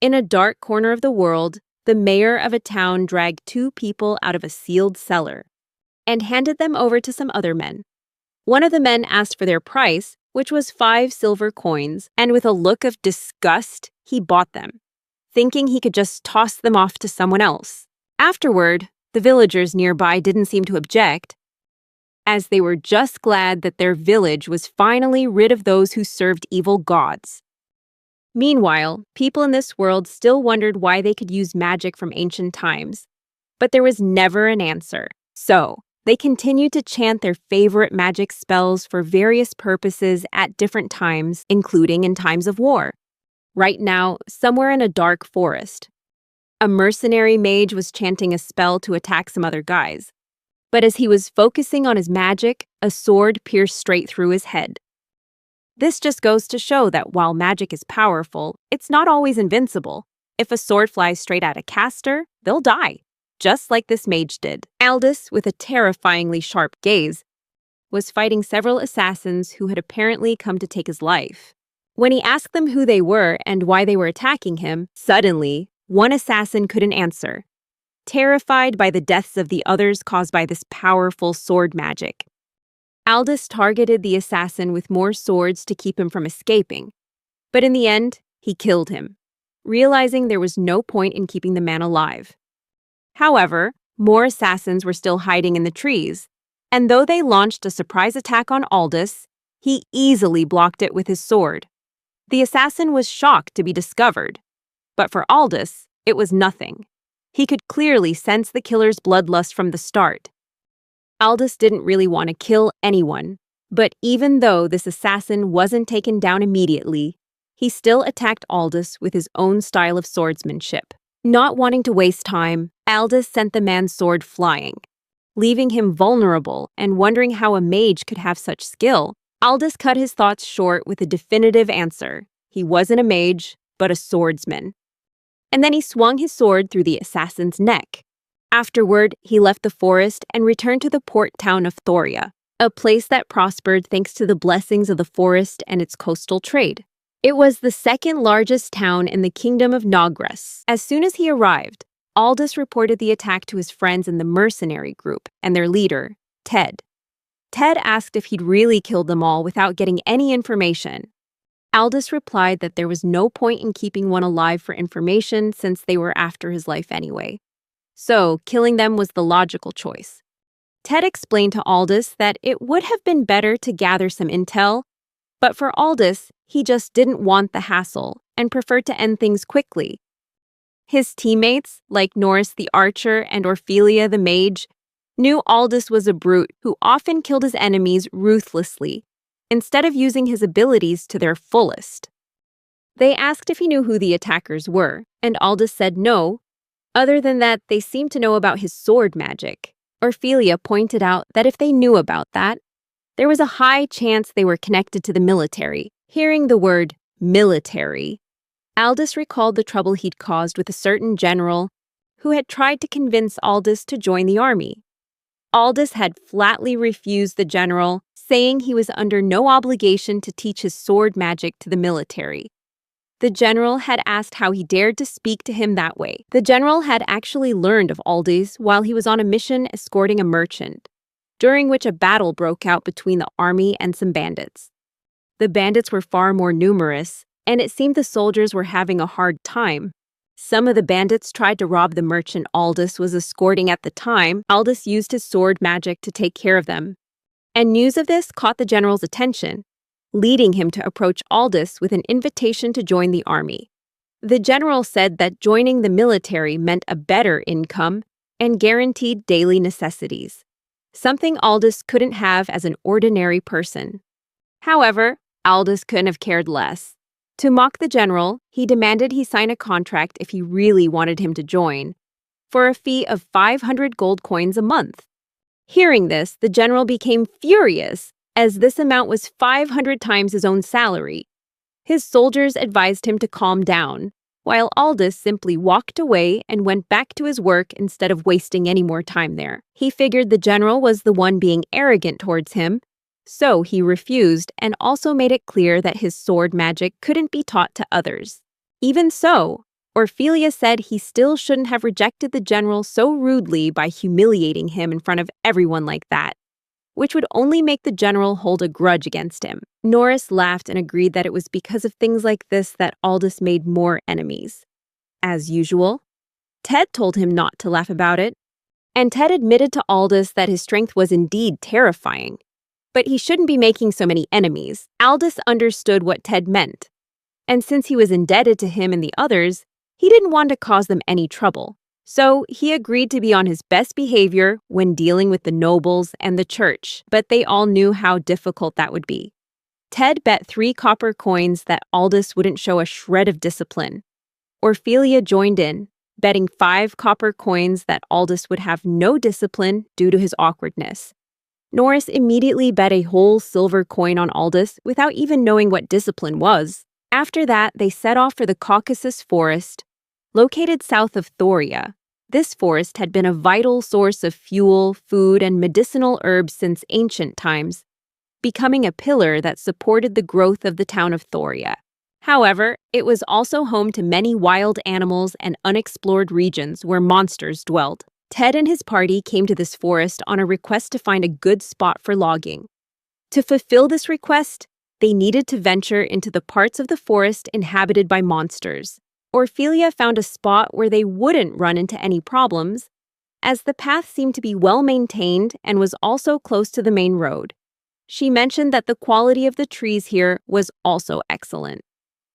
In a dark corner of the world, the mayor of a town dragged two people out of a sealed cellar and handed them over to some other men. One of the men asked for their price, which was 5 silver coins, and with a look of disgust, he bought them, thinking he could just toss them off to someone else. Afterward, the villagers nearby didn't seem to object, as they were just glad that their village was finally rid of those who served evil gods. Meanwhile, people in this world still wondered why they could use magic from ancient times, but there was never an answer. So, they continued to chant their favorite magic spells for various purposes at different times, including in times of war. Right now, somewhere in a dark forest, a mercenary mage was chanting a spell to attack some other guys. But as he was focusing on his magic, a sword pierced straight through his head. This just goes to show that while magic is powerful, it's not always invincible. If a sword flies straight at a caster, they'll die, just like this mage did. Aldous, with a terrifyingly sharp gaze, was fighting several assassins who had apparently come to take his life. When he asked them who they were and why they were attacking him, suddenly, one assassin couldn't answer, terrified by the deaths of the others caused by this powerful sword magic. Aldous targeted the assassin with more swords to keep him from escaping, but in the end, he killed him, realizing there was no point in keeping the man alive. However, more assassins were still hiding in the trees, and though they launched a surprise attack on Aldous, he easily blocked it with his sword. The assassin was shocked to be discovered, but for Aldous, it was nothing. He could clearly sense the killer's bloodlust from the start. Aldous didn't really want to kill anyone, but even though this assassin wasn't taken down immediately, he still attacked Aldous with his own style of swordsmanship. Not wanting to waste time, Aldous sent the man's sword flying, leaving him vulnerable and wondering how a mage could have such skill. Aldous cut his thoughts short with a definitive answer. He wasn't a mage, but a swordsman. And then he swung his sword through the assassin's neck. Afterward, he left the forest and returned to the port town of Thoria, a place that prospered thanks to the blessings of the forest and its coastal trade. It was the second largest town in the kingdom of Nogres. As soon as he arrived, Aldous reported the attack to his friends in the mercenary group and their leader, Ted. Ted asked if he'd really killed them all without getting any information. Aldous replied that there was no point in keeping one alive for information since they were after his life anyway. So, killing them was the logical choice. Ted explained to Aldous that it would have been better to gather some intel, but for Aldous, he just didn't want the hassle and preferred to end things quickly. His teammates, like Norris the archer and Ophelia the mage, knew Aldous was a brute who often killed his enemies ruthlessly, instead of using his abilities to their fullest. They asked if he knew who the attackers were, and Aldous said no, other than that they seemed to know about his sword magic. Ophelia pointed out that if they knew about that, there was a high chance they were connected to the military. Hearing the word military, Aldous recalled the trouble he'd caused with a certain general who had tried to convince Aldous to join the army. Aldous had flatly refused the general, saying he was under no obligation to teach his sword magic to the military. The general had asked how he dared to speak to him that way. The general had actually learned of Aldous while he was on a mission escorting a merchant, during which a battle broke out between the army and some bandits. The bandits were far more numerous, and it seemed the soldiers were having a hard time. Some of the bandits tried to rob the merchant Aldous was escorting at the time. Aldous used his sword magic to take care of them. And news of this caught the general's attention, leading him to approach Aldous with an invitation to join the army. The general said that joining the military meant a better income and guaranteed daily necessities, something Aldous couldn't have as an ordinary person. However, Aldous couldn't have cared less. To mock the general, he demanded he sign a contract if he really wanted him to join, for a fee of 500 gold coins a month. Hearing this, the general became furious, as this amount was 500 times his own salary. His soldiers advised him to calm down, while Aldous simply walked away and went back to his work instead of wasting any more time there. He figured the general was the one being arrogant towards him, so he refused and also made it clear that his sword magic couldn't be taught to others. Even so, Ophelia said he still shouldn't have rejected the general so rudely by humiliating him in front of everyone like that, which would only make the general hold a grudge against him. Norris laughed and agreed that it was because of things like this that Aldous made more enemies. As usual, Ted told him not to laugh about it, and Ted admitted to Aldous that his strength was indeed terrifying. But he shouldn't be making so many enemies. Aldous understood what Ted meant, and since he was indebted to him and the others, he didn't want to cause them any trouble. So he agreed to be on his best behavior when dealing with the nobles and the church, but they all knew how difficult that would be. Ted bet 3 copper coins that Aldous wouldn't show a shred of discipline. Ophelia joined in, betting 5 copper coins that Aldous would have no discipline due to his awkwardness. Norris immediately bet a whole silver coin on Aldous without even knowing what discipline was. After that, they set off for the Caucasus Forest, located south of Thoria. This forest had been a vital source of fuel, food, and medicinal herbs since ancient times, becoming a pillar that supported the growth of the town of Thoria. However, it was also home to many wild animals and unexplored regions where monsters dwelled. Ted and his party came to this forest on a request to find a good spot for logging. To fulfill this request, they needed to venture into the parts of the forest inhabited by monsters. Ophelia found a spot where they wouldn't run into any problems, as the path seemed to be well maintained and was also close to the main road. She mentioned that the quality of the trees here was also excellent,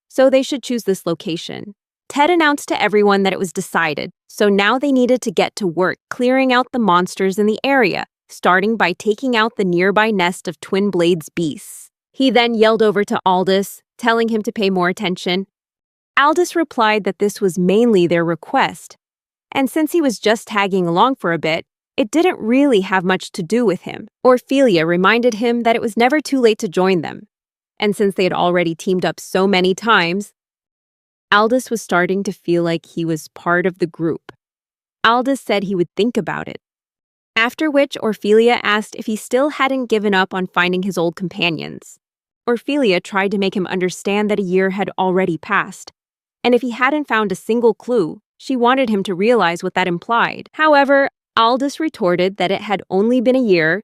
so they should choose this location. Ted announced to everyone that it was decided, so now they needed to get to work clearing out the monsters in the area, starting by taking out the nearby nest of Twin Blades beasts. He then yelled over to Aldous, telling him to pay more attention. Aldous replied that this was mainly their request, and since he was just tagging along for a bit, it didn't really have much to do with him. Ophelia reminded him that it was never too late to join them, and since they had already teamed up so many times, Aldous was starting to feel like he was part of the group. Aldous said he would think about it, after which Ophelia asked if he still hadn't given up on finding his old companions. Ophelia tried to make him understand that a year had already passed, and if he hadn't found a single clue, she wanted him to realize what that implied. However, Aldous retorted that it had only been a year,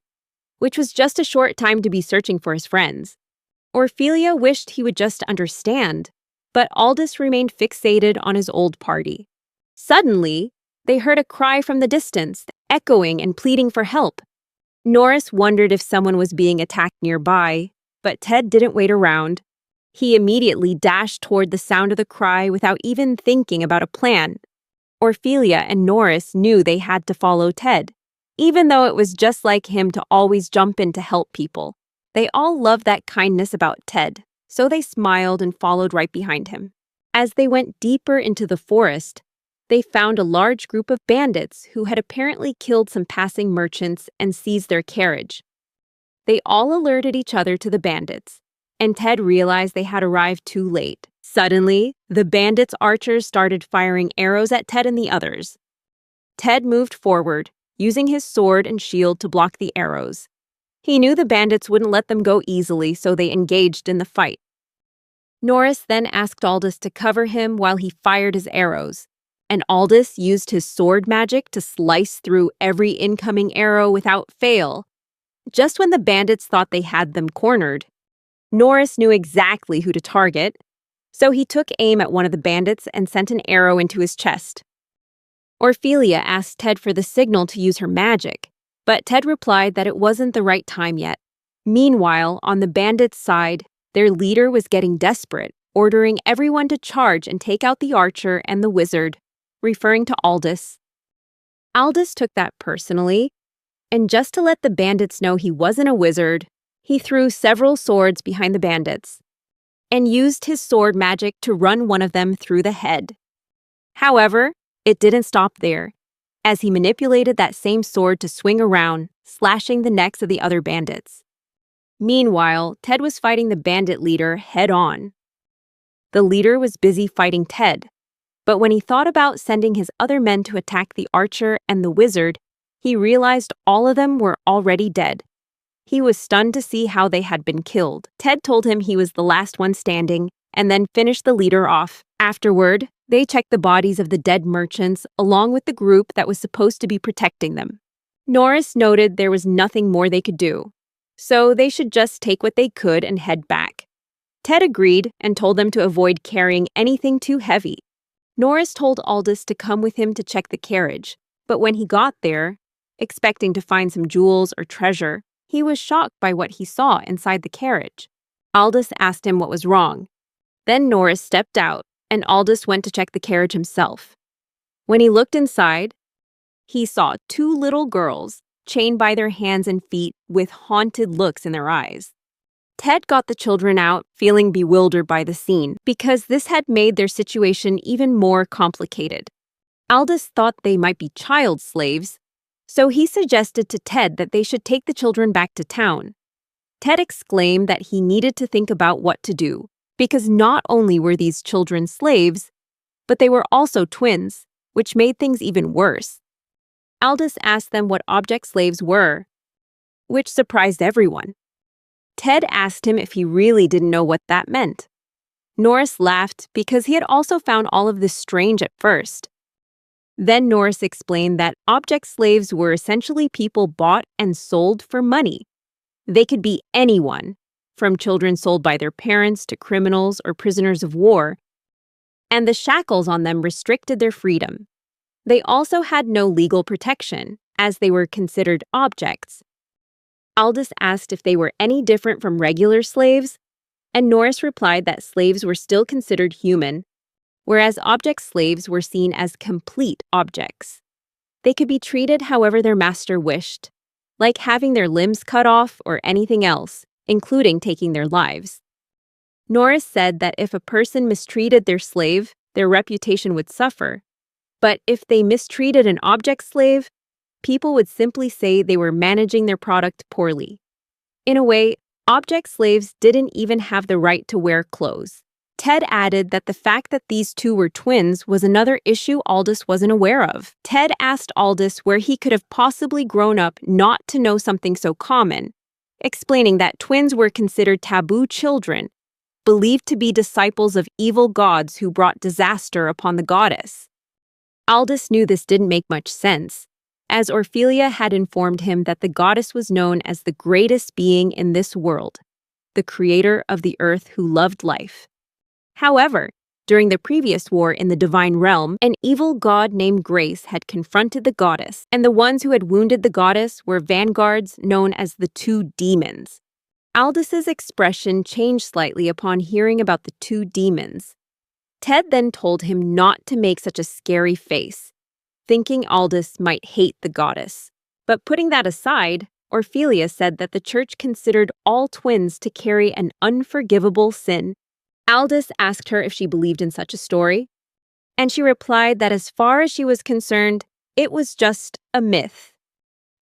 which was just a short time to be searching for his friends. Ophelia wished he would just understand, but Aldous remained fixated on his old party. Suddenly, they heard a cry from the distance, echoing and pleading for help. Norris wondered if someone was being attacked nearby, but Ted didn't wait around. He immediately dashed toward the sound of the cry without even thinking about a plan. Ophelia and Norris knew they had to follow Ted, even though it was just like him to always jump in to help people. They all loved that kindness about Ted, so they smiled and followed right behind him. As they went deeper into the forest, they found a large group of bandits who had apparently killed some passing merchants and seized their carriage. They all alerted each other to the bandits, and Ted realized they had arrived too late. Suddenly, the bandits' archers started firing arrows at Ted and the others. Ted moved forward, using his sword and shield to block the arrows. He knew the bandits wouldn't let them go easily, so they engaged in the fight. Norris then asked Aldous to cover him while he fired his arrows, and Aldous used his sword magic to slice through every incoming arrow without fail. Just when the bandits thought they had them cornered, Norris knew exactly who to target, so he took aim at one of the bandits and sent an arrow into his chest. Ophelia asked Ted for the signal to use her magic, but Ted replied that it wasn't the right time yet. Meanwhile, on the bandits' side, their leader was getting desperate, ordering everyone to charge and take out the archer and the wizard, referring to Aldous. Aldous took that personally, and just to let the bandits know he wasn't a wizard, he threw several swords behind the bandits and used his sword magic to run one of them through the head. However, it didn't stop there, as he manipulated that same sword to swing around, slashing the necks of the other bandits. Meanwhile, Ted was fighting the bandit leader head-on. The leader was busy fighting Ted, but when he thought about sending his other men to attack the archer and the wizard, he realized all of them were already dead. He was stunned to see how they had been killed. Ted told him he was the last one standing, and then finished the leader off. Afterward, They checked the bodies of the dead merchants along with the group that was supposed to be protecting them. Norris noted there was nothing more they could do, so they should just take what they could and head back. Ted agreed and told them to avoid carrying anything too heavy. Norris told Aldous to come with him to check the carriage, but when he got there, expecting to find some jewels or treasure, he was shocked by what he saw inside the carriage. Aldous asked him what was wrong. Then Norris stepped out, and Aldous went to check the carriage himself. When he looked inside, he saw two little girls chained by their hands and feet with haunted looks in their eyes. Ted got the children out, feeling bewildered by the scene, because this had made their situation even more complicated. Aldous thought they might be child slaves, so he suggested to Ted that they should take the children back to town. Ted exclaimed that he needed to think about what to do, because not only were these children slaves, but they were also twins, which made things even worse. Aldous asked them what object slaves were, which surprised everyone. Ted asked him if he really didn't know what that meant. Norris laughed because he had also found all of this strange at first. Then Norris explained that object slaves were essentially people bought and sold for money. They could be anyone, from children sold by their parents to criminals or prisoners of war, and the shackles on them restricted their freedom. They also had no legal protection, as they were considered objects. Aldous asked if they were any different from regular slaves, and Norris replied that slaves were still considered human, whereas object slaves were seen as complete objects. They could be treated however their master wished, like having their limbs cut off or anything else, including taking their lives. Norris said that if a person mistreated their slave, their reputation would suffer, but if they mistreated an object slave, people would simply say they were managing their product poorly. In a way, object slaves didn't even have the right to wear clothes. Ted added that the fact that these two were twins was another issue Aldous wasn't aware of. Ted asked Aldous where he could have possibly grown up not to know something so common, explaining that twins were considered taboo children, believed to be disciples of evil gods who brought disaster upon the goddess. Aldous knew this didn't make much sense, as Orphelia had informed him that the goddess was known as the greatest being in this world, the creator of the earth who loved life. However, during the previous war in the divine realm, an evil god named Grace had confronted the goddess, and the ones who had wounded the goddess were vanguards known as the two demons. Aldous's expression changed slightly upon hearing about the two demons. Ted then told him not to make such a scary face, thinking Aldous might hate the goddess. But putting that aside, Orphelia said that the church considered all twins to carry an unforgivable sin. Aldous asked her if she believed in such a story, and she replied that as far as she was concerned, it was just a myth.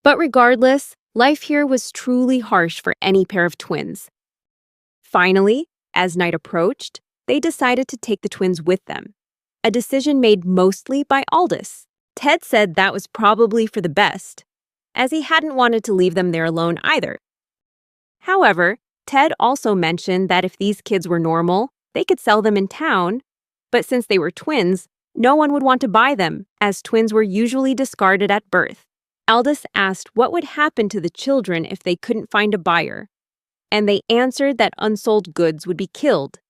But regardless, life here was truly harsh for any pair of twins. Finally, as night approached, they decided to take the twins with them, a decision made mostly by Aldous. Ted said that was probably for the best, as he hadn't wanted to leave them there alone either. However, Ted also mentioned that if these kids were normal, they could sell them in town, but since they were twins, no one would want to buy them, as twins were usually discarded at birth. Aldous asked what would happen to the children if they couldn't find a buyer, and they answered that unsold goods would be killed.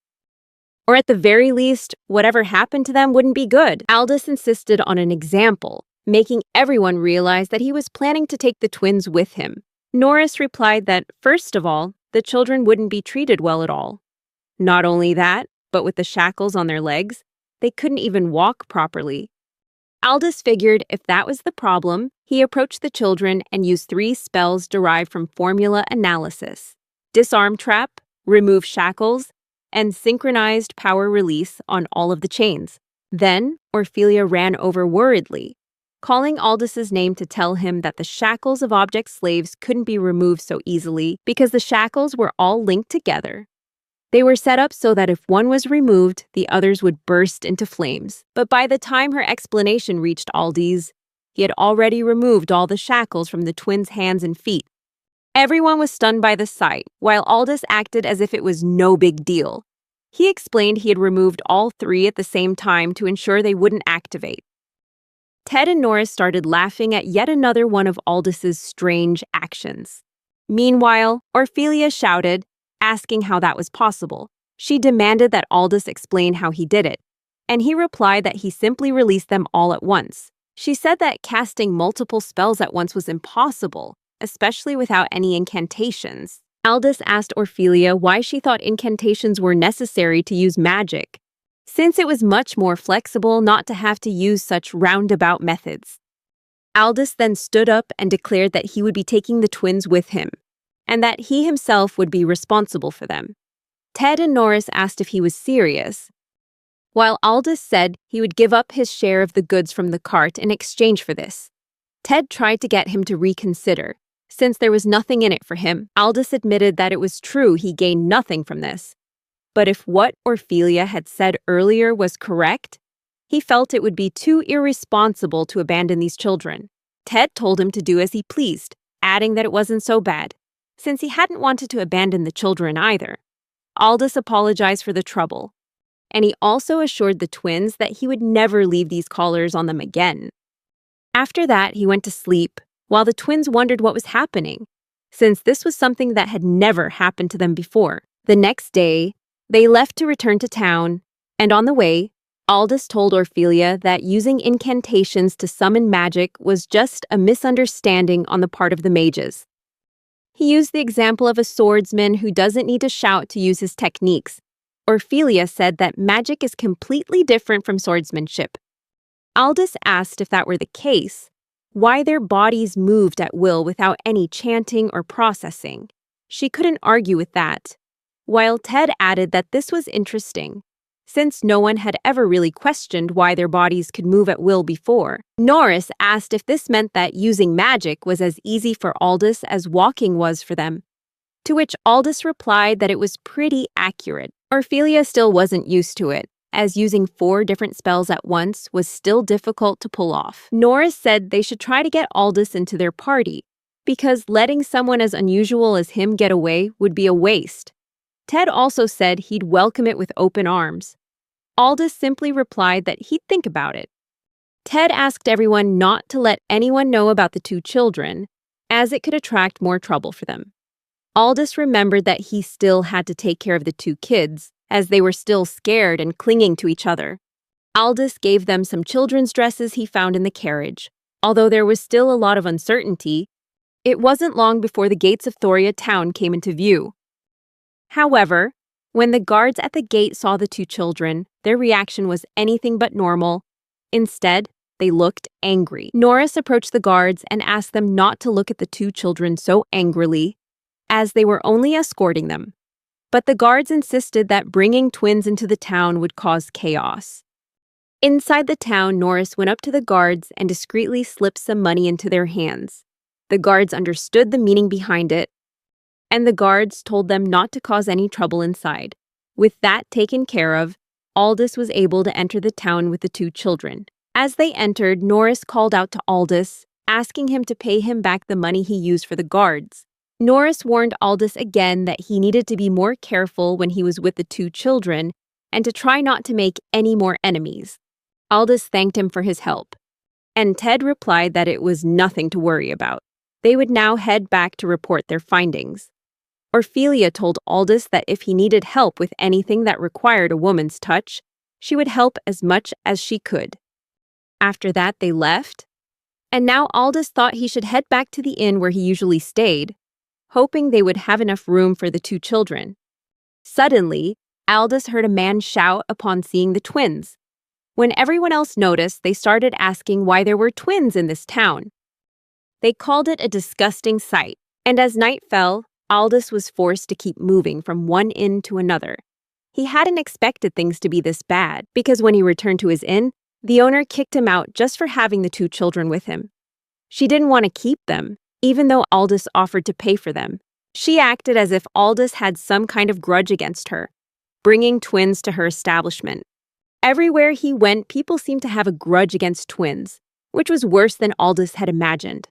Or at the very least, whatever happened to them wouldn't be good. Aldous insisted on an example, making everyone realize that he was planning to take the twins with him. Norris replied that, first of all, the children wouldn't be treated well at all. Not only that, but with the shackles on their legs, they couldn't even walk properly. Aldous figured if that was the problem, he approached the children and used 3 spells derived from formula analysis: disarm trap, remove shackles, and synchronized power release on all of the chains. Then, Orphelia ran over worriedly, calling Aldous's name to tell him that the shackles of object slaves couldn't be removed so easily because the shackles were all linked together. They were set up so that if one was removed, the others would burst into flames. But by the time her explanation reached Aldous, he had already removed all the shackles from the twins' hands and feet. Everyone was stunned by the sight, while Aldous acted as if it was no big deal. He explained he had removed all three at the same time to ensure they wouldn't activate. Ted and Norris started laughing at yet another one of Aldous' strange actions. Meanwhile, Ophelia shouted, asking how that was possible. She demanded that Aldous explain how he did it, and he replied that he simply released them all at once. She said that casting multiple spells at once was impossible, especially without any incantations. Aldous asked Ophelia why she thought incantations were necessary to use magic, since it was much more flexible not to have to use such roundabout methods. Aldous then stood up and declared that he would be taking the twins with him, and that he himself would be responsible for them. Ted and Norris asked if he was serious, while Aldous said he would give up his share of the goods from the cart in exchange for this. Ted tried to get him to reconsider, since there was nothing in it for him. Aldous admitted that it was true he gained nothing from this. But if what Ophelia had said earlier was correct, he felt it would be too irresponsible to abandon these children. Ted told him to do as he pleased, adding that it wasn't so bad, since he hadn't wanted to abandon the children either. Aldous apologized for the trouble, and he also assured the twins that he would never leave these collars on them again. After that, he went to sleep, while the twins wondered what was happening, since this was something that had never happened to them before. The next day, they left to return to town, and on the way, Aldous told Ophelia that using incantations to summon magic was just a misunderstanding on the part of the mages. He used the example of a swordsman who doesn't need to shout to use his techniques. Ophelia said that magic is completely different from swordsmanship. Aldous asked if that were the case, why their bodies moved at will without any chanting or processing. She couldn't argue with that, while Ted added that this was interesting, since no one had ever really questioned why their bodies could move at will before. Norris asked if this meant that using magic was as easy for Aldous as walking was for them, to which Aldous replied that it was pretty accurate. Ophelia still wasn't used to it, as using 4 different spells at once was still difficult to pull off. Norris said they should try to get Aldous into their party, because letting someone as unusual as him get away would be a waste. Ted also said he'd welcome it with open arms. Aldous simply replied that he'd think about it. Ted asked everyone not to let anyone know about the 2 children, as it could attract more trouble for them. Aldous remembered that he still had to take care of the 2 kids, as they were still scared and clinging to each other. Aldous gave them some children's dresses he found in the carriage. Although there was still a lot of uncertainty, it wasn't long before the gates of Thoria town came into view. However, when the guards at the gate saw the 2 children, their reaction was anything but normal. Instead, they looked angry. Norris approached the guards and asked them not to look at the 2 children so angrily, as they were only escorting them. But the guards insisted that bringing twins into the town would cause chaos. Inside the town, Norris went up to the guards and discreetly slipped some money into their hands. The guards understood the meaning behind it, and the guards told them not to cause any trouble inside. With that taken care of, Aldous was able to enter the town with the 2 children. As they entered, Norris called out to Aldous, asking him to pay him back the money he used for the guards. Norris warned Aldous again that he needed to be more careful when he was with the 2 children and to try not to make any more enemies. Aldous thanked him for his help, and Ted replied that it was nothing to worry about. They would now head back to report their findings. Ophelia told Aldous that if he needed help with anything that required a woman's touch, she would help as much as she could. After that, they left, and now Aldous thought he should head back to the inn where he usually stayed, hoping they would have enough room for the 2 children. Suddenly, Aldous heard a man shout upon seeing the twins. When everyone else noticed, they started asking why there were twins in this town. They called it a disgusting sight, and as night fell, Aldous was forced to keep moving from one inn to another. He hadn't expected things to be this bad, because when he returned to his inn, the owner kicked him out just for having the 2 children with him. She didn't want to keep them, even though Aldous offered to pay for them. She acted as if Aldous had some kind of grudge against her, bringing twins to her establishment. Everywhere he went, people seemed to have a grudge against twins, which was worse than Aldous had imagined.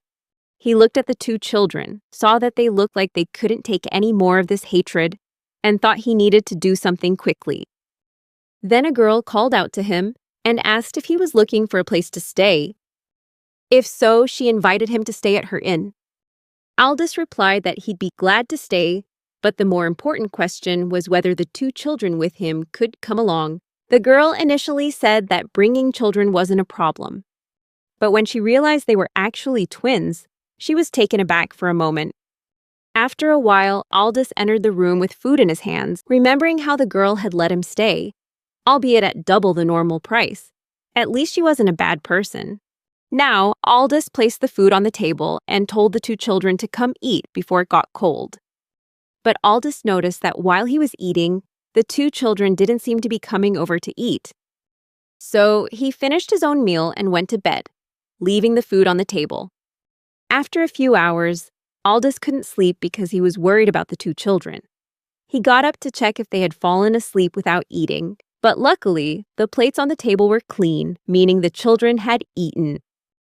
He looked at the 2 children, saw that they looked like they couldn't take any more of this hatred, and thought he needed to do something quickly. Then a girl called out to him and asked if he was looking for a place to stay. If so, she invited him to stay at her inn. Aldous replied that he'd be glad to stay, but the more important question was whether the 2 children with him could come along. The girl initially said that bringing children wasn't a problem. But when she realized they were actually twins, she was taken aback for a moment. After a while, Aldous entered the room with food in his hands, remembering how the girl had let him stay, albeit at double the normal price. At least she wasn't a bad person. Now, Aldous placed the food on the table and told the 2 children to come eat before it got cold. But Aldous noticed that while he was eating, the 2 children didn't seem to be coming over to eat. So he finished his own meal and went to bed, leaving the food on the table. After a few hours, Aldous couldn't sleep because he was worried about the 2 children. He got up to check if they had fallen asleep without eating, but luckily, the plates on the table were clean, meaning the children had eaten.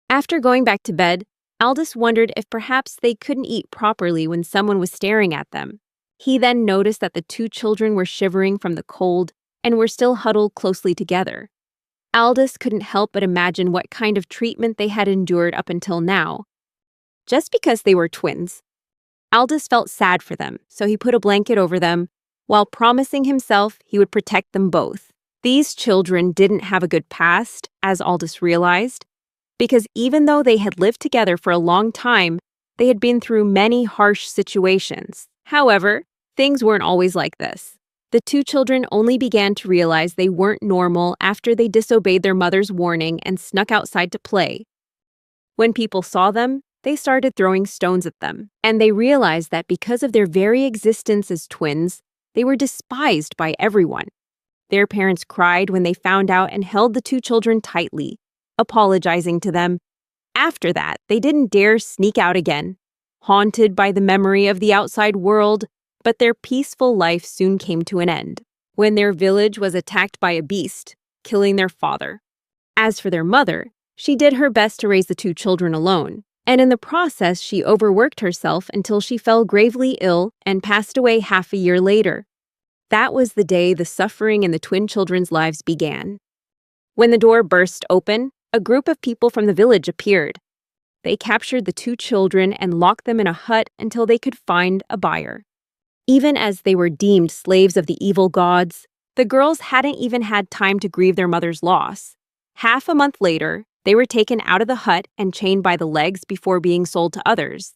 After going back to bed, Aldous wondered if perhaps they couldn't eat properly when someone was staring at them. He then noticed that the 2 children were shivering from the cold and were still huddled closely together. Aldous couldn't help but imagine what kind of treatment they had endured up until now. Just because they were twins. Aldous felt sad for them, so he put a blanket over them, while promising himself he would protect them both. These children didn't have a good past, as Aldous realized, because even though they had lived together for a long time, they had been through many harsh situations. However, things weren't always like this. The 2 children only began to realize they weren't normal after they disobeyed their mother's warning and snuck outside to play. When people saw them, they started throwing stones at them, and they realized that because of their very existence as twins, they were despised by everyone. Their parents cried when they found out and held the 2 children tightly, apologizing to them. After that, they didn't dare sneak out again, haunted by the memory of the outside world, but their peaceful life soon came to an end, when their village was attacked by a beast, killing their father. As for their mother, she did her best to raise the 2 children alone, and in the process she overworked herself until she fell gravely ill and passed away half a year later. That was the day the suffering in the twin children's lives began. When the door burst open, a group of people from the village appeared. They captured the 2 children and locked them in a hut until they could find a buyer. Even as they were deemed slaves of the evil gods, the girls hadn't even had time to grieve their mother's loss. Half a month later, they were taken out of the hut and chained by the legs before being sold to others.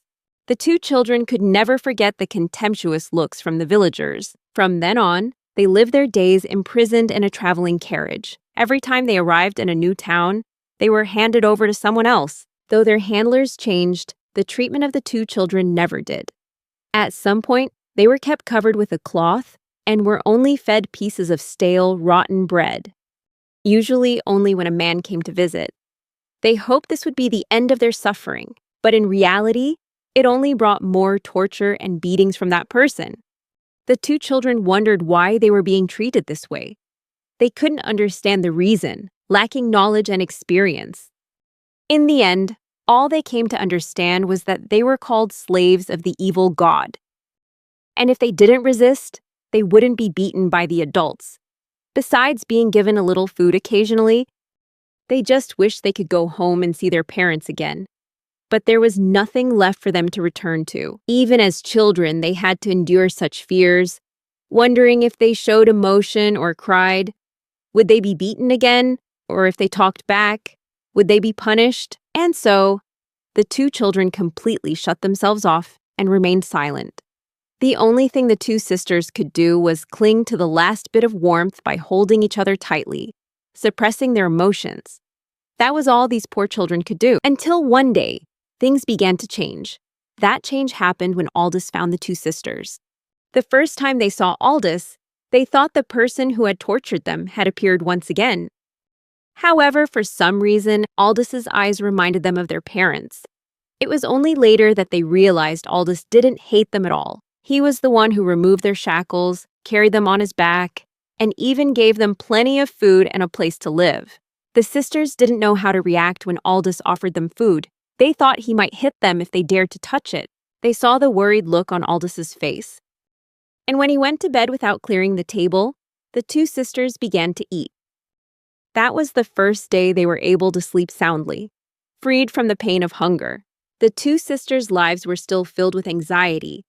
The 2 children could never forget the contemptuous looks from the villagers. From then on, they lived their days imprisoned in a traveling carriage. Every time they arrived in a new town, they were handed over to someone else. Though their handlers changed, the treatment of the 2 children never did. At some point, they were kept covered with a cloth and were only fed pieces of stale, rotten bread, usually only when a man came to visit. They hoped this would be the end of their suffering, but in reality, it only brought more torture and beatings from that person. The 2 children wondered why they were being treated this way. They couldn't understand the reason, lacking knowledge and experience. In the end, all they came to understand was that they were called slaves of the evil god. And if they didn't resist, they wouldn't be beaten by the adults. Besides being given a little food occasionally, they just wished they could go home and see their parents again. But there was nothing left for them to return to. Even as children, they had to endure such fears, wondering if they showed emotion or cried, would they be beaten again? Or if they talked back, would they be punished? And so, the 2 children completely shut themselves off and remained silent. The only thing the 2 sisters could do was cling to the last bit of warmth by holding each other tightly, suppressing their emotions. That was all these poor children could do. Until one day, things began to change. That change happened when Aldous found the 2 sisters. The first time they saw Aldous, they thought the person who had tortured them had appeared once again. However, for some reason, Aldous's eyes reminded them of their parents. It was only later that they realized Aldous didn't hate them at all. He was the one who removed their shackles, carried them on his back, and even gave them plenty of food and a place to live. The sisters didn't know how to react when Aldous offered them food. They thought he might hit them if they dared to touch it. They saw the worried look on Aldous's face. And when he went to bed without clearing the table, the two sisters began to eat. That was the first day they were able to sleep soundly, freed from the pain of hunger. The two sisters' lives were still filled with anxiety,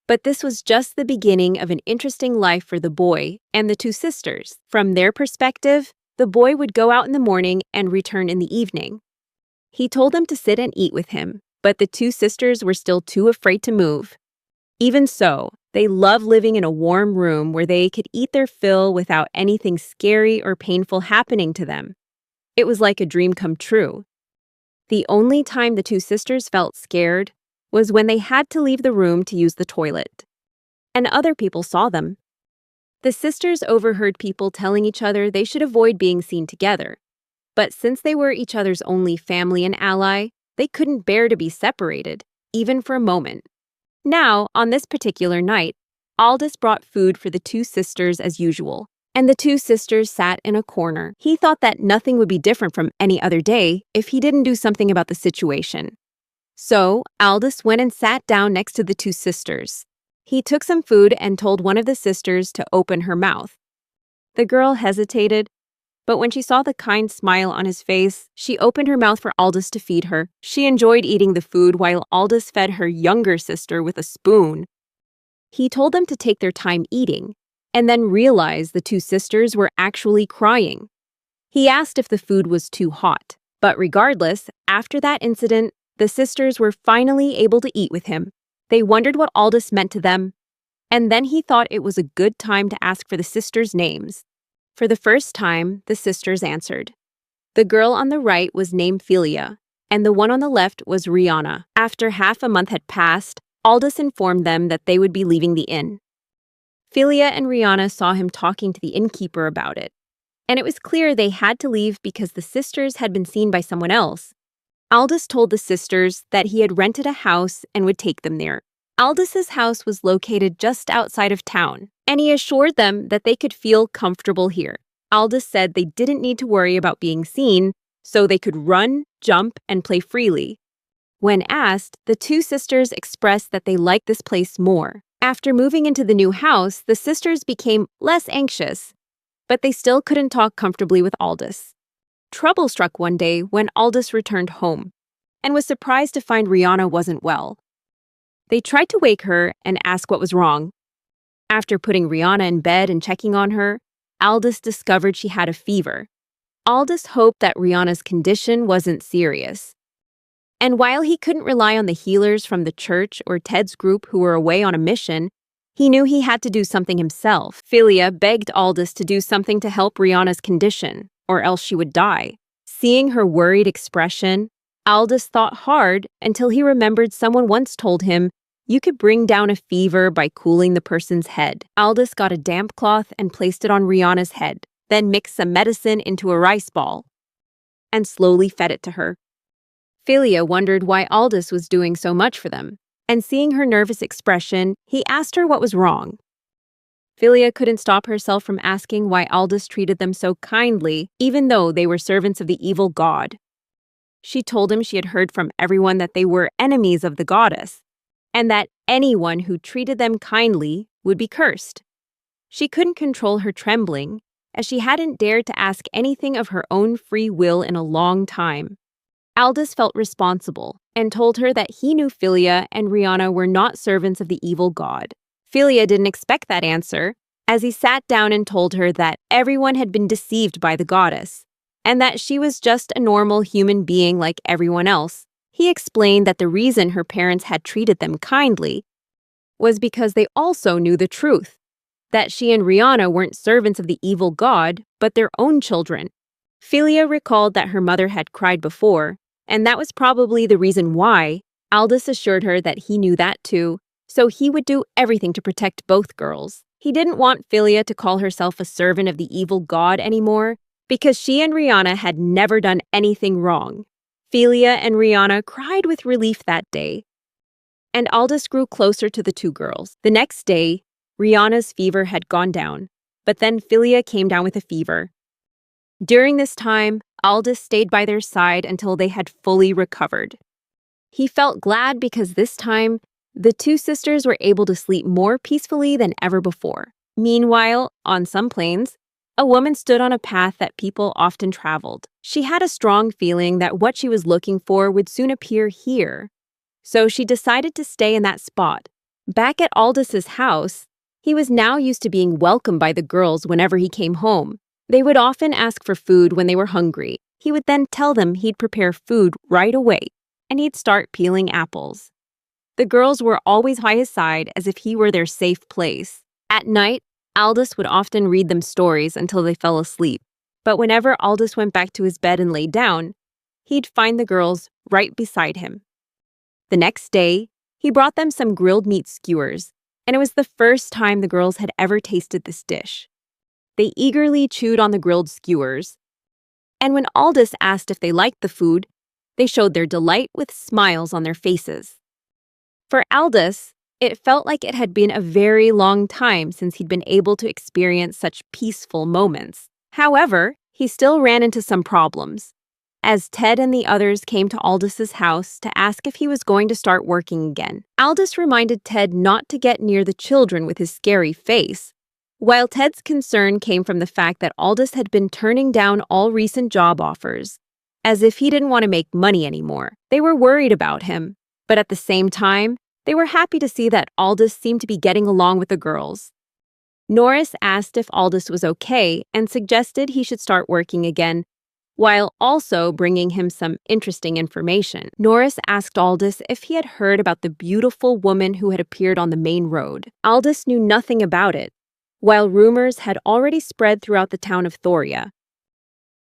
but this was just the beginning of an interesting life for the boy and the two sisters. From their perspective, the boy would go out in the morning and return in the evening. He told them to sit and eat with him, but the two sisters were still too afraid to move. Even so, they loved living in a warm room where they could eat their fill without anything scary or painful happening to them. It was like a dream come true. The only time the two sisters felt scared was when they had to leave the room to use the toilet. And other people saw them. The sisters overheard people telling each other they should avoid being seen together. But since they were each other's only family and ally, they couldn't bear to be separated, even for a moment. Now, on this particular night, Aldous brought food for the two sisters as usual, and the two sisters sat in a corner. He thought that nothing would be different from any other day if he didn't do something about the situation. So, Aldous went and sat down next to the two sisters. He took some food and told one of the sisters to open her mouth. The girl hesitated, but when she saw the kind smile on his face, she opened her mouth for Aldous to feed her. She enjoyed eating the food while Aldous fed her younger sister with a spoon. He told them to take their time eating, and then realized the two sisters were actually crying. He asked if the food was too hot, but regardless, after that incident, the sisters were finally able to eat with him. They wondered what Aldous meant to them, and then he thought it was a good time to ask for the sisters' names. For the first time, the sisters answered. The girl on the right was named Philia, and the one on the left was Rihanna. After half a month had passed, Aldous informed them that they would be leaving the inn. Philia and Rihanna saw him talking to the innkeeper about it, and it was clear they had to leave because the sisters had been seen by someone else. Aldous told the sisters that he had rented a house and would take them there. Aldous's house was located just outside of town, and he assured them that they could feel comfortable here. Aldous said they didn't need to worry about being seen, so they could run, jump, and play freely. When asked, the two sisters expressed that they liked this place more. After moving into the new house, the sisters became less anxious, but they still couldn't talk comfortably with Aldous. Trouble struck one day when Aldous returned home, and was surprised to find Rihanna wasn't well. They tried to wake her and ask what was wrong. After putting Rihanna in bed and checking on her, Aldous discovered she had a fever. Aldous hoped that Rihanna's condition wasn't serious. And while he couldn't rely on the healers from the church or Ted's group who were away on a mission, he knew he had to do something himself. Philia begged Aldous to do something to help Rihanna's condition, or else she would die. Seeing her worried expression, Aldous thought hard until he remembered someone once told him you could bring down a fever by cooling the person's head. Aldous got a damp cloth and placed it on Rihanna's head, then mixed some medicine into a rice ball and slowly fed it to her. Philia wondered why Aldous was doing so much for them, and seeing her nervous expression, he asked her what was wrong. Philia couldn't stop herself from asking why Aldous treated them so kindly, even though they were servants of the evil god. She told him she had heard from everyone that they were enemies of the goddess, and that anyone who treated them kindly would be cursed. She couldn't control her trembling, as she hadn't dared to ask anything of her own free will in a long time. Aldous felt responsible and told her that he knew Philia and Rihanna were not servants of the evil god. Philia didn't expect that answer, as he sat down and told her that everyone had been deceived by the goddess, and that she was just a normal human being like everyone else. He explained that the reason her parents had treated them kindly was because they also knew the truth, that she and Rihanna weren't servants of the evil god, but their own children. Philia recalled that her mother had cried before, and that was probably the reason why. Aldous assured her that he knew that too, so he would do everything to protect both girls. He didn't want Philia to call herself a servant of the evil god anymore, because she and Rihanna had never done anything wrong. Philia and Rihanna cried with relief that day, and Aldous grew closer to the two girls. The next day, Rihanna's fever had gone down, but then Philia came down with a fever. During this time, Aldous stayed by their side until they had fully recovered. He felt glad because this time, the two sisters were able to sleep more peacefully than ever before. Meanwhile, on some plains, a woman stood on a path that people often traveled. She had a strong feeling that what she was looking for would soon appear here, so she decided to stay in that spot. Back at Aldous' house, he was now used to being welcomed by the girls whenever he came home. They would often ask for food when they were hungry. He would then tell them he'd prepare food right away, and he'd start peeling apples. The girls were always by his side as if he were their safe place. At night, Aldous would often read them stories until they fell asleep. But whenever Aldous went back to his bed and lay down, he'd find the girls right beside him. The next day, he brought them some grilled meat skewers, and it was the first time the girls had ever tasted this dish. They eagerly chewed on the grilled skewers, and when Aldous asked if they liked the food, they showed their delight with smiles on their faces. For Aldous, it felt like it had been a very long time since he'd been able to experience such peaceful moments. However, he still ran into some problems. As Ted and the others came to Aldous' house to ask if he was going to start working again, Aldous reminded Ted not to get near the children with his scary face. While Ted's concern came from the fact that Aldous had been turning down all recent job offers, as if he didn't want to make money anymore. They were worried about him, but at the same time, they were happy to see that Aldous seemed to be getting along with the girls. Norris asked if Aldous was okay and suggested he should start working again, while also bringing him some interesting information. Norris asked Aldous if he had heard about the beautiful woman who had appeared on the main road. Aldous knew nothing about it, while rumors had already spread throughout the town of Thoria.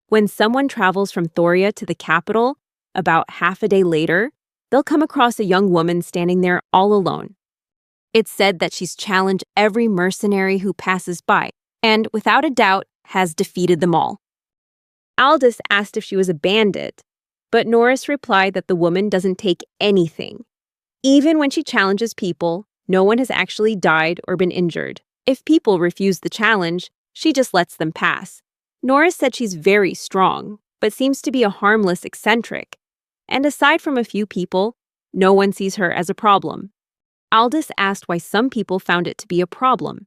When someone travels from Thoria to the capital, about half a day later, they'll come across a young woman standing there all alone. It's said that she's challenged every mercenary who passes by, and without a doubt, has defeated them all. Aldous asked if she was a bandit, but Norris replied that the woman doesn't take anything. Even when she challenges people, no one has actually died or been injured. If people refuse the challenge, she just lets them pass. Norris said she's very strong, but seems to be a harmless eccentric. And aside from a few people, no one sees her as a problem. Aldous asked why some people found it to be a problem,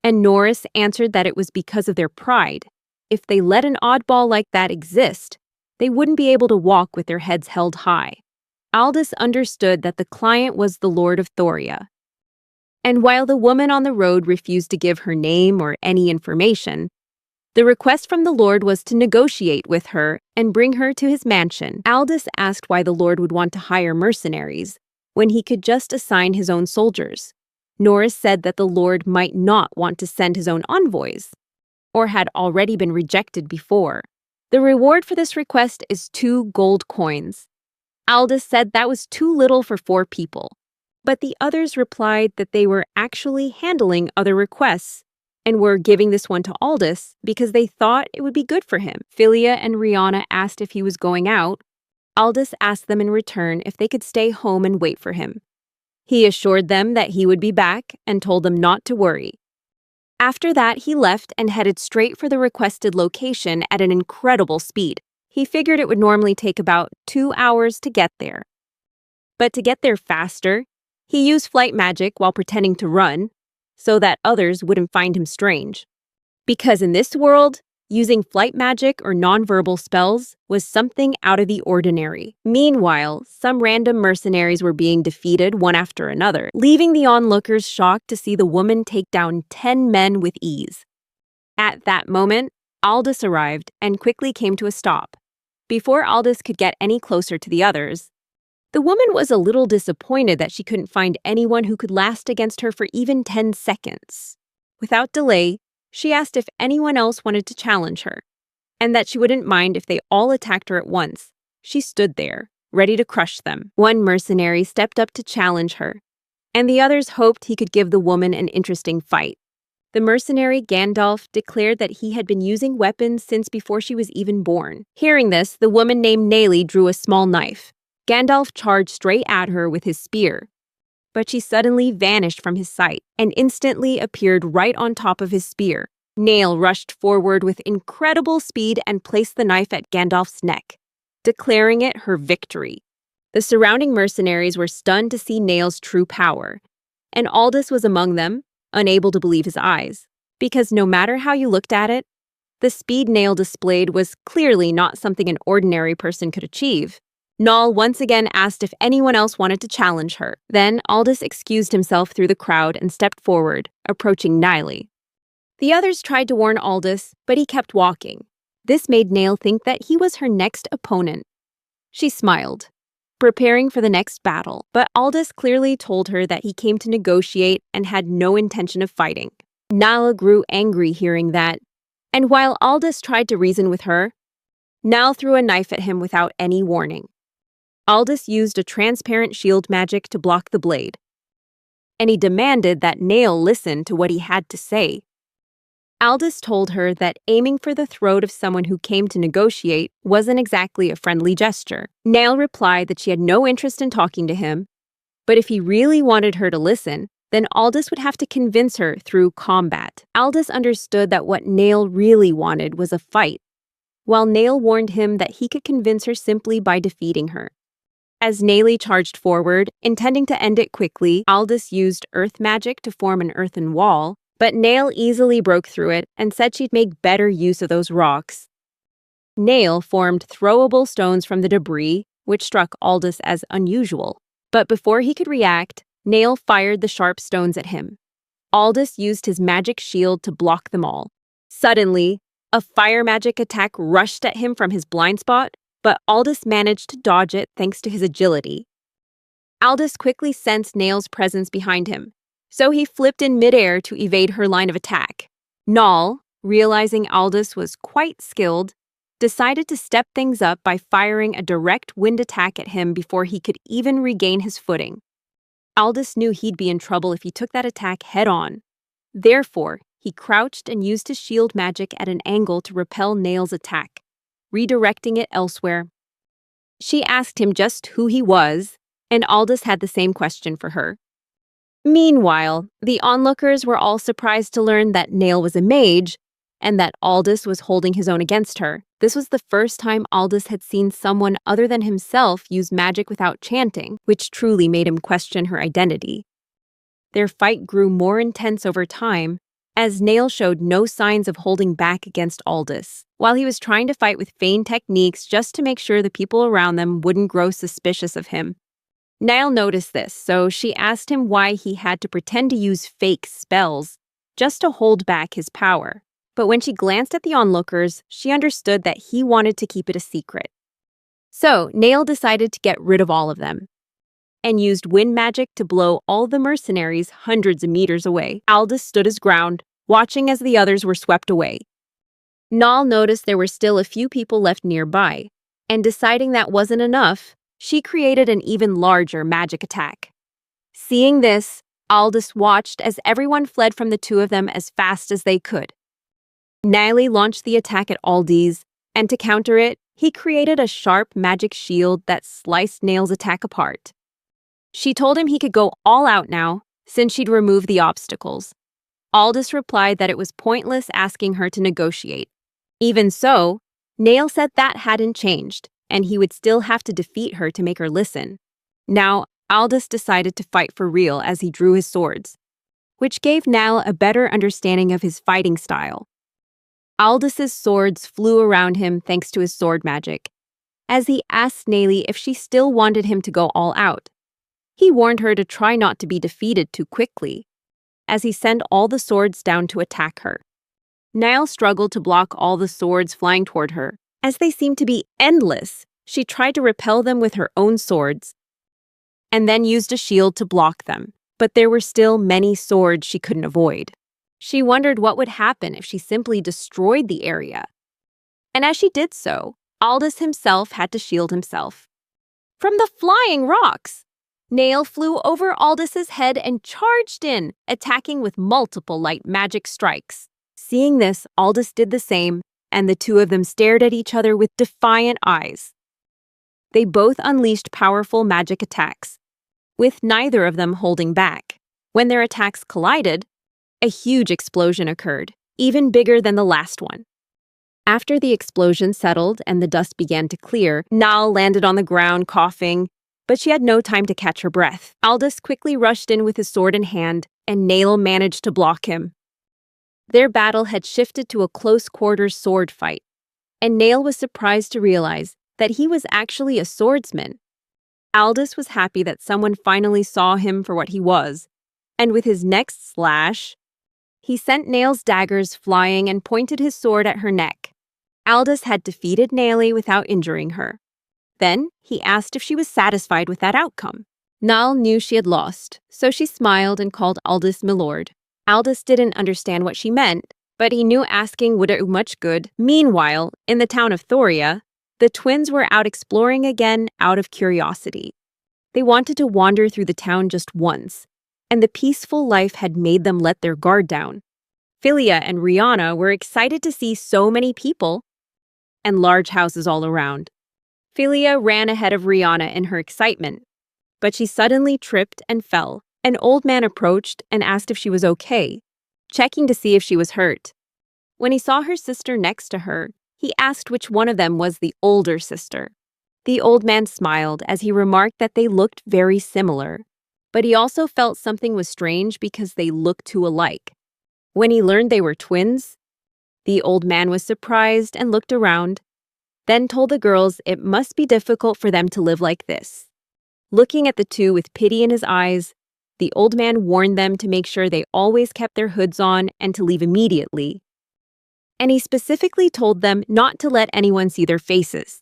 and Norris answered that it was because of their pride. If they let an oddball like that exist, they wouldn't be able to walk with their heads held high. Aldous understood that the client was the Lord of Thoria. And while the woman on the road refused to give her name or any information, the request from the Lord was to negotiate with her and bring her to his mansion. Aldous asked why the Lord would want to hire mercenaries when he could just assign his own soldiers. Norris said that the Lord might not want to send his own envoys, or had already been rejected before. The reward for this request is 2 gold coins. Aldous said that was too little for 4 people, but the others replied that they were actually handling other requests and were giving this one to Aldous because they thought it would be good for him. Philia and Rihanna asked if he was going out. Aldous asked them in return if they could stay home and wait for him. He assured them that he would be back and told them not to worry. After that, he left and headed straight for the requested location at an incredible speed. He figured it would normally take about 2 hours to get there. But to get there faster, he used flight magic while pretending to run, so that others wouldn't find him strange. Because in this world, using flight magic or nonverbal spells was something out of the ordinary. Meanwhile, some random mercenaries were being defeated one after another, leaving the onlookers shocked to see the woman take down 10 men with ease. At that moment, Aldous arrived and quickly came to a stop. Before Aldous could get any closer to the others, the woman was a little disappointed that she couldn't find anyone who could last against her for even 10 seconds. Without delay, she asked if anyone else wanted to challenge her, and that she wouldn't mind if they all attacked her at once. She stood there, ready to crush them. One mercenary stepped up to challenge her, and the others hoped he could give the woman an interesting fight. The mercenary Gandalf declared that he had been using weapons since before she was even born. Hearing this, the woman named Nayli drew a small knife. Gandalf charged straight at her with his spear, but she suddenly vanished from his sight and instantly appeared right on top of his spear. Nail rushed forward with incredible speed and placed the knife at Gandalf's neck, declaring it her victory. The surrounding mercenaries were stunned to see Nail's true power, and Aldous was among them, unable to believe his eyes. because no matter how you looked at it, the speed Nail displayed was clearly not something an ordinary person could achieve. Nal once again asked if anyone else wanted to challenge her. Then Aldous excused himself through the crowd and stepped forward, approaching Niley. The others tried to warn Aldous, but he kept walking. This made Nail think that he was her next opponent. She smiled, preparing for the next battle, but Aldous clearly told her that he came to negotiate and had no intention of fighting. Nala grew angry hearing that, and while Aldous tried to reason with her, Nal threw a knife at him without any warning. Aldous used a transparent shield magic to block the blade, and he demanded that Nail listen to what he had to say. Aldous told her that aiming for the throat of someone who came to negotiate wasn't exactly a friendly gesture. Nail replied that she had no interest in talking to him, but if he really wanted her to listen, then Aldous would have to convince her through combat. Aldous understood that what Nail really wanted was a fight, while Nail warned him that he could convince her simply by defeating her. As Nayli charged forward, intending to end it quickly, Aldous used earth magic to form an earthen wall, but Nail easily broke through it and said she'd make better use of those rocks. Nail formed throwable stones from the debris, which struck Aldous as unusual. But before he could react, Nail fired the sharp stones at him. Aldous used his magic shield to block them all. Suddenly, a fire magic attack rushed at him from his blind spot, but Aldous managed to dodge it thanks to his agility. Aldous quickly sensed Nail's presence behind him, so he flipped in midair to evade her line of attack. Nal, realizing Aldous was quite skilled, decided to step things up by firing a direct wind attack at him before he could even regain his footing. Aldous knew he'd be in trouble if he took that attack head-on. Therefore, he crouched and used his shield magic at an angle to repel Nail's attack, redirecting it elsewhere. She asked him just who he was, and Aldous had the same question for her. Meanwhile, the onlookers were all surprised to learn that Nail was a mage, and that Aldous was holding his own against her. This was the first time Aldous had seen someone other than himself use magic without chanting, which truly made him question her identity. Their fight grew more intense over time, as Nail showed no signs of holding back against Aldous, while he was trying to fight with feigned techniques just to make sure the people around them wouldn't grow suspicious of him. Nail noticed this, so she asked him why he had to pretend to use fake spells just to hold back his power. But when she glanced at the onlookers, she understood that he wanted to keep it a secret. So, Nail decided to get rid of all of them, and used wind magic to blow all the mercenaries hundreds of meters away. Aldous stood his ground, watching as the others were swept away. Nal noticed there were still a few people left nearby, and deciding that wasn't enough, she created an even larger magic attack. Seeing this, Aldous watched as everyone fled from the two of them as fast as they could. Niley launched the attack at Aldous, and to counter it, he created a sharp magic shield that sliced Nail's attack apart. She told him he could go all out now, since she'd removed the obstacles. Aldous replied that it was pointless asking her to negotiate. Even so, Nail said that hadn't changed, and he would still have to defeat her to make her listen. Now, Aldous decided to fight for real as he drew his swords, which gave Nail a better understanding of his fighting style. Aldous' swords flew around him thanks to his sword magic, as he asked Nayli if she still wanted him to go all out. He warned her to try not to be defeated too quickly, as he sent all the swords down to attack her. Nail struggled to block all the swords flying toward her. As they seemed to be endless, she tried to repel them with her own swords, and then used a shield to block them. But there were still many swords she couldn't avoid. She wondered what would happen if she simply destroyed the area. And as she did so, Aldous himself had to shield himself from the flying rocks. Nail flew over Aldous' head and charged in, attacking with multiple light magic strikes. Seeing this, Aldous did the same, and the two of them stared at each other with defiant eyes. They both unleashed powerful magic attacks, with neither of them holding back. When their attacks collided, a huge explosion occurred, even bigger than the last one. After the explosion settled and the dust began to clear, Nal landed on the ground coughing, but she had no time to catch her breath. Aldous quickly rushed in with his sword in hand, and Nail managed to block him. Their battle had shifted to a close-quarters sword fight, and Nail was surprised to realize that he was actually a swordsman. Aldous was happy that someone finally saw him for what he was, and with his next slash, he sent Nail's daggers flying and pointed his sword at her neck. Aldous had defeated Nail without injuring her. Then he asked if she was satisfied with that outcome. Nail knew she had lost, so she smiled and called Aldous milord. Aldous didn't understand what she meant, but he knew asking would do much good. Meanwhile, in the town of Thoria, the twins were out exploring again out of curiosity. They wanted to wander through the town just once, and the peaceful life had made them let their guard down. Philia and Rihanna were excited to see so many people and large houses all around. Philia ran ahead of Rihanna in her excitement, but she suddenly tripped and fell. An old man approached and asked if she was okay, checking to see if she was hurt. When he saw her sister next to her, he asked which one of them was the older sister. The old man smiled as he remarked that they looked very similar, but he also felt something was strange because they looked too alike. When he learned they were twins, the old man was surprised and looked around, then told the girls it must be difficult for them to live like this. Looking at the two with pity in his eyes, the old man warned them to make sure they always kept their hoods on and to leave immediately. And he specifically told them not to let anyone see their faces.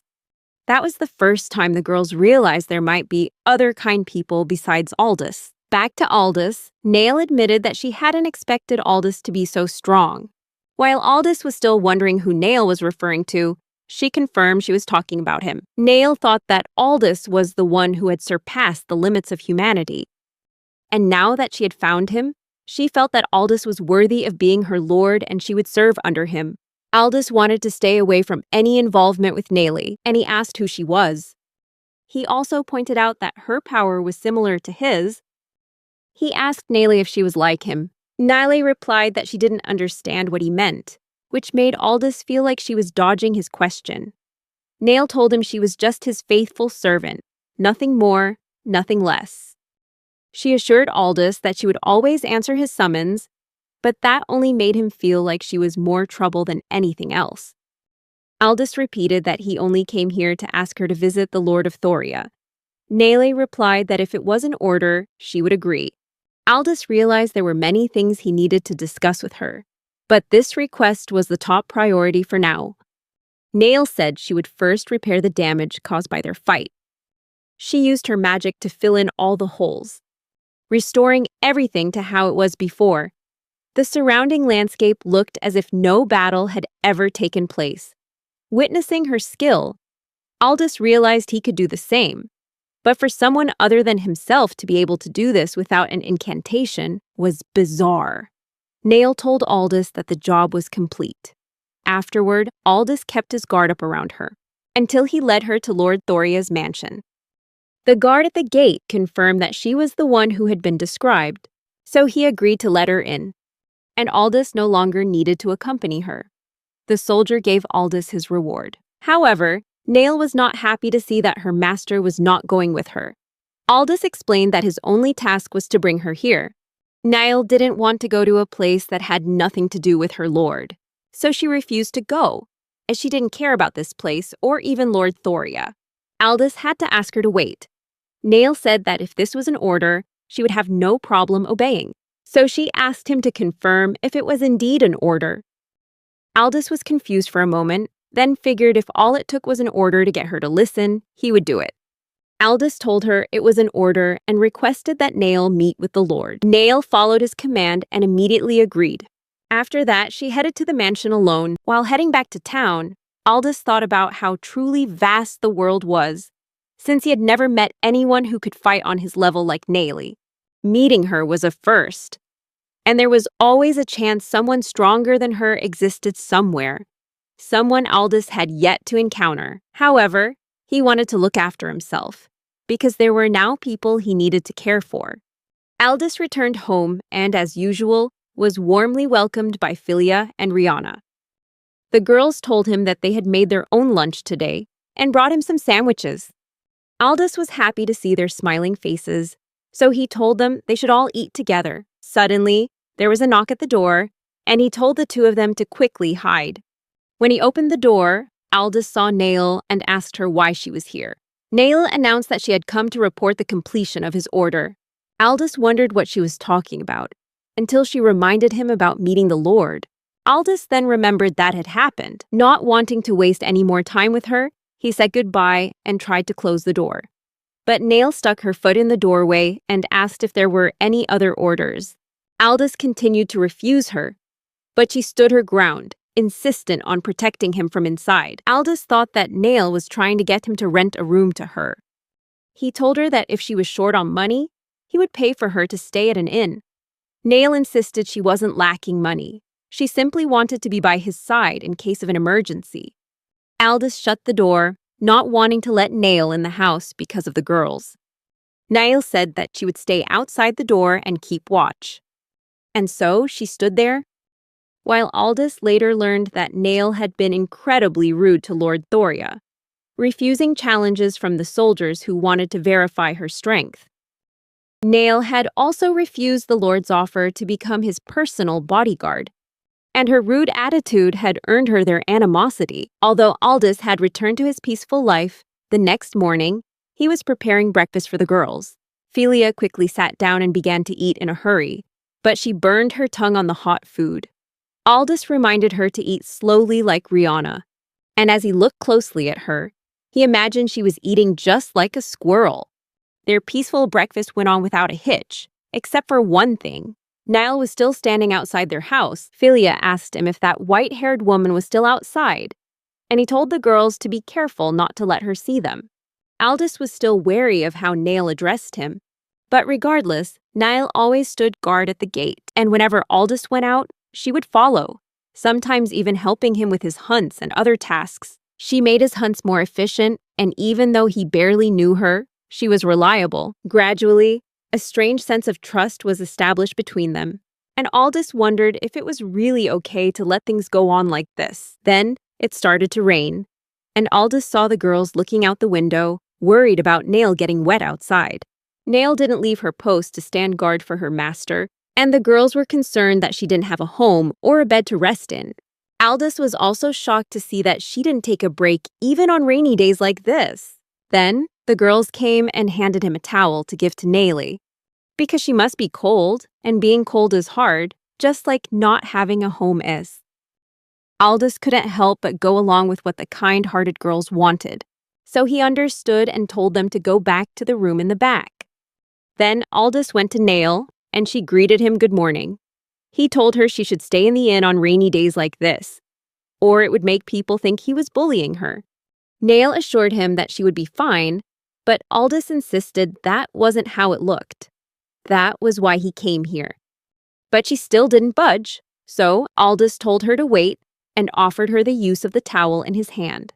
That was the first time the girls realized there might be other kind people besides Aldous. Back to Aldous, Nail admitted that she hadn't expected Aldous to be so strong. While Aldous was still wondering who Nail was referring to, she confirmed she was talking about him. Nail thought that Aldous was the one who had surpassed the limits of humanity. And now that she had found him, she felt that Aldous was worthy of being her lord and she would serve under him. Aldous wanted to stay away from any involvement with Nail, and he asked who she was. He also pointed out that her power was similar to his. He asked Nail if she was like him. Nail replied that she didn't understand what he meant, which made Aldous feel like she was dodging his question. Nail told him she was just his faithful servant, nothing more, nothing less. She assured Aldous that she would always answer his summons, but that only made him feel like she was more trouble than anything else. Aldous repeated that he only came here to ask her to visit the Lord of Thoria. Nail replied that if it was an order, she would agree. Aldous realized there were many things he needed to discuss with her, but this request was the top priority for now. Nail said she would first repair the damage caused by their fight. She used her magic to fill in all the holes, restoring everything to how it was before. The surrounding landscape looked as if no battle had ever taken place. Witnessing her skill, Aldous realized he could do the same. But for someone other than himself to be able to do this without an incantation was bizarre. Nail told Aldous that the job was complete. Afterward, Aldous kept his guard up around her, until he led her to Lord Thoria's mansion. The guard at the gate confirmed that she was the one who had been described, so he agreed to let her in, and Aldous no longer needed to accompany her. The soldier gave Aldous his reward. However, Nail was not happy to see that her master was not going with her. Aldous explained that his only task was to bring her here. Nail didn't want to go to a place that had nothing to do with her lord, so she refused to go, as she didn't care about this place or even Lord Thoria. Aldous had to ask her to wait. Nail said that if this was an order, she would have no problem obeying, so she asked him to confirm if it was indeed an order. Aldous was confused for a moment, then figured if all it took was an order to get her to listen, he would do it. Aldous told her it was an order and requested that Nail meet with the Lord. Nail followed his command and immediately agreed. After that, she headed to the mansion alone. While heading back to town, Aldous thought about how truly vast the world was, since he had never met anyone who could fight on his level like Nail. Meeting her was a first, and there was always a chance someone stronger than her existed somewhere. Someone Aldous had yet to encounter. However, he wanted to look after himself, because there were now people he needed to care for. Aldous returned home and, as usual, was warmly welcomed by Philia and Rihanna. The girls told him that they had made their own lunch today and brought him some sandwiches. Aldous was happy to see their smiling faces, so he told them they should all eat together. Suddenly, there was a knock at the door, and he told the two of them to quickly hide. When he opened the door, Aldous saw Nail and asked her why she was here. Nail announced that she had come to report the completion of his order. Aldous wondered what she was talking about, until she reminded him about meeting the Lord. Aldous then remembered that had happened. Not wanting to waste any more time with her, he said goodbye and tried to close the door. But Nail stuck her foot in the doorway and asked if there were any other orders. Aldous continued to refuse her, but she stood her ground, insistent on protecting him from inside. Aldous thought that Nail was trying to get him to rent a room to her. He told her that if she was short on money, he would pay for her to stay at an inn. Nail insisted she wasn't lacking money. She simply wanted to be by his side in case of an emergency. Aldous shut the door, not wanting to let Nail in the house because of the girls. Nail said that she would stay outside the door and keep watch. And so she stood there, while Aldous later learned that Nail had been incredibly rude to Lord Thoria, refusing challenges from the soldiers who wanted to verify her strength. Nail had also refused the Lord's offer to become his personal bodyguard, and her rude attitude had earned her their animosity. Although Aldous had returned to his peaceful life, the next morning, he was preparing breakfast for the girls. Philia quickly sat down and began to eat in a hurry, but she burned her tongue on the hot food. Aldous reminded her to eat slowly like Rihanna, and as he looked closely at her, he imagined she was eating just like a squirrel. Their peaceful breakfast went on without a hitch, except for one thing. Niall was still standing outside their house. Philia asked him if that white-haired woman was still outside, and he told the girls to be careful not to let her see them. Aldous was still wary of how Nail addressed him, but regardless, Niall always stood guard at the gate, and whenever Aldous went out, she would follow, sometimes even helping him with his hunts and other tasks. She made his hunts more efficient, and even though he barely knew her, she was reliable. Gradually, a strange sense of trust was established between them, and Aldous wondered if it was really okay to let things go on like this. Then, it started to rain, and Aldous saw the girls looking out the window, worried about Nail getting wet outside. Nail didn't leave her post to stand guard for her master, and the girls were concerned that she didn't have a home or a bed to rest in. Aldous was also shocked to see that she didn't take a break even on rainy days like this. Then, the girls came and handed him a towel to give to Naily, because she must be cold, and being cold is hard, just like not having a home is. Aldous couldn't help but go along with what the kind-hearted girls wanted, so he understood and told them to go back to the room in the back. Then Aldous went to Nail, and she greeted him good morning. He told her she should stay in the inn on rainy days like this, or it would make people think he was bullying her. Nail assured him that she would be fine, but Aldous insisted that wasn't how it looked. That was why he came here. But she still didn't budge, so Aldous told her to wait and offered her the use of the towel in his hand.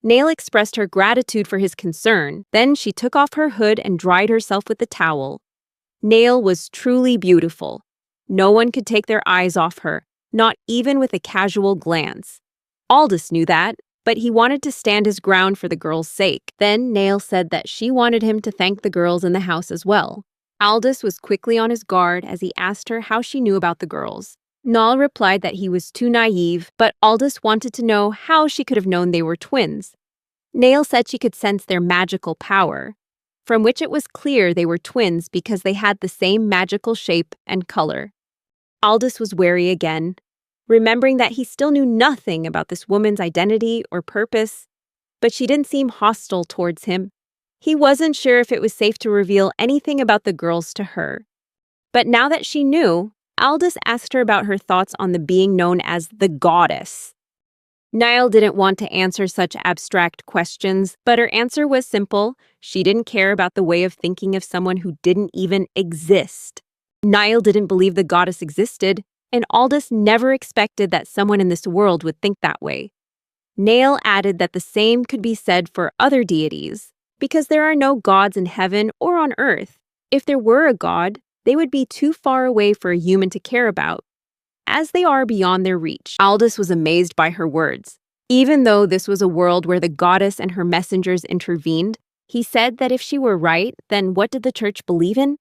Nail expressed her gratitude for his concern, then she took off her hood and dried herself with the towel. Nail was truly beautiful. No one could take their eyes off her, not even with a casual glance. Aldous knew that, but he wanted to stand his ground for the girls' sake. Then Nail said that she wanted him to thank the girls in the house as well. Aldous was quickly on his guard as he asked her how she knew about the girls. Nail replied that he was too naive, but Aldous wanted to know how she could have known they were twins. Nail said she could sense their magical power, from which it was clear they were twins because they had the same magical shape and color. Aldous was wary again, remembering that he still knew nothing about this woman's identity or purpose, but she didn't seem hostile towards him. He wasn't sure if it was safe to reveal anything about the girls to her. But now that she knew, Aldous asked her about her thoughts on the being known as the goddess. Niall didn't want to answer such abstract questions, but her answer was simple. She didn't care about the way of thinking of someone who didn't even exist. Niall didn't believe the goddess existed, and Aldous never expected that someone in this world would think that way. Nail added that the same could be said for other deities, because there are no gods in heaven or on earth. If there were a god, they would be too far away for a human to care about, as they are beyond their reach. Aldous was amazed by her words. Even though this was a world where the goddess and her messengers intervened, he said that if she were right, then what did the church believe in?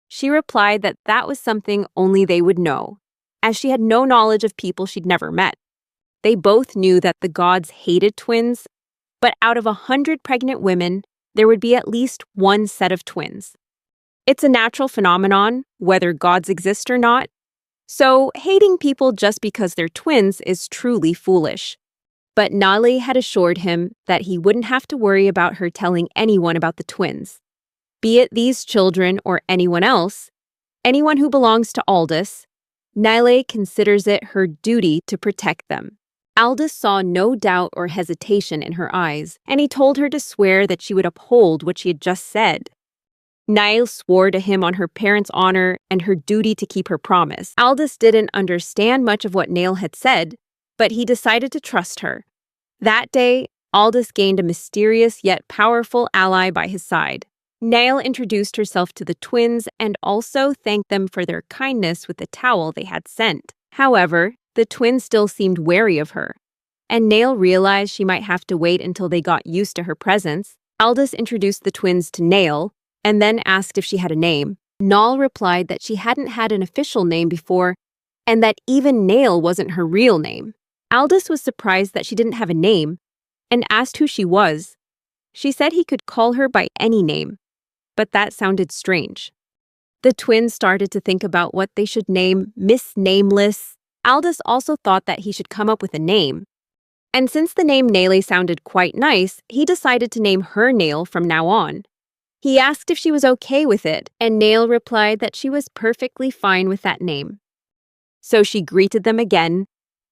She replied that that was something only they would know, as she had no knowledge of people she'd never met. They both knew that the gods hated twins, but out of 100 pregnant women, there would be at least one set of twins. It's a natural phenomenon, whether gods exist or not, so hating people just because they're twins is truly foolish. But Nale had assured him that he wouldn't have to worry about her telling anyone about the twins. Be it these children or anyone else, anyone who belongs to Aldous, Nale considers it her duty to protect them. Aldous saw no doubt or hesitation in her eyes, and he told her to swear that she would uphold what she had just said. Nile swore to him on her parents' honor and her duty to keep her promise. Aldous didn't understand much of what Nale had said, but he decided to trust her. That day, Aldous gained a mysterious yet powerful ally by his side. Nile introduced herself to the twins and also thanked them for their kindness with the towel they had sent. However, the twins still seemed wary of her, and Nale realized she might have to wait until they got used to her presence. Aldous introduced the twins to Nale and then asked if she had a name. Nal replied that she hadn't had an official name before and that even Nale wasn't her real name. Aldous was surprised that she didn't have a name and asked who she was. She said he could call her by any name, but that sounded strange. The twins started to think about what they should name Miss Nameless. Aldous also thought that he should come up with a name. And since the name Nale sounded quite nice, he decided to name her Nale from now on. He asked if she was okay with it, and Nale replied that she was perfectly fine with that name. So she greeted them again,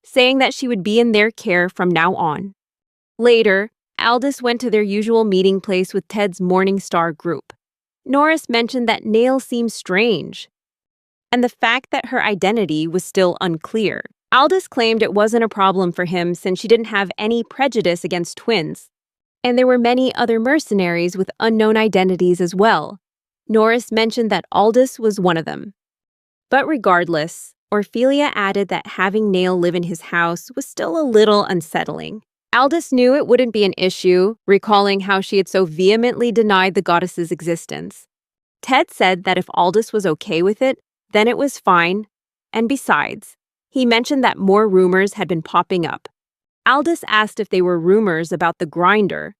saying that she would be in their care from now on. Later, Aldous went to their usual meeting place with Ted's Morning Star group. Norris mentioned that Nale seemed strange, and the fact that her identity was still unclear. Aldous claimed it wasn't a problem for him since she didn't have any prejudice against twins, and there were many other mercenaries with unknown identities as well. Norris mentioned that Aldous was one of them. But regardless, Ophelia added that having Nale live in his house was still a little unsettling. Aldous knew it wouldn't be an issue, recalling how she had so vehemently denied the goddess's existence. Ted said that if Aldous was okay with it, then it was fine, and besides, he mentioned that more rumors had been popping up. Aldous asked if they were rumors about the Grinder,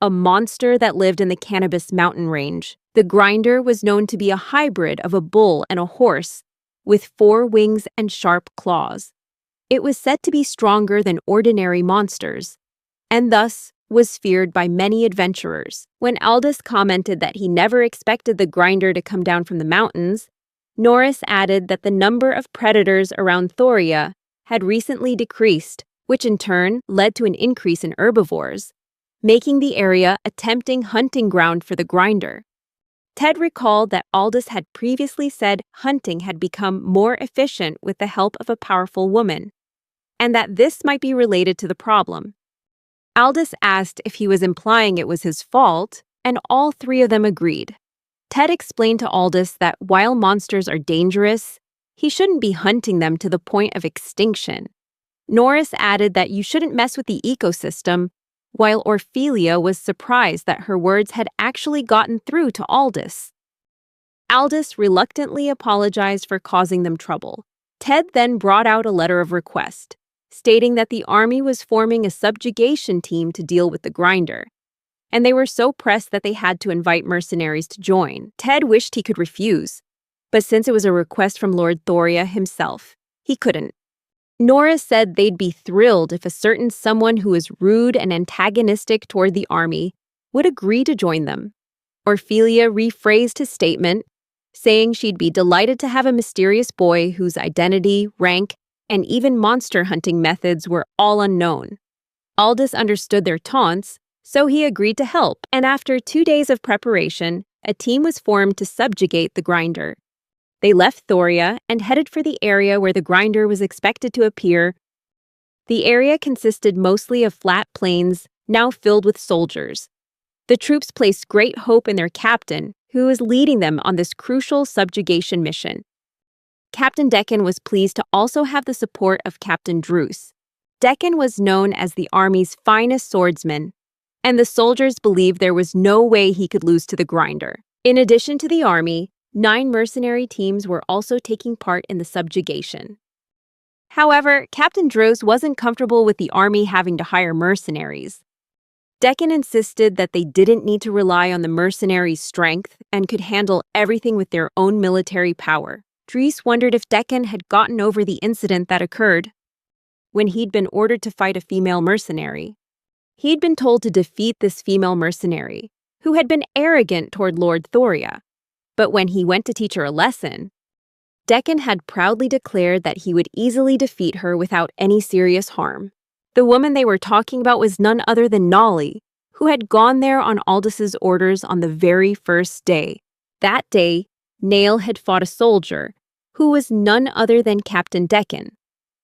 a monster that lived in the Cannabis Mountain Range. The Grinder was known to be a hybrid of a bull and a horse, with 4 wings and sharp claws. It was said to be stronger than ordinary monsters, and thus was feared by many adventurers. When Aldous commented that he never expected the Grinder to come down from the mountains, Norris added that the number of predators around Thoria had recently decreased, which in turn led to an increase in herbivores, making the area a tempting hunting ground for the Grinder. Ted recalled that Aldous had previously said hunting had become more efficient with the help of a powerful woman, and that this might be related to the problem. Aldous asked if he was implying it was his fault, and all 3 of them agreed. Ted explained to Aldous that while monsters are dangerous, he shouldn't be hunting them to the point of extinction. Norris added that you shouldn't mess with the ecosystem, while Ophelia was surprised that her words had actually gotten through to Aldous. Aldous reluctantly apologized for causing them trouble. Ted then brought out a letter of request, stating that the army was forming a subjugation team to deal with the Grinder, and they were so pressed that they had to invite mercenaries to join. Ted wished he could refuse, but since it was a request from Lord Thoria himself, he couldn't. Norris said they'd be thrilled if a certain someone who was rude and antagonistic toward the army would agree to join them. Ophelia rephrased his statement, saying she'd be delighted to have a mysterious boy whose identity, rank, and even monster hunting methods were all unknown. Aldous understood their taunts, so he agreed to help, and after 2 days of preparation, a team was formed to subjugate the Grinder. They left Thoria and headed for the area where the Grinder was expected to appear. The area consisted mostly of flat plains, now filled with soldiers. The troops placed great hope in their captain, who was leading them on this crucial subjugation mission. Captain Deccan was pleased to also have the support of Captain Druce. Deccan was known as the army's finest swordsman, and the soldiers believed there was no way he could lose to the Grinder. In addition to the army, 9 mercenary teams were also taking part in the subjugation. However, Captain Droz wasn't comfortable with the army having to hire mercenaries. Deccan insisted that they didn't need to rely on the mercenaries' strength and could handle everything with their own military power. Dries wondered if Deccan had gotten over the incident that occurred when he'd been ordered to fight a female mercenary. He'd been told to defeat this female mercenary, who had been arrogant toward Lord Thoria. But when he went to teach her a lesson, Deccan had proudly declared that he would easily defeat her without any serious harm. The woman they were talking about was none other than Nolly, who had gone there on Aldous' orders on the very first day. That day, Nail had fought a soldier, who was none other than Captain Deccan.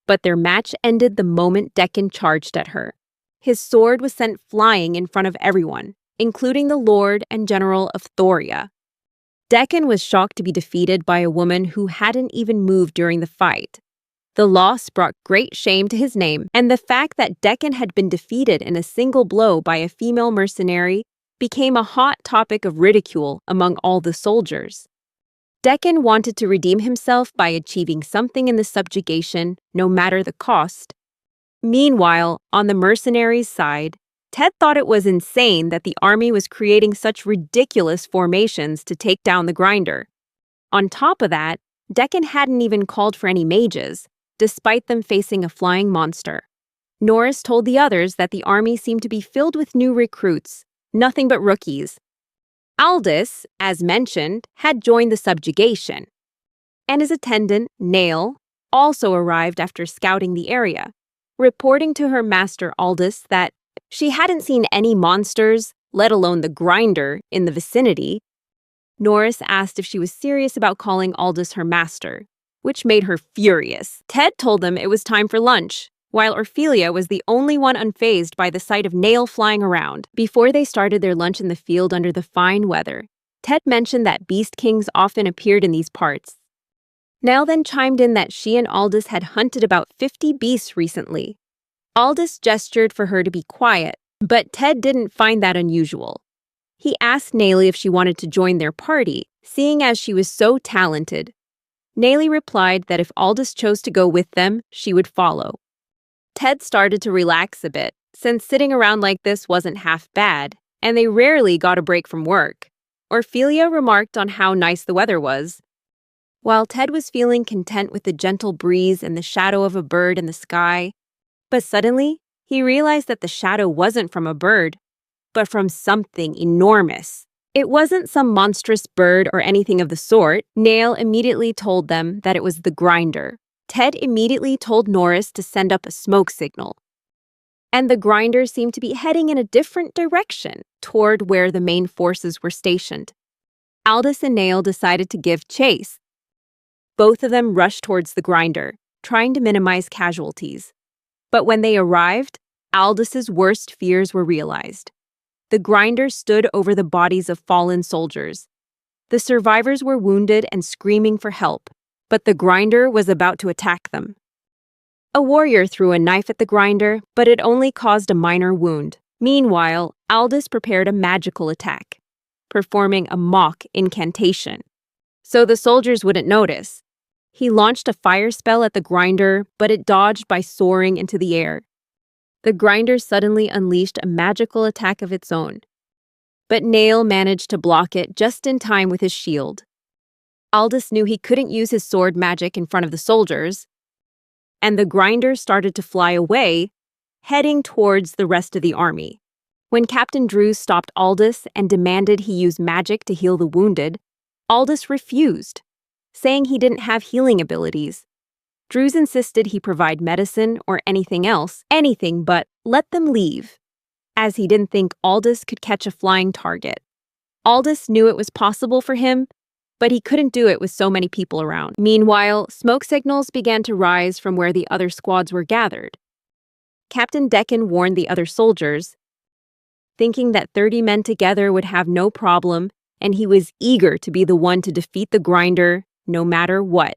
But their match ended the moment Deccan charged at her. His sword was sent flying in front of everyone, including the Lord and General of Thoria. Deccan was shocked to be defeated by a woman who hadn't even moved during the fight. The loss brought great shame to his name, and the fact that Deccan had been defeated in a single blow by a female mercenary became a hot topic of ridicule among all the soldiers. Deccan wanted to redeem himself by achieving something in the subjugation, no matter the cost. Meanwhile, on the mercenaries' side, Ted thought it was insane that the army was creating such ridiculous formations to take down the grinder. On top of that, Deccan hadn't even called for any mages, despite them facing a flying monster. Norris told the others that the army seemed to be filled with new recruits, nothing but rookies. Aldous, as mentioned, had joined the subjugation, and his attendant, Nail, also arrived after scouting the area, reporting to her master Aldous that she hadn't seen any monsters, let alone the grinder, in the vicinity. Norris asked if she was serious about calling Aldous her master, which made her furious. Ted told them it was time for lunch, while Ophelia was the only one unfazed by the sight of Nail flying around. Before they started their lunch in the field under the fine weather, Ted mentioned that beast kings often appeared in these parts. Nail then chimed in that she and Aldous had hunted about 50 beasts recently. Aldous gestured for her to be quiet, but Ted didn't find that unusual. He asked Nayli if she wanted to join their party, seeing as she was so talented. Nayli replied that if Aldous chose to go with them, she would follow. Ted started to relax a bit, since sitting around like this wasn't half bad, and they rarely got a break from work. Ophelia remarked on how nice the weather was. While Ted was feeling content with the gentle breeze and the shadow of a bird in the sky, but suddenly, he realized that the shadow wasn't from a bird, but from something enormous. It wasn't some monstrous bird or anything of the sort. Nail immediately told them that it was the grinder. Ted immediately told Norris to send up a smoke signal. And the grinder seemed to be heading in a different direction, toward where the main forces were stationed. Aldous and Nail decided to give chase. Both of them rushed towards the grinder, trying to minimize casualties. But when they arrived, Aldous' worst fears were realized. The grinder stood over the bodies of fallen soldiers. The survivors were wounded and screaming for help, but the grinder was about to attack them. A warrior threw a knife at the grinder, but it only caused a minor wound. Meanwhile, Aldous prepared a magical attack, performing a mock incantation, so the soldiers wouldn't notice. He launched a fire spell at the grinder, but it dodged by soaring into the air. The grinder suddenly unleashed a magical attack of its own, but Nail managed to block it just in time with his shield. Aldous knew he couldn't use his sword magic in front of the soldiers, and the grinder started to fly away, heading towards the rest of the army. When Captain Drews stopped Aldous and demanded he use magic to heal the wounded, Aldous refused, saying he didn't have healing abilities. Drews insisted he provide medicine or anything else, anything but let them leave, as he didn't think Aldous could catch a flying target. Aldous knew it was possible for him, but he couldn't do it with so many people around. Meanwhile, smoke signals began to rise from where the other squads were gathered. Captain Deccan warned the other soldiers, thinking that 30 men together would have no problem, and he was eager to be the one to defeat the grinder, no matter what.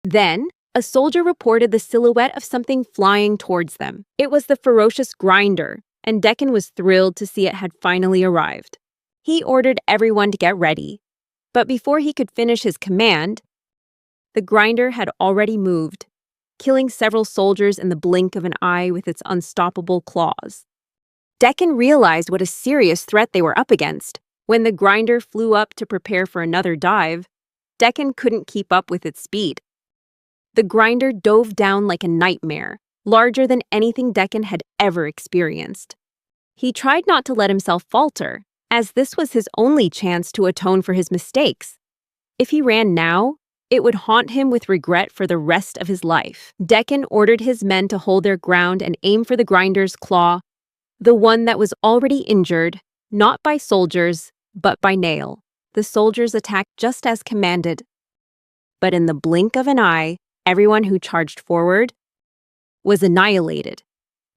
Then, a soldier reported the silhouette of something flying towards them. It was the ferocious grinder, and Deccan was thrilled to see it had finally arrived. He ordered everyone to get ready, but before he could finish his command, the grinder had already moved, killing several soldiers in the blink of an eye with its unstoppable claws. Decken realized what a serious threat they were up against. When the grinder flew up to prepare for another dive, Decken couldn't keep up with its speed. The grinder dove down like a nightmare, larger than anything Decken had ever experienced. He tried not to let himself falter, as this was his only chance to atone for his mistakes. If he ran now, it would haunt him with regret for the rest of his life. Decken ordered his men to hold their ground and aim for the grinder's claw, the one that was already injured, not by soldiers, but by Nail. The soldiers attacked just as commanded. But in the blink of an eye, everyone who charged forward was annihilated.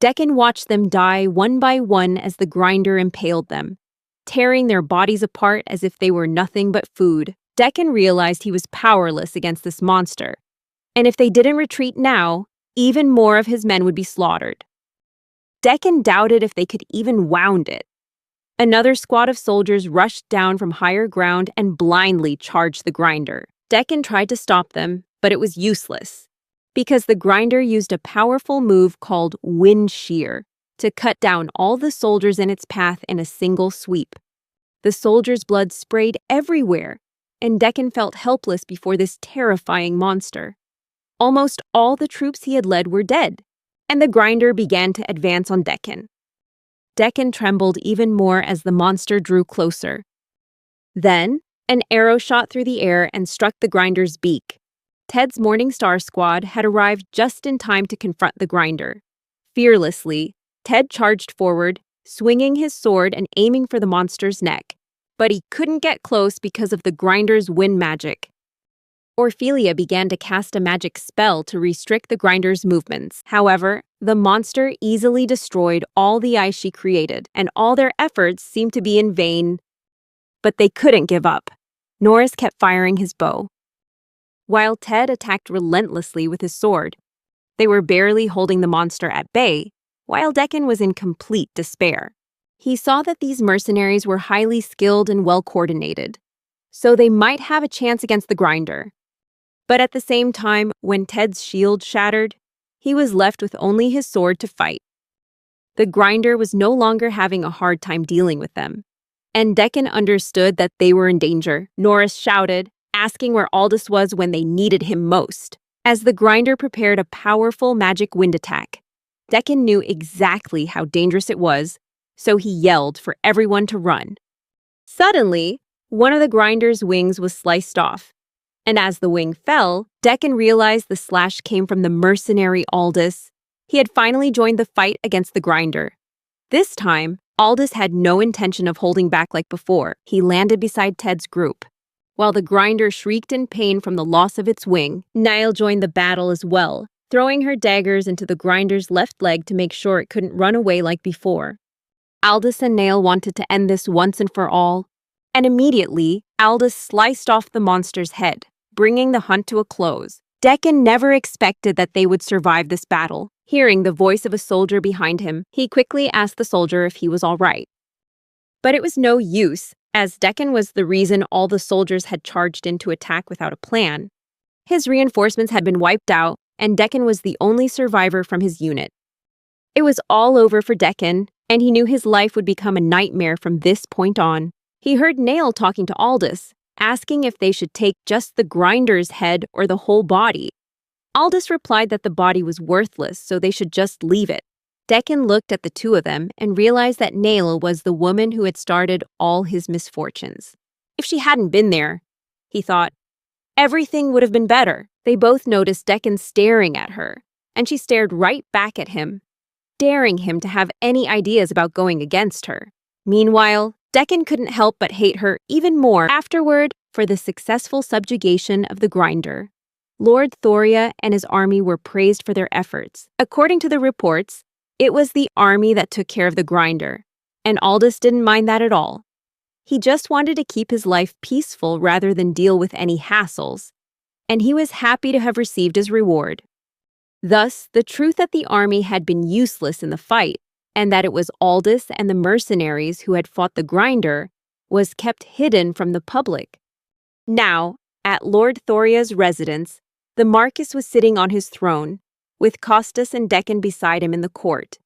Decken watched them die one by one as the grinder impaled them, tearing their bodies apart as if they were nothing but food. Decken realized he was powerless against this monster, and if they didn't retreat now, even more of his men would be slaughtered. Decken doubted if they could even wound it. Another squad of soldiers rushed down from higher ground and blindly charged the grinder. Decken tried to stop them, but it was useless, because the grinder used a powerful move called wind shear to cut down all the soldiers in its path in a single sweep. The soldiers' blood sprayed everywhere, and Decken felt helpless before this terrifying monster. Almost all the troops he had led were dead, and the grinder began to advance on Decken. Decken trembled even more as the monster drew closer. Then, an arrow shot through the air and struck the grinder's beak. Ted's Morning Star squad had arrived just in time to confront the grinder. Fearlessly, Ted charged forward, swinging his sword and aiming for the monster's neck. But he couldn't get close because of the grinder's wind magic. Ophelia began to cast a magic spell to restrict the grinder's movements. However, the monster easily destroyed all the ice she created, and all their efforts seemed to be in vain. But they couldn't give up. Norris kept firing his bow, while Ted attacked relentlessly with his sword. They were barely holding the monster at bay, while Decken was in complete despair. He saw that these mercenaries were highly skilled and well-coordinated, so they might have a chance against the grinder. But at the same time, when Ted's shield shattered, he was left with only his sword to fight. The grinder was no longer having a hard time dealing with them, and Decken understood that they were in danger. Norris shouted, asking where Aldous was when they needed him most. As the grinder prepared a powerful magic wind attack, Decken knew exactly how dangerous it was, so he yelled for everyone to run. Suddenly, one of the grinder's wings was sliced off, and as the wing fell, Decken realized the slash came from the mercenary Aldous. He had finally joined the fight against the grinder. This time, Aldous had no intention of holding back like before. He landed beside Ted's group. While the grinder shrieked in pain from the loss of its wing, Niall joined the battle as well, throwing her daggers into the grinder's left leg to make sure it couldn't run away like before. Aldous and Nail wanted to end this once and for all, and immediately, Aldous sliced off the monster's head, bringing the hunt to a close. Decken never expected that they would survive this battle. Hearing the voice of a soldier behind him, he quickly asked the soldier if he was all right. But it was no use, as Decken was the reason all the soldiers had charged in to attack without a plan. His reinforcements had been wiped out, and Decken was the only survivor from his unit. It was all over for Decken, and he knew his life would become a nightmare from this point on. He heard Nail talking to Aldous, asking if they should take just the grinder's head or the whole body. Aldous replied that the body was worthless, so they should just leave it. Decken looked at the two of them and realized that Nail was the woman who had started all his misfortunes. If she hadn't been there, he thought, everything would have been better. They both noticed Decken staring at her, and she stared right back at him, daring him to have any ideas about going against her. Meanwhile, Decken couldn't help but hate her even more afterward for the successful subjugation of the grinder. Lord Thoria and his army were praised for their efforts. According to the reports, it was the army that took care of the grinder, and Aldous didn't mind that at all. He just wanted to keep his life peaceful rather than deal with any hassles, and he was happy to have received his reward. Thus, the truth that the army had been useless in the fight, and that it was Aldous and the mercenaries who had fought the grinder, was kept hidden from the public. Now, at Lord Thoria's residence, the Marquis was sitting on his throne, with Costas and Deccan beside him in the court.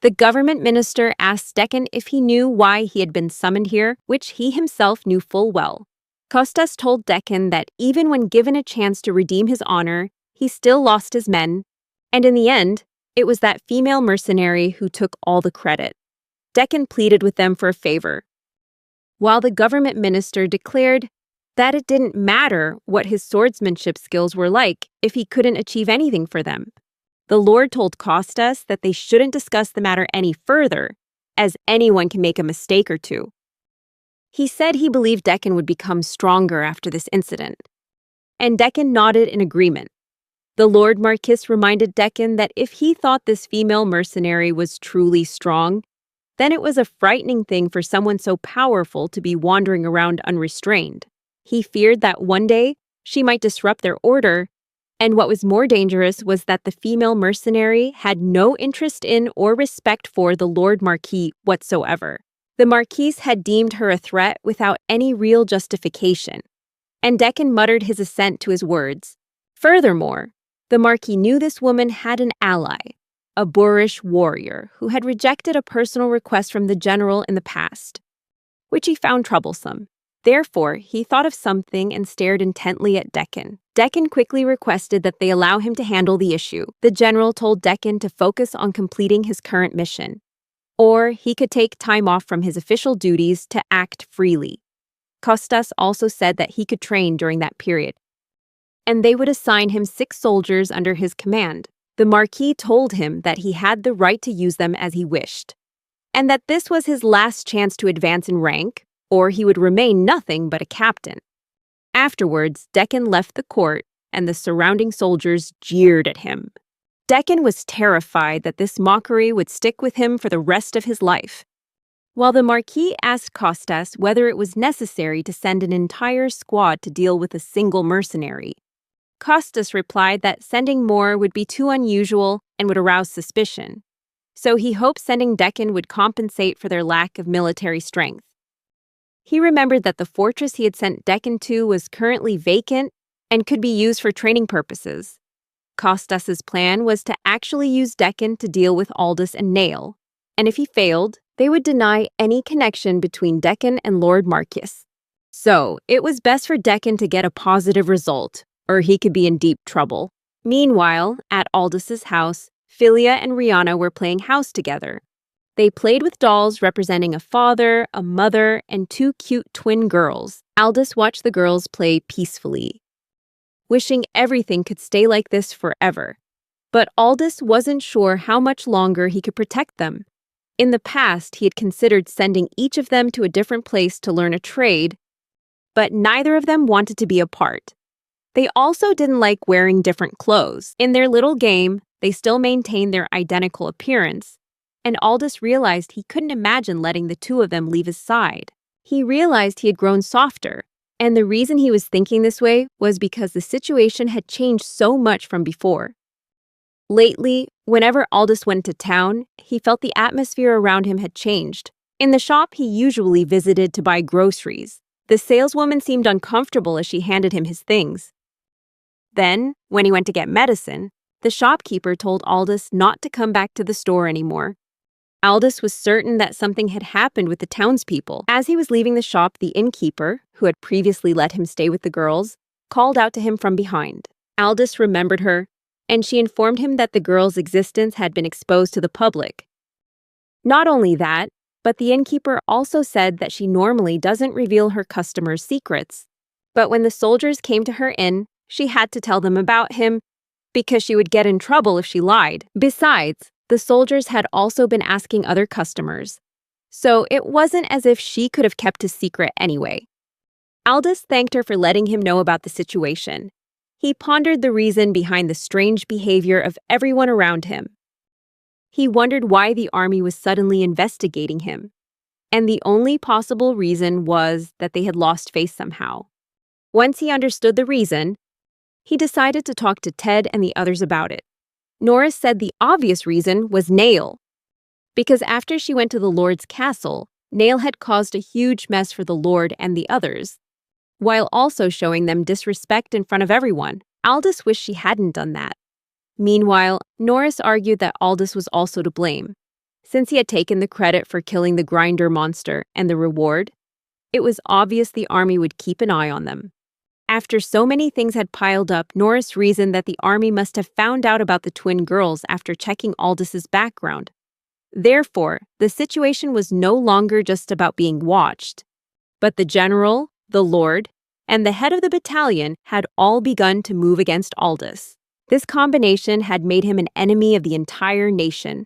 The government minister asked Deccan if he knew why he had been summoned here, which he himself knew full well. Costas told Deccan that even when given a chance to redeem his honor, he still lost his men, and in the end, it was that female mercenary who took all the credit. Deccan pleaded with them for a favor, while the government minister declared that it didn't matter what his swordsmanship skills were like if he couldn't achieve anything for them. The Lord told Costas that they shouldn't discuss the matter any further, as anyone can make a mistake or two. He said he believed Deccan would become stronger after this incident, and Deccan nodded in agreement. The Lord Marquis reminded Deccan that if he thought this female mercenary was truly strong, then it was a frightening thing for someone so powerful to be wandering around unrestrained. He feared that one day she might disrupt their order, and what was more dangerous was that the female mercenary had no interest in or respect for the Lord Marquis whatsoever. The Marquis had deemed her a threat without any real justification, and Deccan muttered his assent to his words. Furthermore, the Marquis knew this woman had an ally, a boorish warrior who had rejected a personal request from the general in the past, which he found troublesome. Therefore, he thought of something and stared intently at Deccan. Deccan quickly requested that they allow him to handle the issue. The general told Deccan to focus on completing his current mission, or he could take time off from his official duties to act freely. Costas also said that he could train during that period, and they would assign him 6 soldiers under his command. The Marquis told him that he had the right to use them as he wished, and that this was his last chance to advance in rank, or he would remain nothing but a captain. Afterwards, Deccan left the court, and the surrounding soldiers jeered at him. Deccan was terrified that this mockery would stick with him for the rest of his life. While the Marquis asked Costas whether it was necessary to send an entire squad to deal with a single mercenary, Costas replied that sending more would be too unusual and would arouse suspicion, so he hoped sending Deccan would compensate for their lack of military strength. He remembered that the fortress he had sent Deccan to was currently vacant and could be used for training purposes. Costas's plan was to actually use Deccan to deal with Aldous and Nail, and if he failed, they would deny any connection between Deccan and Lord Marquis. So, it was best for Deccan to get a positive result, or he could be in deep trouble. Meanwhile, at Aldous's house, Philia and Rihanna were playing house together. They played with dolls representing a father, a mother, and 2 cute twin girls. Aldous watched the girls play peacefully, wishing everything could stay like this forever. But Aldous wasn't sure how much longer he could protect them. In the past, he had considered sending each of them to a different place to learn a trade, but neither of them wanted to be apart. They also didn't like wearing different clothes. In their little game, they still maintained their identical appearance, and Aldous realized he couldn't imagine letting the 2 of them leave his side. He realized he had grown softer, and the reason he was thinking this way was because the situation had changed so much from before. Lately, whenever Aldous went to town, he felt the atmosphere around him had changed. In the shop he usually visited to buy groceries, the saleswoman seemed uncomfortable as she handed him his things. Then, when he went to get medicine, the shopkeeper told Aldous not to come back to the store anymore. Aldous was certain that something had happened with the townspeople. As he was leaving the shop, the innkeeper, who had previously let him stay with the girls, called out to him from behind. Aldous remembered her, and she informed him that the girl's existence had been exposed to the public. Not only that, but the innkeeper also said that she normally doesn't reveal her customers' secrets. But when the soldiers came to her inn, she had to tell them about him because she would get in trouble if she lied. Besides, the soldiers had also been asking other customers, so it wasn't as if she could have kept his secret anyway. Aldous thanked her for letting him know about the situation. He pondered the reason behind the strange behavior of everyone around him. He wondered why the army was suddenly investigating him, and the only possible reason was that they had lost face somehow. Once he understood the reason, he decided to talk to Ted and the others about it. Norris said the obvious reason was Nail, because after she went to the Lord's castle, Nail had caused a huge mess for the Lord and the others, while also showing them disrespect in front of everyone. Aldous wished she hadn't done that. Meanwhile, Norris argued that Aldous was also to blame. Since he had taken the credit for killing the grinder monster and the reward, it was obvious the army would keep an eye on them. After so many things had piled up, Norris reasoned that the army must have found out about the twin girls after checking Aldous's background. Therefore, the situation was no longer just about being watched, but the general, the lord, and the head of the battalion had all begun to move against Aldous. This combination had made him an enemy of the entire nation.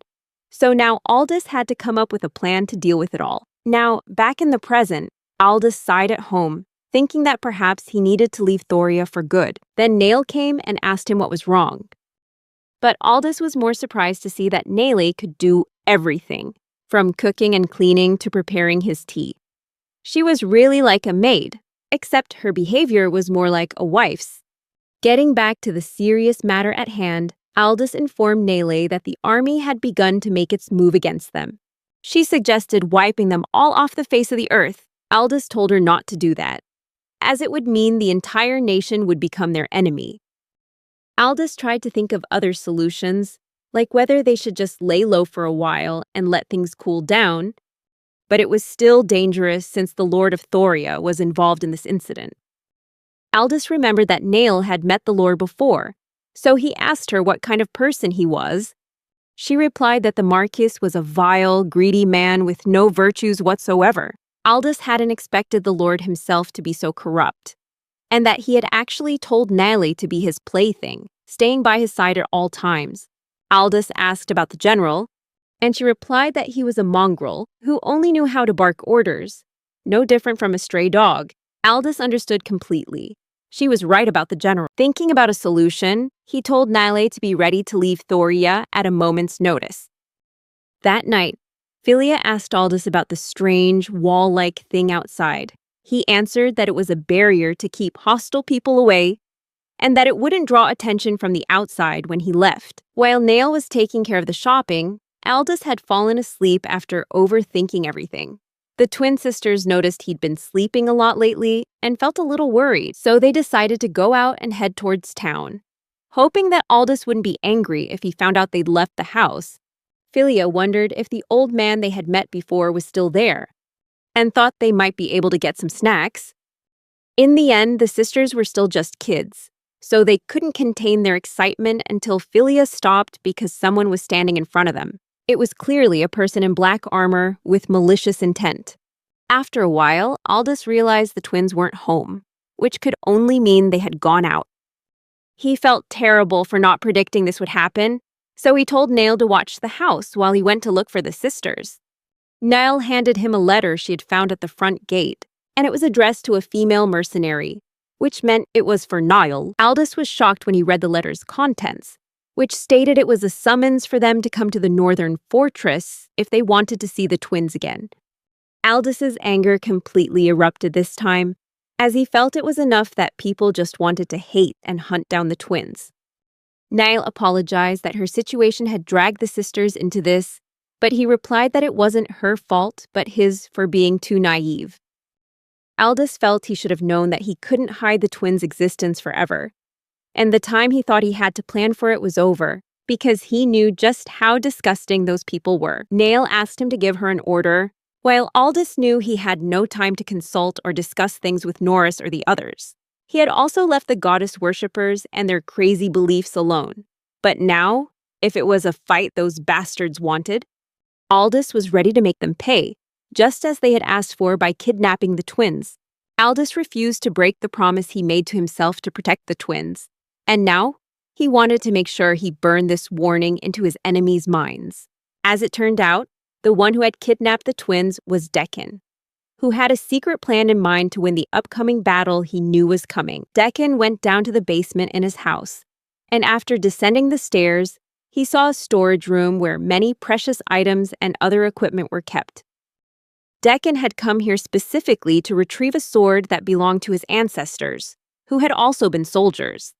So now Aldous had to come up with a plan to deal with it all. Now, back in the present, Aldous sighed at home, thinking that perhaps he needed to leave Thoria for good. Then Nail came and asked him what was wrong. But Aldous was more surprised to see that Nayle could do everything, from cooking and cleaning to preparing his tea. She was really like a maid, except her behavior was more like a wife's. Getting back to the serious matter at hand, Aldous informed Nayle that the army had begun to make its move against them. She suggested wiping them all off the face of the earth. Aldous told her not to do that, as it would mean the entire nation would become their enemy. Aldous tried to think of other solutions, like whether they should just lay low for a while and let things cool down, but it was still dangerous since the Lord of Thoria was involved in this incident. Aldous remembered that Nail had met the Lord before, so he asked her what kind of person he was. She replied that the Marquis was a vile, greedy man with no virtues whatsoever. Aldous hadn't expected the Lord himself to be so corrupt, and that he had actually told Nayle to be his plaything, staying by his side at all times. Aldous asked about the general, and she replied that he was a mongrel who only knew how to bark orders, no different from a stray dog. Aldous understood completely. She was right about the general. Thinking about a solution, he told Nayle to be ready to leave Thoria at a moment's notice. That night, Philia asked Aldous about the strange, wall-like thing outside. He answered that it was a barrier to keep hostile people away, and that it wouldn't draw attention from the outside when he left. While Nail was taking care of the shopping, Aldous had fallen asleep after overthinking everything. The twin sisters noticed he'd been sleeping a lot lately and felt a little worried, so they decided to go out and head towards town. Hoping that Aldous wouldn't be angry if he found out they'd left the house, Philia wondered if the old man they had met before was still there, and thought they might be able to get some snacks. In the end, the sisters were still just kids, so they couldn't contain their excitement until Philia stopped because someone was standing in front of them. It was clearly a person in black armor with malicious intent. After a while, Aldous realized the twins weren't home, which could only mean they had gone out. He felt terrible for not predicting this would happen, so he told Nail to watch the house while he went to look for the sisters. Nail handed him a letter she had found at the front gate, and it was addressed to a female mercenary, which meant it was for Niall. Aldous was shocked when he read the letter's contents, which stated it was a summons for them to come to the northern fortress if they wanted to see the twins again. Aldous' anger completely erupted this time, as he felt it was enough that people just wanted to hate and hunt down the twins. Niall apologized that her situation had dragged the sisters into this, but he replied that it wasn't her fault but his for being too naive. Aldous felt he should have known that he couldn't hide the twins' existence forever, and the time he thought he had to plan for it was over, because he knew just how disgusting those people were. Nail asked him to give her an order, while Aldous knew he had no time to consult or discuss things with Norris or the others. He had also left the goddess worshippers and their crazy beliefs alone. But now, if it was a fight those bastards wanted, Aldous was ready to make them pay, just as they had asked for by kidnapping the twins. Aldous refused to break the promise he made to himself to protect the twins, and now he wanted to make sure he burned this warning into his enemies' minds. As it turned out, the one who had kidnapped the twins was Deccan, who had a secret plan in mind to win the upcoming battle he knew was coming. Deccan went down to the basement in his house, and after descending the stairs, he saw a storage room where many precious items and other equipment were kept. Deccan had come here specifically to retrieve a sword that belonged to his ancestors, who had also been soldiers.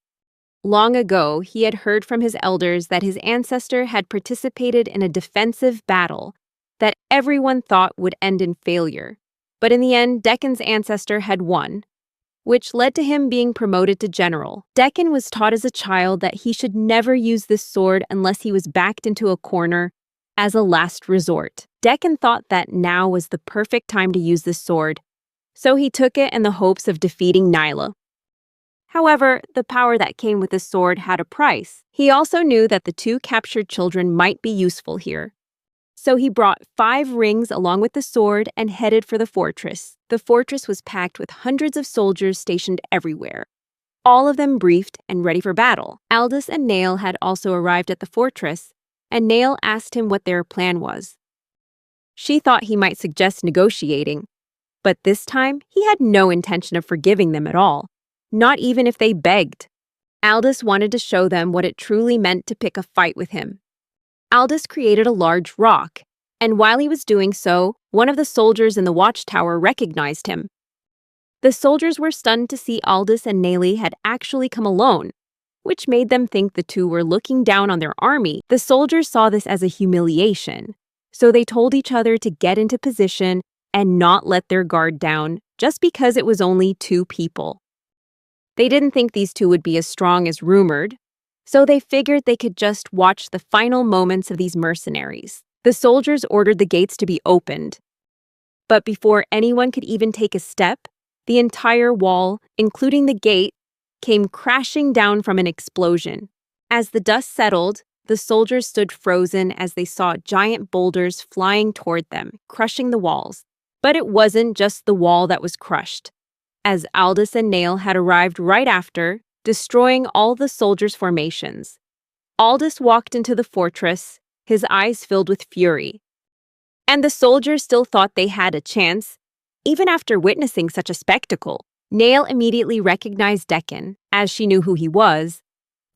Long ago, he had heard from his elders that his ancestor had participated in a defensive battle that everyone thought would end in failure. But in the end, Deccan's ancestor had won, which led to him being promoted to general. Decken was taught as a child that he should never use this sword unless he was backed into a corner as a last resort. Decken thought that now was the perfect time to use this sword, so he took it in the hopes of defeating Nyla. However, the power that came with the sword had a price. He also knew that the two captured children might be useful here. So he brought 5 rings along with the sword and headed for the fortress. The fortress was packed with hundreds of soldiers stationed everywhere, all of them briefed and ready for battle. Aldous and Nail had also arrived at the fortress, and Nail asked him what their plan was. She thought he might suggest negotiating, but this time he had no intention of forgiving them at all, not even if they begged. Aldous wanted to show them what it truly meant to pick a fight with him. Aldous created a large rock, and while he was doing so, one of the soldiers in the watchtower recognized him. The soldiers were stunned to see Aldous and Nail had actually come alone, which made them think the two were looking down on their army. The soldiers saw this as a humiliation, so they told each other to get into position and not let their guard down just because it was only 2 people. They didn't think these two would be as strong as rumored, so they figured they could just watch the final moments of these mercenaries. The soldiers ordered the gates to be opened, but before anyone could even take a step, the entire wall, including the gate, came crashing down from an explosion. As the dust settled, the soldiers stood frozen as they saw giant boulders flying toward them, crushing the walls. But it wasn't just the wall that was crushed, as Aldous and Nail had arrived right after, destroying all the soldiers' formations. Aldous walked into the fortress, his eyes filled with fury. And the soldiers still thought they had a chance, even after witnessing such a spectacle. Nail immediately recognized Decken, as she knew who he was,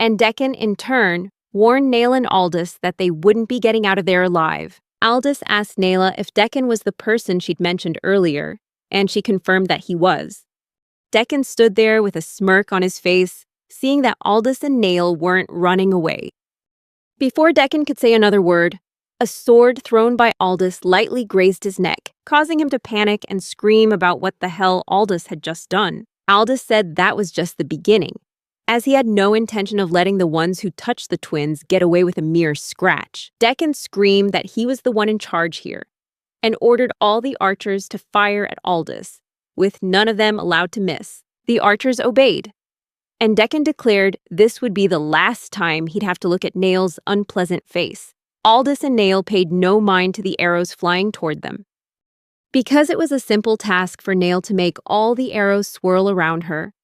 and Decken, in turn, warned Nail and Aldous that they wouldn't be getting out of there alive. Aldous asked Naila if Decken was the person she'd mentioned earlier, and she confirmed that he was. Decken stood there with a smirk on his face, seeing that Aldous and Nail weren't running away. Before Decken could say another word, a sword thrown by Aldous lightly grazed his neck, causing him to panic and scream about what the hell Aldous had just done. Aldous said that was just the beginning, as he had no intention of letting the ones who touched the twins get away with a mere scratch. Decken screamed that he was the one in charge here, and ordered all the archers to fire at Aldous, with none of them allowed to miss. The archers obeyed, and Decken declared this would be the last time he'd have to look at Nail's unpleasant face. Aldous and Nail paid no mind to the arrows flying toward them. Because it was a simple task for Nail to make all the arrows swirl around her,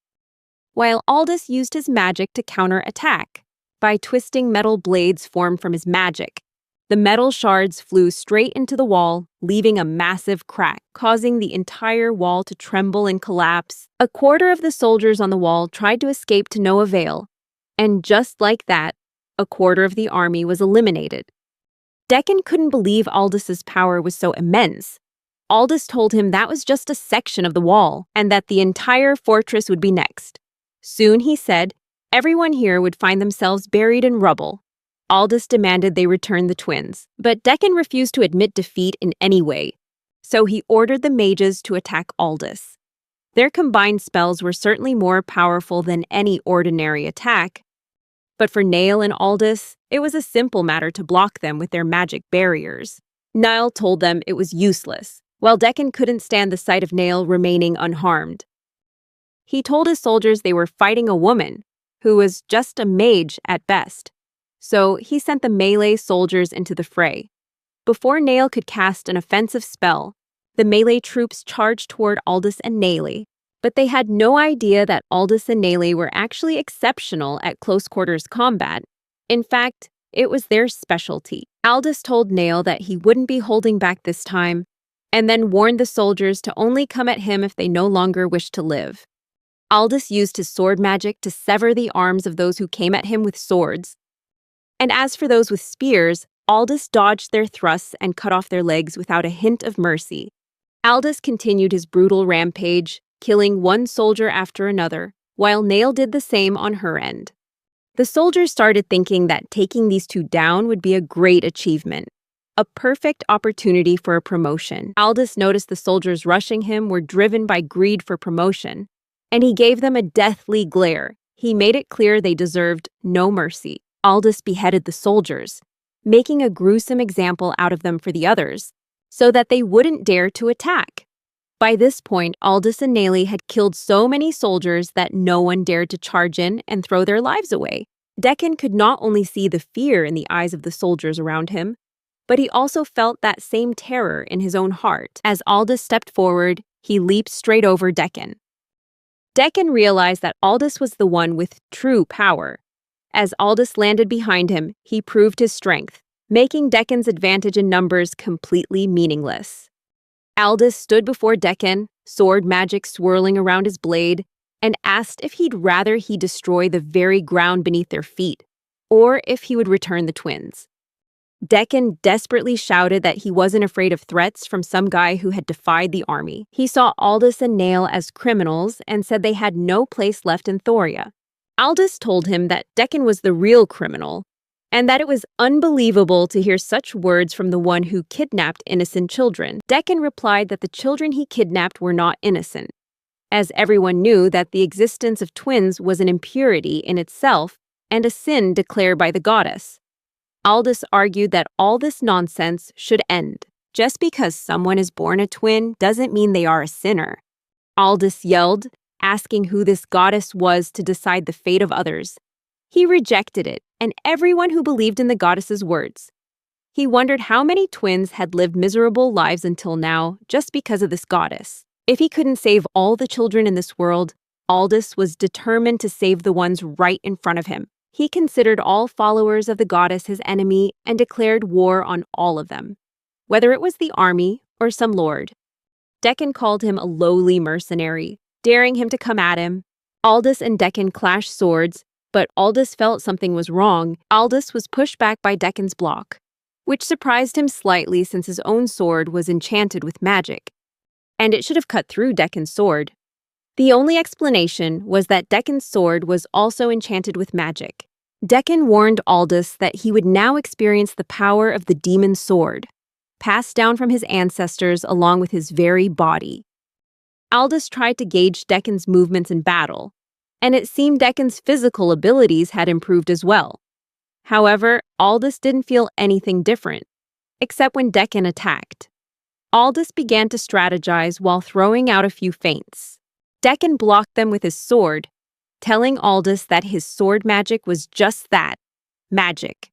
while Aldous used his magic to counter-attack by twisting metal blades formed from his magic. The metal shards flew straight into the wall, leaving a massive crack, causing the entire wall to tremble and collapse. A quarter of the soldiers on the wall tried to escape to no avail, and just like that, a quarter of the army was eliminated. Decken couldn't believe Aldous' power was so immense. Aldous told him that was just a section of the wall, and that the entire fortress would be next. Soon, he said, everyone here would find themselves buried in rubble. Aldous demanded they return the twins, but Decken refused to admit defeat in any way, so he ordered the mages to attack Aldous. Their combined spells were certainly more powerful than any ordinary attack, but for Nail and Aldous, it was a simple matter to block them with their magic barriers. Nail told them it was useless, while Decken couldn't stand the sight of Nail remaining unharmed. He told his soldiers they were fighting a woman, who was just a mage at best. So he sent the melee soldiers into the fray. Before Nail could cast an offensive spell, the melee troops charged toward Aldous and Nail, but they had no idea that Aldous and Nail were actually exceptional at close-quarters combat. In fact, it was their specialty. Aldous told Nail that he wouldn't be holding back this time, and then warned the soldiers to only come at him if they no longer wished to live. Aldous used his sword magic to sever the arms of those who came at him with swords. And as for those with spears, Aldous dodged their thrusts and cut off their legs without a hint of mercy. Aldous continued his brutal rampage, killing one soldier after another, while Nail did the same on her end. The soldiers started thinking that taking these two down would be a great achievement, a perfect opportunity for a promotion. Aldous noticed the soldiers rushing him were driven by greed for promotion, and he gave them a deathly glare. He made it clear they deserved no mercy. Aldous beheaded the soldiers, making a gruesome example out of them for the others, so that they wouldn't dare to attack. By this point, Aldous and Neili had killed so many soldiers that no one dared to charge in and throw their lives away. Deccan could not only see the fear in the eyes of the soldiers around him, but he also felt that same terror in his own heart. As Aldous stepped forward, he leaped straight over Deccan. Deccan realized that Aldous was the one with true power. As Aldous landed behind him, he proved his strength, making Deccan's advantage in numbers completely meaningless. Aldous stood before Deccan, sword magic swirling around his blade, and asked if he'd rather he destroy the very ground beneath their feet, or if he would return the twins. Deccan desperately shouted that he wasn't afraid of threats from some guy who had defied the army. He saw Aldous and Neil as criminals and said they had no place left in Thoria. Aldous told him that Deccan was the real criminal, and that it was unbelievable to hear such words from the one who kidnapped innocent children. Deccan replied that the children he kidnapped were not innocent, as everyone knew that the existence of twins was an impurity in itself and a sin declared by the goddess. Aldous argued that all this nonsense should end. Just because someone is born a twin doesn't mean they are a sinner. Aldous yelled, asking who this goddess was to decide the fate of others. He rejected it, and everyone who believed in the goddess's words. He wondered how many twins had lived miserable lives until now just because of this goddess. If he couldn't save all the children in this world, Aldous was determined to save the ones right in front of him. He considered all followers of the goddess his enemy and declared war on all of them, whether it was the army or some lord. Deccan called him a lowly mercenary, daring him to come at him. Aldous and Deccan clashed swords, but Aldous felt something was wrong. Aldous was pushed back by Deccan's block, which surprised him slightly since his own sword was enchanted with magic, and it should have cut through Deccan's sword. The only explanation was that Deccan's sword was also enchanted with magic. Deccan warned Aldous that he would now experience the power of the demon sword, passed down from his ancestors along with his very body. Aldous tried to gauge Deccan's movements in battle, and it seemed Deccan's physical abilities had improved as well. However, Aldous didn't feel anything different, except when Deccan attacked. Aldous began to strategize while throwing out a few feints. Deccan blocked them with his sword, telling Aldous that his sword magic was just that, magic,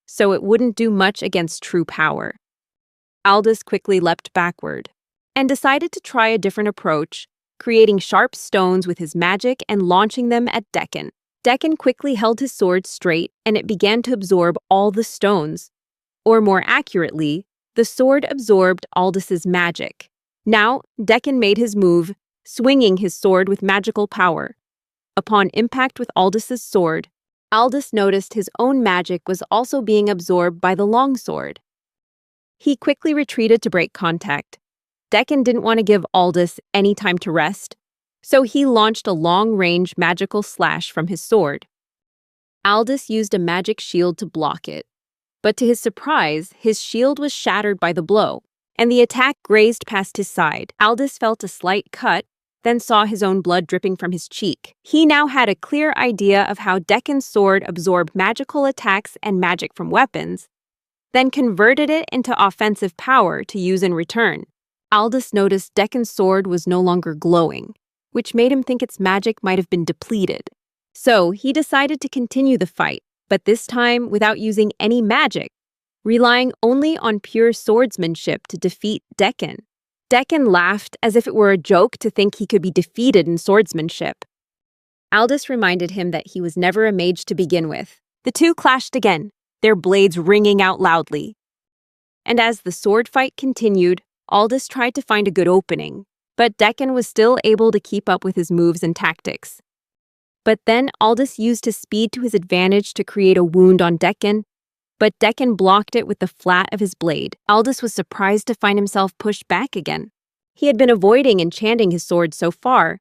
so it wouldn't do much against true power. Aldous quickly leapt backward, and decided to try a different approach, creating sharp stones with his magic and launching them at Deccan. Deccan quickly held his sword straight, and it began to absorb all the stones. Or more accurately, the sword absorbed Aldous's magic. Now, Deccan made his move, swinging his sword with magical power. Upon impact with Aldous's sword, Aldous noticed his own magic was also being absorbed by the longsword. He quickly retreated to break contact. Deccan didn't want to give Aldous any time to rest, so he launched a long-range magical slash from his sword. Aldous used a magic shield to block it, but to his surprise, his shield was shattered by the blow, and the attack grazed past his side. Aldous felt a slight cut, then saw his own blood dripping from his cheek. He now had a clear idea of how Deccan's sword absorbed magical attacks and magic from weapons, then converted it into offensive power to use in return. Aldous noticed Deccan's sword was no longer glowing, which made him think its magic might have been depleted. So he decided to continue the fight, but this time without using any magic, relying only on pure swordsmanship to defeat Deccan. Deccan laughed as if it were a joke to think he could be defeated in swordsmanship. Aldous reminded him that he was never a mage to begin with. The two clashed again, their blades ringing out loudly. And as the sword fight continued, Aldous tried to find a good opening, but Deccan was still able to keep up with his moves and tactics. But then Aldous used his speed to his advantage to create a wound on Deccan, but Deccan blocked it with the flat of his blade. Aldous was surprised to find himself pushed back again. He had been avoiding enchanting his sword so far,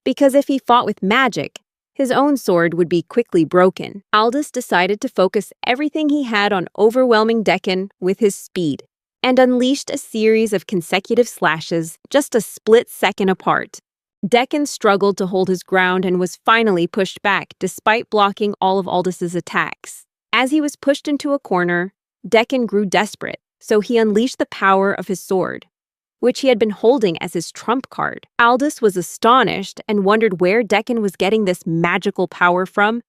because if he fought with magic, his own sword would be quickly broken. Aldous decided to focus everything he had on overwhelming Deccan with his speed, and unleashed a series of consecutive slashes just a split second apart. Deccan struggled to hold his ground and was finally pushed back despite blocking all of Aldous' attacks. As he was pushed into a corner, Deccan grew desperate, so he unleashed the power of his sword, which he had been holding as his trump card. Aldous was astonished and wondered where Deccan was getting this magical power from.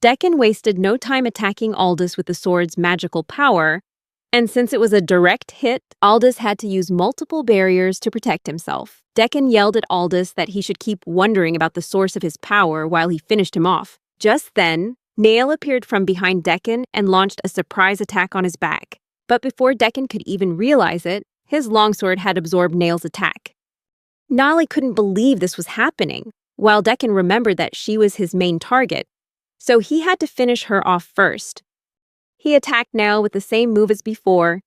Deccan wasted no time attacking Aldous with the sword's magical power, and since it was a direct hit, Aldous had to use multiple barriers to protect himself. Deccan yelled at Aldous that he should keep wondering about the source of his power while he finished him off. Just then, Nail appeared from behind Deccan and launched a surprise attack on his back. But before Deccan could even realize it, his longsword had absorbed Nail's attack. Nali couldn't believe this was happening, while Deccan remembered that she was his main target, so he had to finish her off first. He attacked Nail with the same move as before,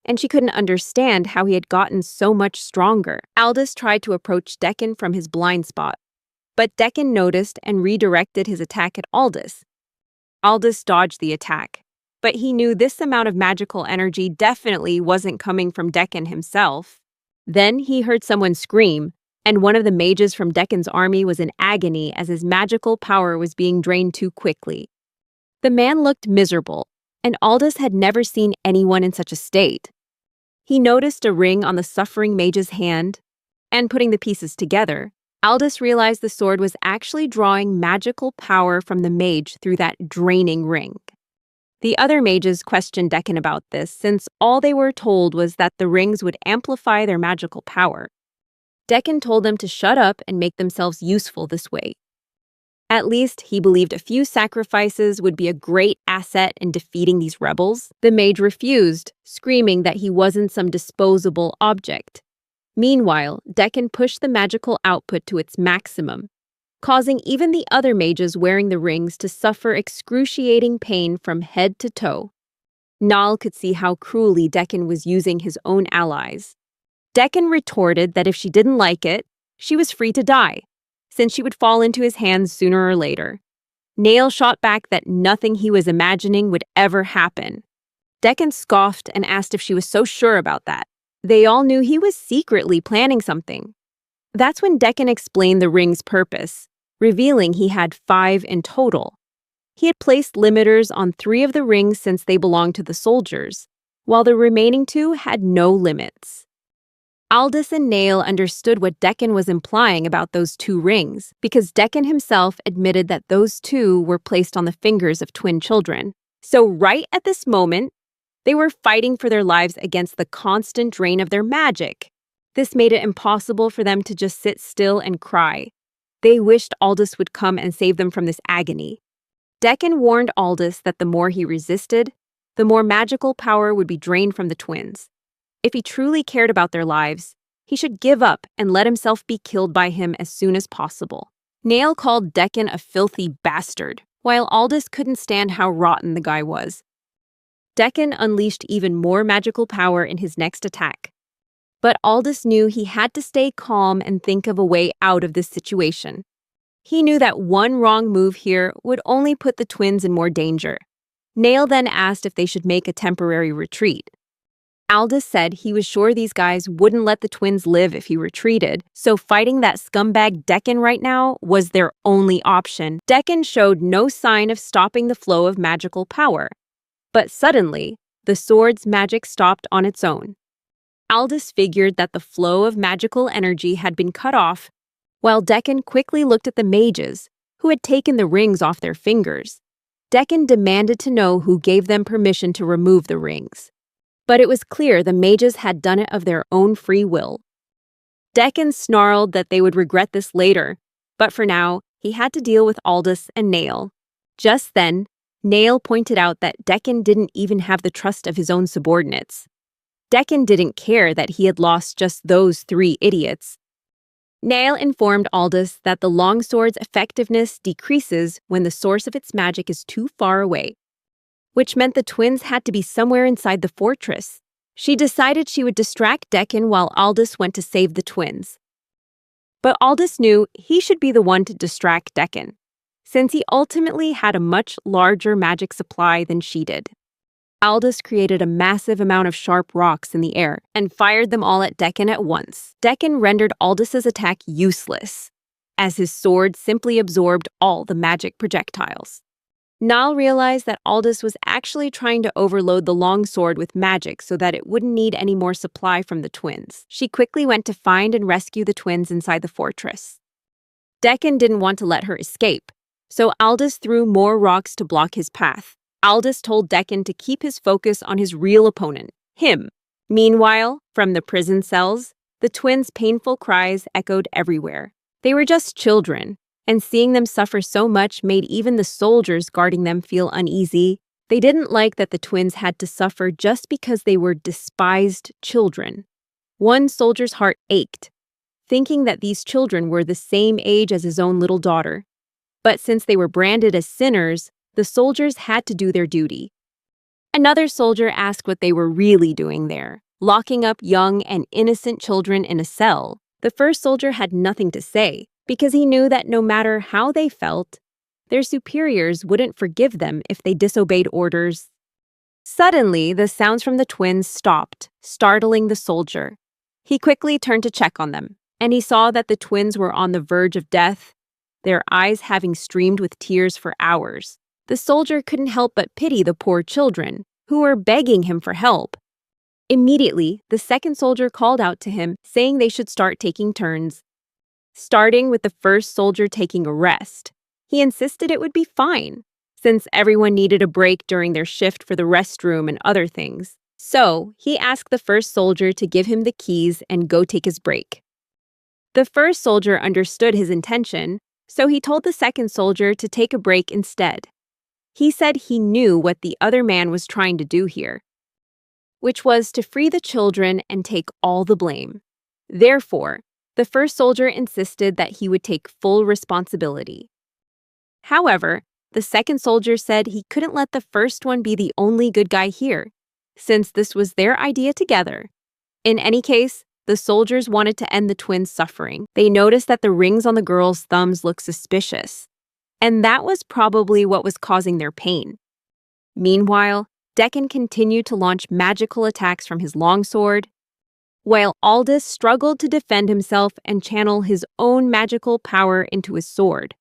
and she couldn't understand how he had gotten so much stronger. Aldous tried to approach Deccan from his blind spot, but Deccan noticed and redirected his attack at Aldous. Aldous dodged the attack, but he knew this amount of magical energy definitely wasn't coming from Deccan himself. Then he heard someone scream, and one of the mages from Deccan's army was in agony as his magical power was being drained too quickly. The man looked miserable, and Aldous had never seen anyone in such a state. He noticed a ring on the suffering mage's hand, and putting the pieces together, Aldous realized the sword was actually drawing magical power from the mage through that draining ring. The other mages questioned Deccan about this, since all they were told was that the rings would amplify their magical power. Deccan told them to shut up and make themselves useful this way. At least, he believed a few sacrifices would be a great asset in defeating these rebels. The mage refused, screaming that he wasn't some disposable object. Meanwhile, Deccan pushed the magical output to its maximum, causing even the other mages wearing the rings to suffer excruciating pain from head to toe. Nal could see how cruelly Deccan was using his own allies. Deccan retorted that if she didn't like it, she was free to die, since she would fall into his hands sooner or later. Nail shot back that nothing he was imagining would ever happen. Deccan scoffed and asked if she was so sure about that. They all knew he was secretly planning something. That's when Deccan explained the ring's purpose, revealing he had 5 in total. He had placed limiters on 3 of the rings since they belonged to the soldiers, while the remaining 2 had no limits. Aldous and Nail understood what Deccan was implying about those 2 rings, because Deccan himself admitted that those 2 were placed on the fingers of twin children. So right at this moment, they were fighting for their lives against the constant drain of their magic. This made it impossible for them to just sit still and cry. They wished Aldous would come and save them from this agony. Deccan warned Aldous that the more he resisted, the more magical power would be drained from the twins. If he truly cared about their lives, he should give up and let himself be killed by him as soon as possible. Nail called Deccan a filthy bastard, while Aldous couldn't stand how rotten the guy was. Deccan unleashed even more magical power in his next attack. But Aldous knew he had to stay calm and think of a way out of this situation. He knew that one wrong move here would only put the twins in more danger. Nail then asked if they should make a temporary retreat. Aldous said he was sure these guys wouldn't let the twins live if he retreated, so fighting that scumbag Deccan right now was their only option. Deccan showed no sign of stopping the flow of magical power. But suddenly, the sword's magic stopped on its own. Aldous figured that the flow of magical energy had been cut off, while Deccan quickly looked at the mages, who had taken the rings off their fingers. Deccan demanded to know who gave them permission to remove the rings. But it was clear the mages had done it of their own free will. Deccan snarled that they would regret this later, but for now, he had to deal with Aldous and Nail. Just then, Nail pointed out that Deccan didn't even have the trust of his own subordinates. Deccan didn't care that he had lost just those 3 idiots. Nail informed Aldous that the longsword's effectiveness decreases when the source of its magic is too far away, which meant the twins had to be somewhere inside the fortress. She decided she would distract Deccan while Aldous went to save the twins. But Aldous knew he should be the one to distract Deccan, since he ultimately had a much larger magic supply than she did. Aldous created a massive amount of sharp rocks in the air and fired them all at Deccan at once. Deccan rendered Aldous' attack useless. as his sword simply absorbed all the magic projectiles. Nal realized that Aldous was actually trying to overload the longsword with magic so that it wouldn't need any more supply from the twins. She quickly went to find and rescue the twins inside the fortress. Deccan didn't want to let her escape, so Aldous threw more rocks to block his path. Aldous told Deccan to keep his focus on his real opponent, him. Meanwhile, from the prison cells, the twins' painful cries echoed everywhere. They were just children, and seeing them suffer so much made even the soldiers guarding them feel uneasy. They didn't like that the twins had to suffer just because they were despised children. One soldier's heart ached, thinking that these children were the same age as his own little daughter. But since they were branded as sinners, the soldiers had to do their duty. Another soldier asked what they were really doing there, locking up young and innocent children in a cell. The first soldier had nothing to say, because he knew that no matter how they felt, their superiors wouldn't forgive them if they disobeyed orders. Suddenly, the sounds from the twins stopped, startling the soldier. He quickly turned to check on them, and he saw that the twins were on the verge of death, their eyes having streamed with tears for hours. The soldier couldn't help but pity the poor children, who were begging him for help. Immediately, the second soldier called out to him, saying they should start taking turns. Starting with the first soldier taking a rest, he insisted it would be fine, since everyone needed a break during their shift for the restroom and other things. So, he asked the first soldier to give him the keys and go take his break. The first soldier understood his intention, so he told the second soldier to take a break instead. He said he knew what the other man was trying to do here, which was to free the children and take all the blame. Therefore, the first soldier insisted that he would take full responsibility. However, the second soldier said he couldn't let the first one be the only good guy here, since this was their idea together. In any case, the soldiers wanted to end the twins' suffering. They noticed that the rings on the girls' thumbs looked suspicious, and that was probably what was causing their pain. Meanwhile, Deccan continued to launch magical attacks from his longsword, while Aldous struggled to defend himself and channel his own magical power into his sword.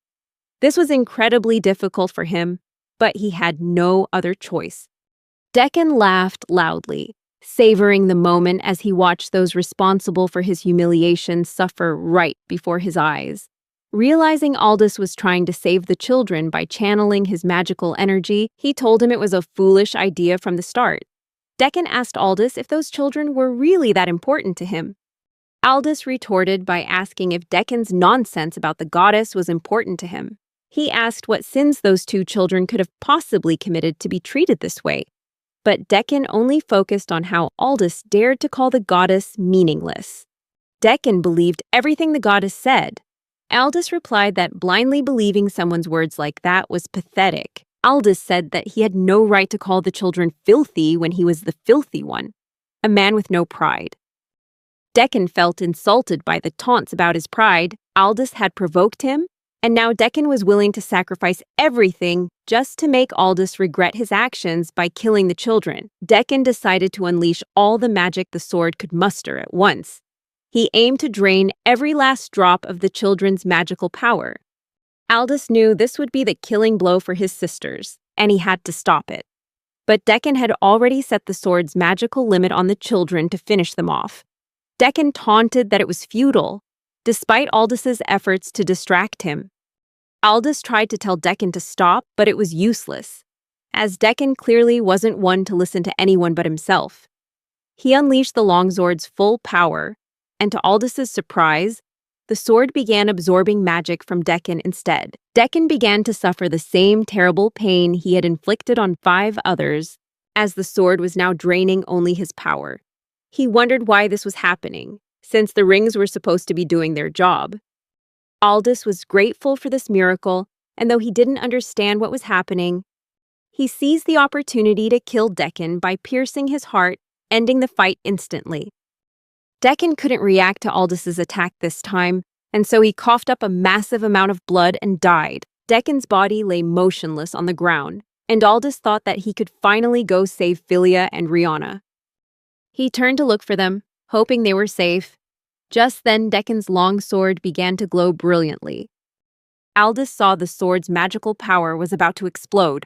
This was incredibly difficult for him, but he had no other choice. Deccan laughed loudly, savoring the moment as he watched those responsible for his humiliation suffer right before his eyes. Realizing Aldous was trying to save the children by channeling his magical energy, he told him it was a foolish idea from the start. Deccan asked Aldous if those children were really that important to him. Aldous retorted by asking if Deccan's nonsense about the goddess was important to him. He asked what sins those two children could have possibly committed to be treated this way. But Deccan only focused on how Aldous dared to call the goddess meaningless. Deccan believed everything the goddess said. Aldous replied that blindly believing someone's words like that was pathetic. Aldous said that he had no right to call the children filthy when he was the filthy one, a man with no pride. Deccan felt insulted by the taunts about his pride. Aldous had provoked him, and now Deccan was willing to sacrifice everything just to make Aldous regret his actions by killing the children. Deccan decided to unleash all the magic the sword could muster at once. He aimed to drain every last drop of the children's magical power. Aldous knew this would be the killing blow for his sisters, and he had to stop it. But Deccan had already set the sword's magical limit on the children to finish them off. Deccan taunted that it was futile, despite Aldous's efforts to distract him. Aldous tried to tell Deccan to stop, but it was useless, as Deccan clearly wasn't one to listen to anyone but himself. He unleashed the longsword's full power, and to Aldous's surprise, the sword began absorbing magic from Deccan instead. Deccan began to suffer the same terrible pain he had inflicted on 5 others, as the sword was now draining only his power. He wondered why this was happening, since the rings were supposed to be doing their job. Aldous was grateful for this miracle, and though he didn't understand what was happening, he seized the opportunity to kill Deccan by piercing his heart, ending the fight instantly. Deccan couldn't react to Aldous's attack this time, and so he coughed up a massive amount of blood and died. Deccan's body lay motionless on the ground, and Aldous thought that he could finally go save Philia and Rihanna. He turned to look for them, hoping they were safe, Just then, Deccan's long sword began to glow brilliantly. Aldous saw the sword's magical power was about to explode.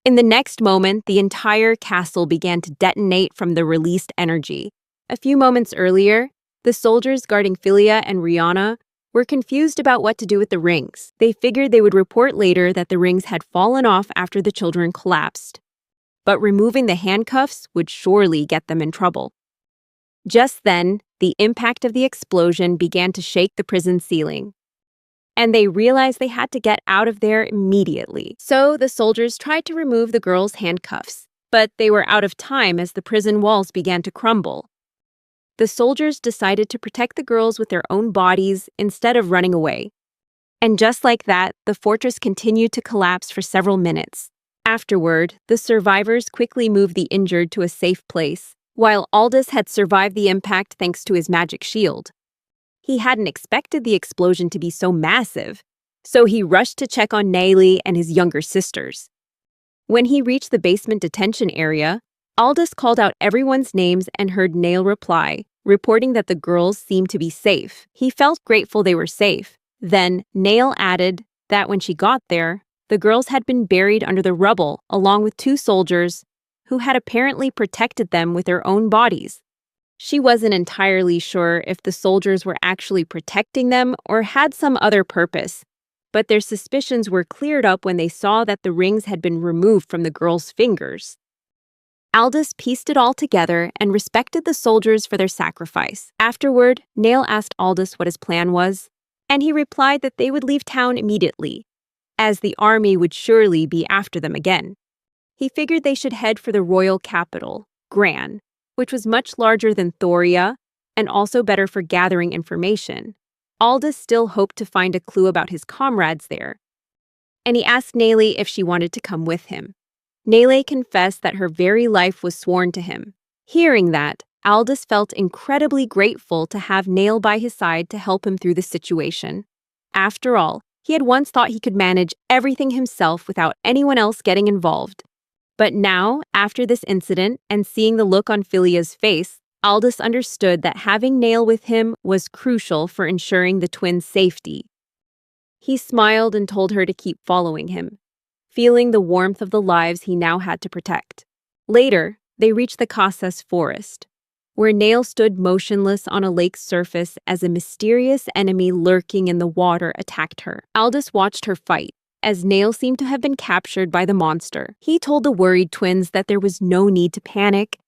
In the next moment, the entire castle began to detonate from the released energy. A few moments earlier, the soldiers guarding Philia and Rihanna were confused about what to do with the rings. They figured they would report later that the rings had fallen off after the children collapsed. But removing the handcuffs would surely get them in trouble. Just then, the impact of the explosion began to shake the prison ceiling, and they realized they had to get out of there immediately. So the soldiers tried to remove the girls' handcuffs, but they were out of time as the prison walls began to crumble. The soldiers decided to protect the girls with their own bodies instead of running away. And just like that, the fortress continued to collapse for several minutes. Afterward, the survivors quickly moved the injured to a safe place, while Aldous had survived the impact thanks to his magic shield. He hadn't expected the explosion to be so massive, so he rushed to check on Nayli and his younger sisters. When he reached the basement detention area, Aldous called out everyone's names and heard Nail reply, reporting that the girls seemed to be safe. He felt grateful they were safe. Then, Nail added that when she got there, the girls had been buried under the rubble along with 2 soldiers who had apparently protected them with their own bodies. She wasn't entirely sure if the soldiers were actually protecting them or had some other purpose, but their suspicions were cleared up when they saw that the rings had been removed from the girls' fingers. Aldous pieced it all together and respected the soldiers for their sacrifice. Afterward, Nail asked Aldous what his plan was, and he replied that they would leave town immediately, as the army would surely be after them again. He figured they should head for the royal capital, Gran, which was much larger than Thoria and also better for gathering information. Aldous still hoped to find a clue about his comrades there, and he asked Nayli if she wanted to come with him. Nayli confessed that her very life was sworn to him. Hearing that, Aldous felt incredibly grateful to have Nail by his side to help him through the situation. After all, he had once thought he could manage everything himself without anyone else getting involved. But now, after this incident and seeing the look on Philia's face, Aldous understood that having Nail with him was crucial for ensuring the twins' safety. He smiled and told her to keep following him, feeling the warmth of the lives he now had to protect. Later, they reached the Casas forest, where Nail stood motionless on a lake's surface as a mysterious enemy lurking in the water attacked her. Aldous watched her fight, as Nail seemed to have been captured by the monster. He told the worried twins that there was no need to panic,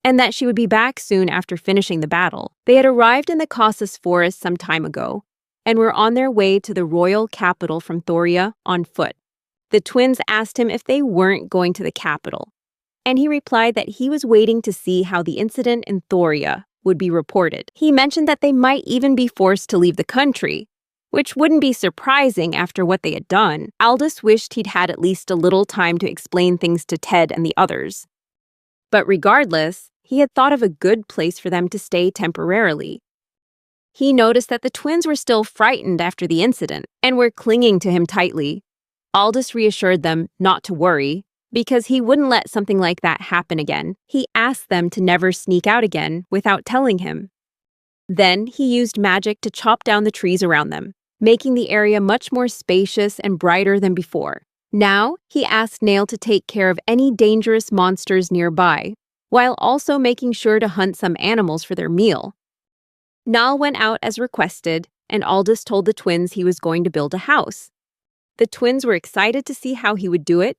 and that she would be back soon after finishing the battle. They had arrived in the Casas forest some time ago, and were on their way to the royal capital from Thoria on foot. The twins asked him if they weren't going to the capital, and he replied that he was waiting to see how the incident in Thoria would be reported. He mentioned that they might even be forced to leave the country, which wouldn't be surprising after what they had done. Aldous wished he'd had at least a little time to explain things to Ted and the others. But regardless, he had thought of a good place for them to stay temporarily. He noticed that the twins were still frightened after the incident and were clinging to him tightly. Aldous reassured them not to worry, because he wouldn't let something like that happen again. He asked them to never sneak out again without telling him. Then he used magic to chop down the trees around them, making the area much more spacious and brighter than before. Now, he asked Nail to take care of any dangerous monsters nearby, while also making sure to hunt some animals for their meal. Nal went out as requested, and Aldous told the twins he was going to build a house. The twins were excited to see how he would do it,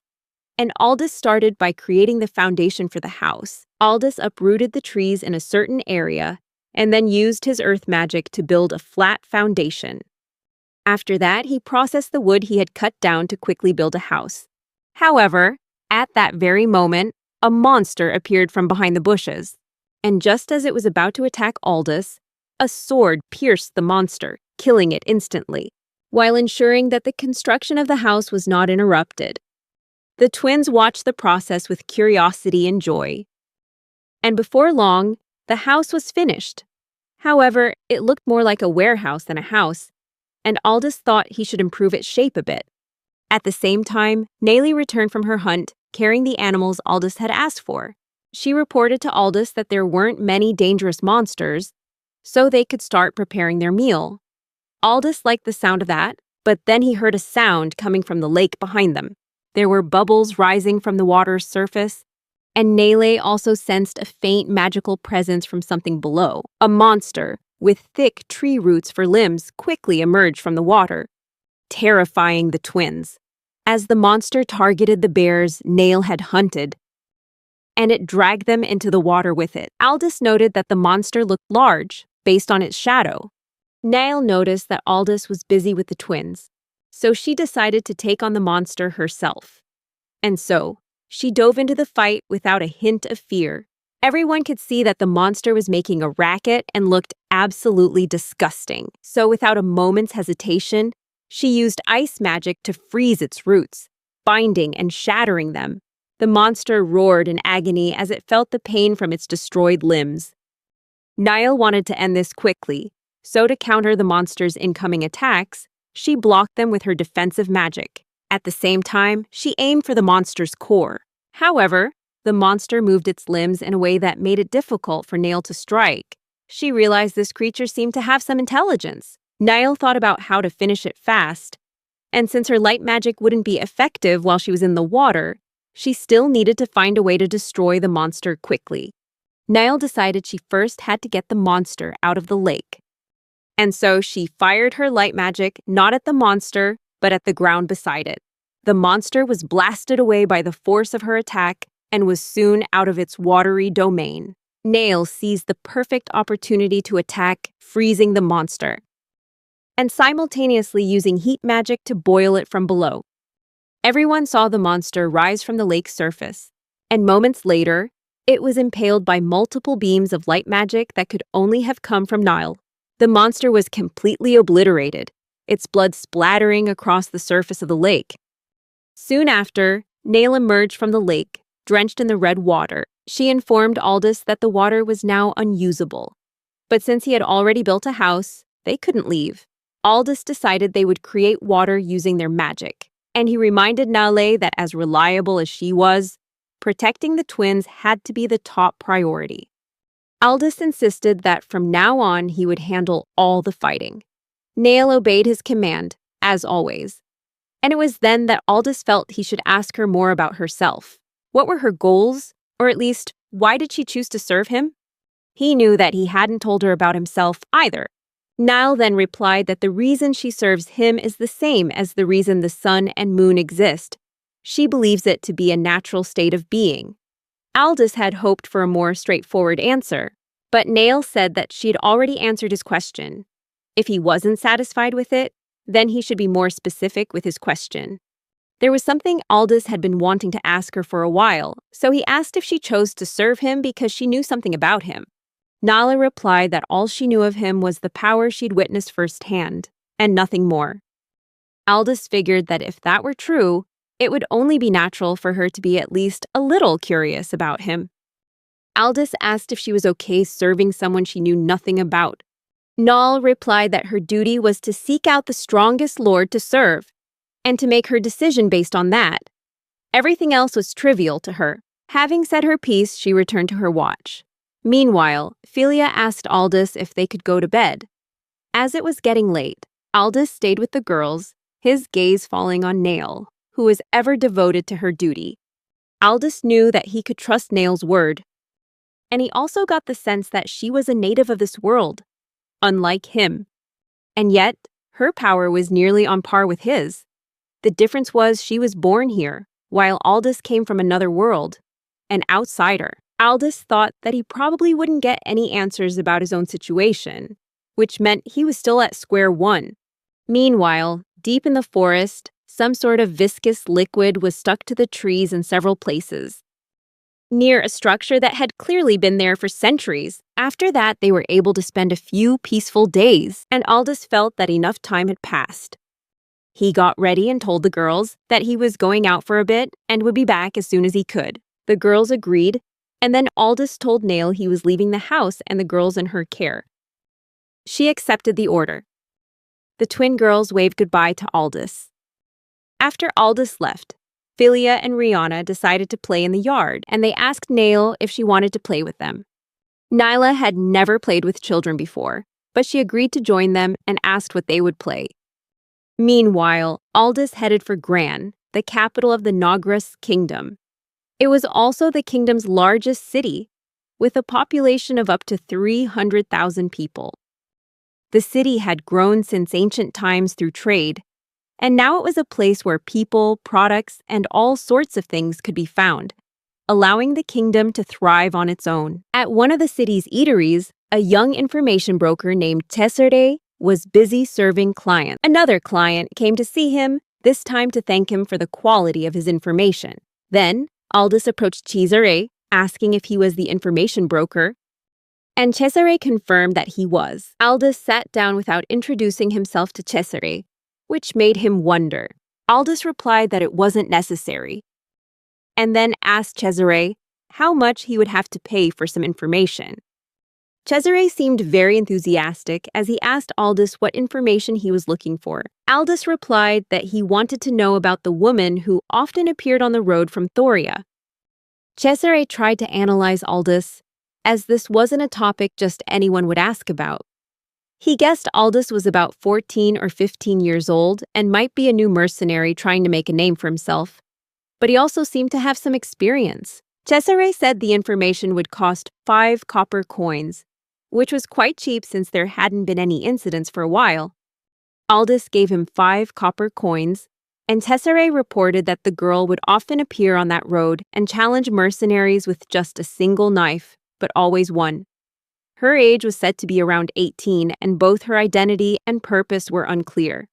and Aldous started by creating the foundation for the house. Aldous uprooted the trees in a certain area, and then used his earth magic to build a flat foundation. After that, he processed the wood he had cut down to quickly build a house. However, at that very moment, a monster appeared from behind the bushes, and just as it was about to attack Aldous, a sword pierced the monster, killing it instantly, while ensuring that the construction of the house was not interrupted. The twins watched the process with curiosity and joy. And before long, the house was finished. However, it looked more like a warehouse than a house, and Aldous thought he should improve its shape a bit. At the same time, Nayli returned from her hunt, carrying the animals Aldous had asked for. She reported to Aldous that there weren't many dangerous monsters, so they could start preparing their meal. Aldous liked the sound of that, but then he heard a sound coming from the lake behind them. There were bubbles rising from the water's surface, and Nele also sensed a faint magical presence from something below. A monster, with thick tree roots for limbs, quickly emerged from the water, terrifying the twins. As the monster targeted the bears Nele had hunted, and it dragged them into the water with it. Aldous noted that the monster looked large, based on its shadow. Nele noticed that Aldous was busy with the twins, so she decided to take on the monster herself. And so, she dove into the fight without a hint of fear. Everyone could see that the monster was making a racket and looked absolutely disgusting. So without a moment's hesitation, she used ice magic to freeze its roots, binding and shattering them. The monster roared in agony as it felt the pain from its destroyed limbs. Nile wanted to end this quickly, so to counter the monster's incoming attacks, she blocked them with her defensive magic. At the same time, she aimed for the monster's core. However, the monster moved its limbs in a way that made it difficult for Nile to strike. She realized this creature seemed to have some intelligence. Nile thought about how to finish it fast, and since her light magic wouldn't be effective while she was in the water, she still needed to find a way to destroy the monster quickly. Nile decided she first had to get the monster out of the lake. And so she fired her light magic not at the monster, but at the ground beside it. The monster was blasted away by the force of her attack and was soon out of its watery domain. Nile seized the perfect opportunity to attack, freezing the monster, and simultaneously using heat magic to boil it from below. Everyone saw the monster rise from the lake's surface, and moments later, it was impaled by multiple beams of light magic that could only have come from Nile. The monster was completely obliterated, its blood splattering across the surface of the lake. Soon after, Nile emerged from the lake, drenched in the red water. She informed Aldous that the water was now unusable. But since he had already built a house, they couldn't leave. Aldous decided they would create water using their magic, and he reminded Nale that as reliable as she was, protecting the twins had to be the top priority. Aldous insisted that from now on he would handle all the fighting. Nale obeyed his command, as always. And it was then that Aldous felt he should ask her more about herself. What were her goals? Or at least, why did she choose to serve him? He knew that he hadn't told her about himself either. Nile then replied that the reason she serves him is the same as the reason the sun and moon exist. She believes it to be a natural state of being. Aldous had hoped for a more straightforward answer, but Nale said that she'd already answered his question. If he wasn't satisfied with it, then he should be more specific with his question. There was something Aldous had been wanting to ask her for a while, so he asked if she chose to serve him because she knew something about him. Nala replied that all she knew of him was the power she'd witnessed firsthand, and nothing more. Aldous figured that if that were true, it would only be natural for her to be at least a little curious about him. Aldous asked if she was okay serving someone she knew nothing about. Nal replied that her duty was to seek out the strongest lord to serve, and to make her decision based on that. Everything else was trivial to her. Having said her piece, she returned to her watch. Meanwhile, Philia asked Aldous if they could go to bed. As it was getting late, Aldous stayed with the girls, his gaze falling on Nale, who was ever devoted to her duty. Aldous knew that he could trust Nale's word, and he also got the sense that she was a native of this world, unlike him. And yet, her power was nearly on par with his. The difference was she was born here, while Aldous came from another world, an outsider. Aldous thought that he probably wouldn't get any answers about his own situation, which meant he was still at square one. Meanwhile, deep in the forest, some sort of viscous liquid was stuck to the trees in several places, near a structure that had clearly been there for centuries. After that, they were able to spend a few peaceful days, and Aldous felt that enough time had passed. He got ready and told the girls that he was going out for a bit and would be back as soon as he could. The girls agreed, and then Aldous told Nale he was leaving the house and the girls in her care. She accepted the order. The twin girls waved goodbye to Aldous. After Aldous left, Philia and Rihanna decided to play in the yard, and they asked Nale if she wanted to play with them. Nyla had never played with children before, but she agreed to join them and asked what they would play. Meanwhile, Aldous headed for Gran, the capital of the Nogris Kingdom. It was also the kingdom's largest city, with a population of up to 300,000 people. The city had grown since ancient times through trade, and now it was a place where people, products, and all sorts of things could be found, allowing the kingdom to thrive on its own. At one of the city's eateries, a young information broker named Cesare was busy serving clients. Another client came to see him, this time to thank him for the quality of his information. Then, Aldous approached Cesare, asking if he was the information broker, and Cesare confirmed that he was. Aldous sat down without introducing himself to Cesare, which made him wonder. Aldous replied that it wasn't necessary, and then asked Cesare how much he would have to pay for some information. Cesare seemed very enthusiastic as he asked Aldous what information he was looking for. Aldous replied that he wanted to know about the woman who often appeared on the road from Thoria. Cesare tried to analyze Aldous, as this wasn't a topic just anyone would ask about. He guessed Aldous was about 14 or 15 years old and might be a new mercenary trying to make a name for himself, but he also seemed to have some experience. Cesare said the information would cost 5 copper coins, which was quite cheap since there hadn't been any incidents for a while. Aldous gave him 5 copper coins, and Cesare reported that the girl would often appear on that road and challenge mercenaries with just a single knife, but always won. Her age was said to be around 18, and both her identity and purpose were unclear.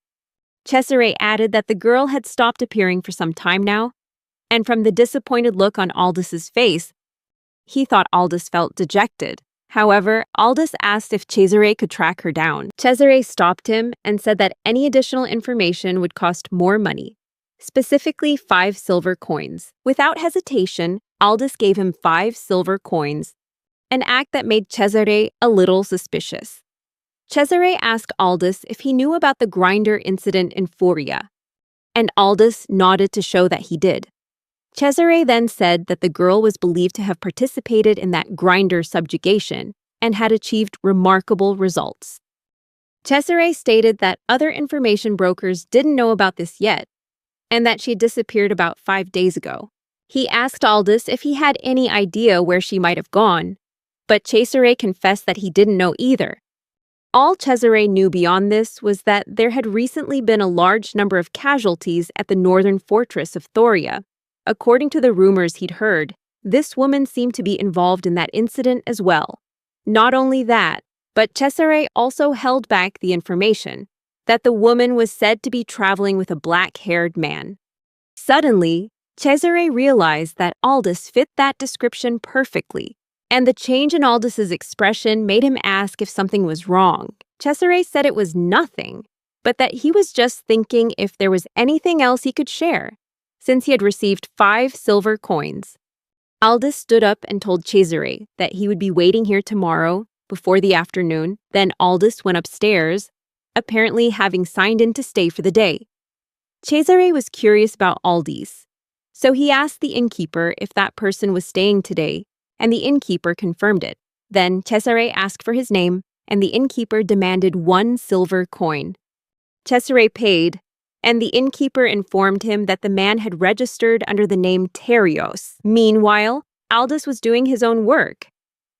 Cesare added that the girl had stopped appearing for some time now, and from the disappointed look on Aldous's face, he thought Aldous felt dejected. However, Aldous asked if Cesare could track her down. Cesare stopped him and said that any additional information would cost more money, specifically 5 silver coins. Without hesitation, Aldous gave him 5 silver coins, an act that made Cesare a little suspicious. Cesare asked Aldous if he knew about the grinder incident in Thoria, and Aldous nodded to show that he did. Cesare then said that the girl was believed to have participated in that grinder subjugation and had achieved remarkable results. Cesare stated that other information brokers didn't know about this yet, and that she disappeared about 5 days ago. He asked Aldous if he had any idea where she might have gone, but Cesare confessed that he didn't know either. All Cesare knew beyond this was that there had recently been a large number of casualties at the northern fortress of Thoria. According to the rumors he'd heard, this woman seemed to be involved in that incident as well. Not only that, but Cesare also held back the information that the woman was said to be traveling with a black-haired man. Suddenly, Cesare realized that Aldous fit that description perfectly, and the change in Aldous's expression made him ask if something was wrong. Cesare said it was nothing, but that he was just thinking if there was anything else he could share, since he had received 5 silver coins. Aldous stood up and told Cesare that he would be waiting here tomorrow before the afternoon. Then Aldous went upstairs, apparently having signed in to stay for the day. Cesare was curious about Aldous, so he asked the innkeeper if that person was staying today, and the innkeeper confirmed it. Then Cesare asked for his name, and the innkeeper demanded 1 silver coin. Cesare paid, and the innkeeper informed him that the man had registered under the name Terios. Meanwhile, Aldous was doing his own work,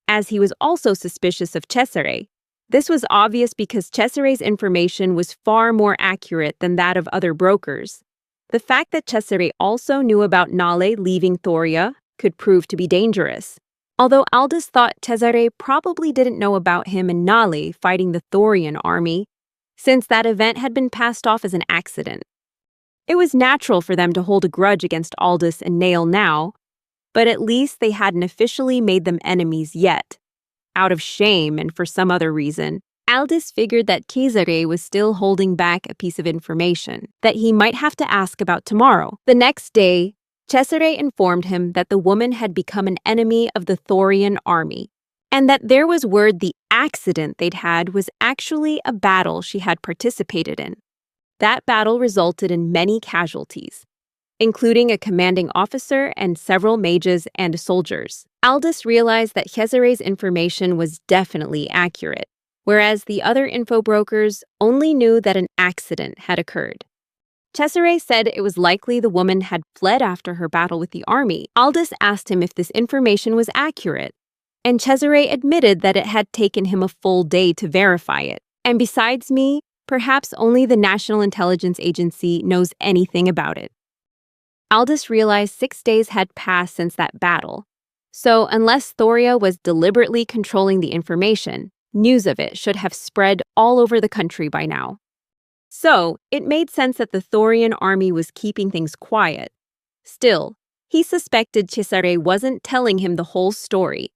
as he was also suspicious of Cesare. This was obvious because Cesare's information was far more accurate than that of other brokers. The fact that Cesare also knew about Nale leaving Thoria could prove to be dangerous, although Aldous thought Cesare probably didn't know about him and Nale fighting the Thorian army, since that event had been passed off as an accident. It was natural for them to hold a grudge against Aldous and Nale now, but at least they hadn't officially made them enemies yet. Out of shame and for some other reason, Aldous figured that Cesare was still holding back a piece of information that he might have to ask about tomorrow. The next day, Cesare informed him that the woman had become an enemy of the Thorian army, and that there was word the accident they'd had was actually a battle she had participated in. That battle resulted in many casualties, including a commanding officer and several mages and soldiers. Aldous realized that Cesare's information was definitely accurate, whereas the other info brokers only knew that an accident had occurred. Cesare said it was likely the woman had fled after her battle with the army. Aldous asked him if this information was accurate, and Cesare admitted that it had taken him a full day to verify it. And besides me, perhaps only the National Intelligence Agency knows anything about it. Aldous realized 6 days had passed since that battle, so unless Thoria was deliberately controlling the information, news of it should have spread all over the country by now. So, it made sense that the Thorian army was keeping things quiet. Still, he suspected Cesare wasn't telling him the whole story,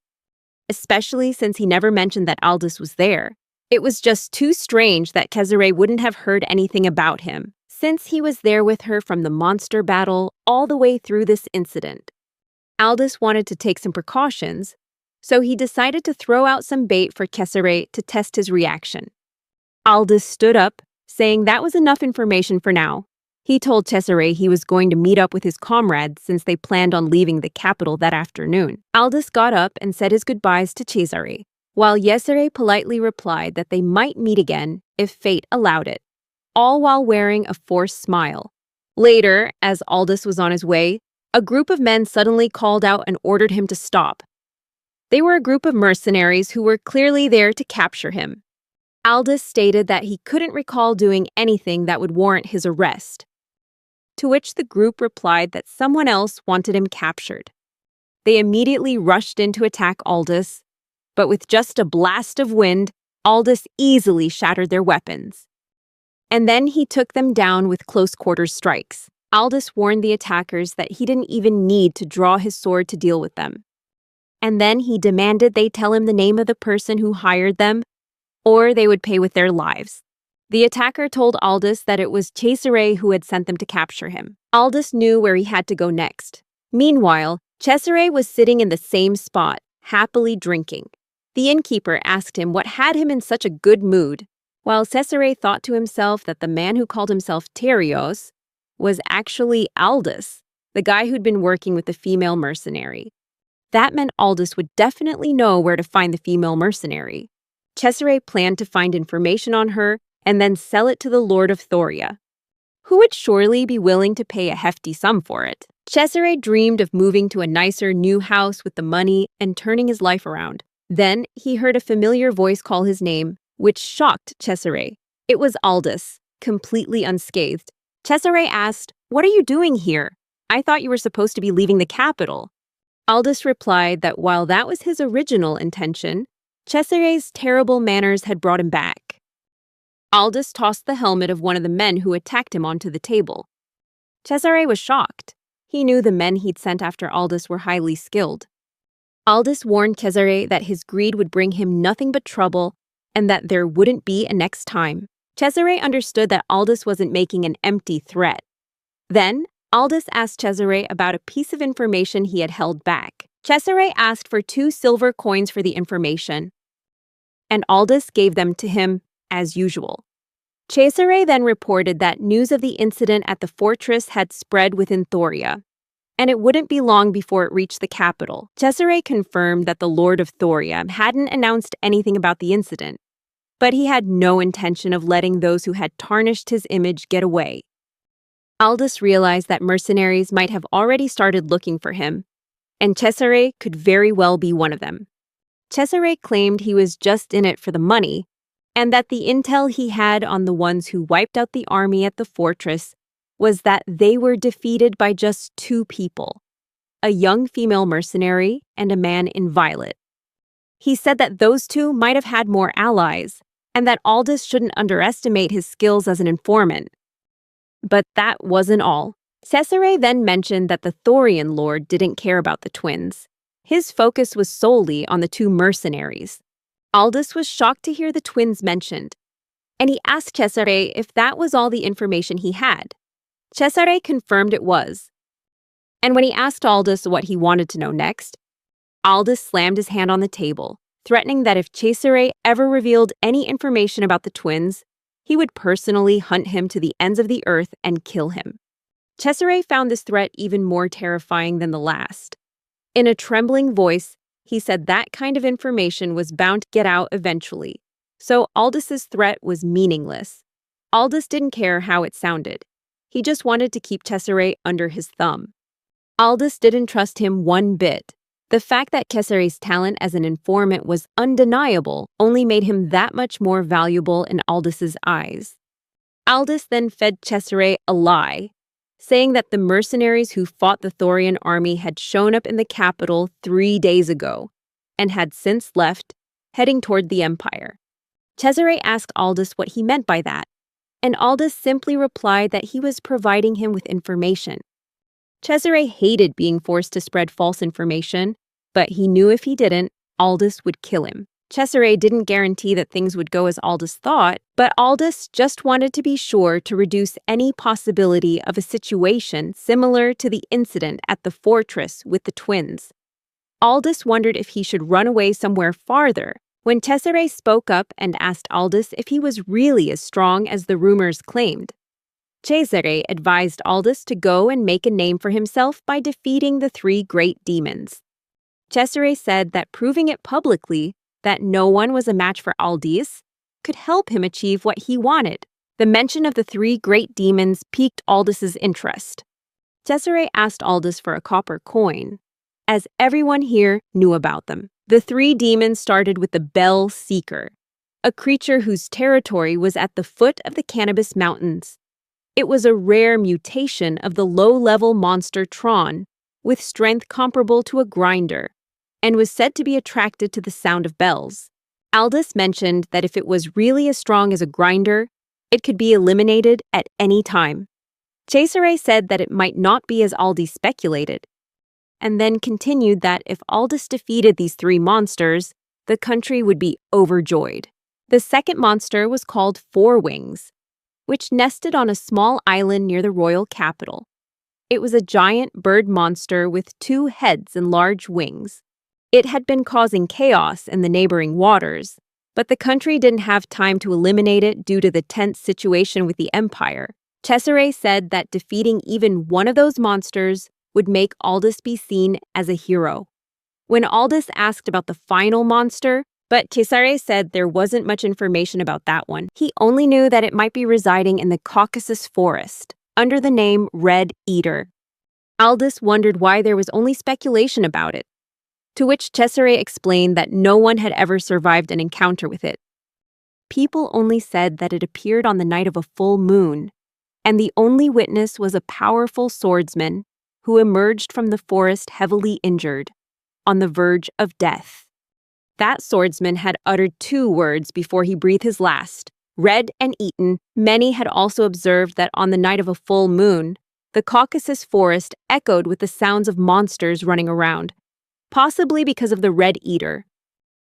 especially since he never mentioned that Aldous was there. It was just too strange that Cesare wouldn't have heard anything about him, since he was there with her from the monster battle all the way through this incident. Aldous wanted to take some precautions, so he decided to throw out some bait for Cesare to test his reaction. Aldous stood up, saying that was enough information for now. He told Cesare he was going to meet up with his comrades since they planned on leaving the capital that afternoon. Aldous got up and said his goodbyes to Cesare, while Cesare politely replied that they might meet again if fate allowed it, all while wearing a forced smile. Later, as Aldous was on his way, a group of men suddenly called out and ordered him to stop. They were a group of mercenaries who were clearly there to capture him. Aldous stated that he couldn't recall doing anything that would warrant his arrest, to which the group replied that someone else wanted him captured. They immediately rushed in to attack Aldous, but with just a blast of wind, Aldous easily shattered their weapons. And then he took them down with close-quarters strikes. Aldous warned the attackers that he didn't even need to draw his sword to deal with them. And then he demanded they tell him the name of the person who hired them, or they would pay with their lives. The attacker told Aldous that it was Cesare who had sent them to capture him. Aldous knew where he had to go next. Meanwhile, Cesare was sitting in the same spot, happily drinking. The innkeeper asked him what had him in such a good mood, while Cesare thought to himself that the man who called himself Terios was actually Aldous, the guy who'd been working with the female mercenary. That meant Aldous would definitely know where to find the female mercenary. Cesare planned to find information on her and then sell it to the Lord of Thoria, who would surely be willing to pay a hefty sum for it. Cesare dreamed of moving to a nicer new house with the money and turning his life around. Then he heard a familiar voice call his name, which shocked Cesare. It was Aldous, completely unscathed. Cesare asked, "What are you doing here? I thought you were supposed to be leaving the capital." Aldous replied that while that was his original intention, Cesare's terrible manners had brought him back. Aldous tossed the helmet of one of the men who attacked him onto the table. Cesare was shocked. He knew the men he'd sent after Aldous were highly skilled. Aldous warned Cesare that his greed would bring him nothing but trouble and that there wouldn't be a next time. Cesare understood that Aldous wasn't making an empty threat. Then, Aldous asked Cesare about a piece of information he had held back. Cesare asked for 2 silver coins for the information, and Aldous gave them to him as usual. Cesare then reported that news of the incident at the fortress had spread within Thoria, and it wouldn't be long before it reached the capital. Cesare confirmed that the Lord of Thoria hadn't announced anything about the incident, but he had no intention of letting those who had tarnished his image get away. Aldous realized that mercenaries might have already started looking for him, and Cesare could very well be one of them. Cesare claimed he was just in it for the money, and that the intel he had on the ones who wiped out the army at the fortress was that they were defeated by just 2 people, a young female mercenary and a man in violet. He said that those 2 might have had more allies, and that Aldous shouldn't underestimate his skills as an informant. But that wasn't all. Cesare then mentioned that the Thorian lord didn't care about the twins. His focus was solely on the 2 mercenaries. Aldous was shocked to hear the twins mentioned, and he asked Cesare if that was all the information he had. Cesare confirmed it was. And when he asked Aldous what he wanted to know next, Aldous slammed his hand on the table, threatening that if Cesare ever revealed any information about the twins, he would personally hunt him to the ends of the earth and kill him. Cesare found this threat even more terrifying than the last. In a trembling voice, he said that kind of information was bound to get out eventually, so Aldous' threat was meaningless. Aldous didn't care how it sounded. He just wanted to keep Cesare under his thumb. Aldous didn't trust him one bit. The fact that Cesare's talent as an informant was undeniable only made him that much more valuable in Aldous' eyes. Aldous then fed Cesare a lie, saying that the mercenaries who fought the Thorian army had shown up in the capital 3 days ago and had since left, heading toward the Empire. Cesare asked Aldous what he meant by that, and Aldous simply replied that he was providing him with information. Cesare hated being forced to spread false information, but he knew if he didn't, Aldous would kill him. Cesare didn't guarantee that things would go as Aldous thought, but Aldous just wanted to be sure to reduce any possibility of a situation similar to the incident at the fortress with the twins. Aldous wondered if he should run away somewhere farther when Cesare spoke up and asked Aldous if he was really as strong as the rumors claimed. Cesare advised Aldous to go and make a name for himself by defeating the 3 great demons. Cesare said that proving it publicly that no one was a match for Aldous could help him achieve what he wanted. The mention of the 3 great demons piqued Aldous' interest. Cesare asked Aldous for a copper coin, as everyone here knew about them. The 3 demons started with the Bell Seeker, a creature whose territory was at the foot of the Cannabis Mountains. It was a rare mutation of the low-level monster Tron, with strength comparable to a grinder, and was said to be attracted to the sound of bells. Aldous mentioned that if it was really as strong as a grinder, it could be eliminated at any time. Cesare said that it might not be as Aldous speculated, and then continued that if Aldous defeated these 3 monsters, the country would be overjoyed. The second monster was called Four Wings, which nested on a small island near the royal capital. It was a giant bird monster with 2 heads and large wings. It had been causing chaos in the neighboring waters, but the country didn't have time to eliminate it due to the tense situation with the Empire. Cesare said that defeating even one of those monsters would make Aldous be seen as a hero. When Aldous asked about the final monster, but Cesare said there wasn't much information about that one. He only knew that it might be residing in the Caucasus Forest, under the name Red Eater. Aldous wondered why there was only speculation about it, to which Cesare explained that no one had ever survived an encounter with it. People only said that it appeared on the night of a full moon, and the only witness was a powerful swordsman who emerged from the forest heavily injured, on the verge of death. That swordsman had uttered 2 words before he breathed his last, red and eaten. Many had also observed that on the night of a full moon, the Caucasus forest echoed with the sounds of monsters running around, possibly because of the Red Eater.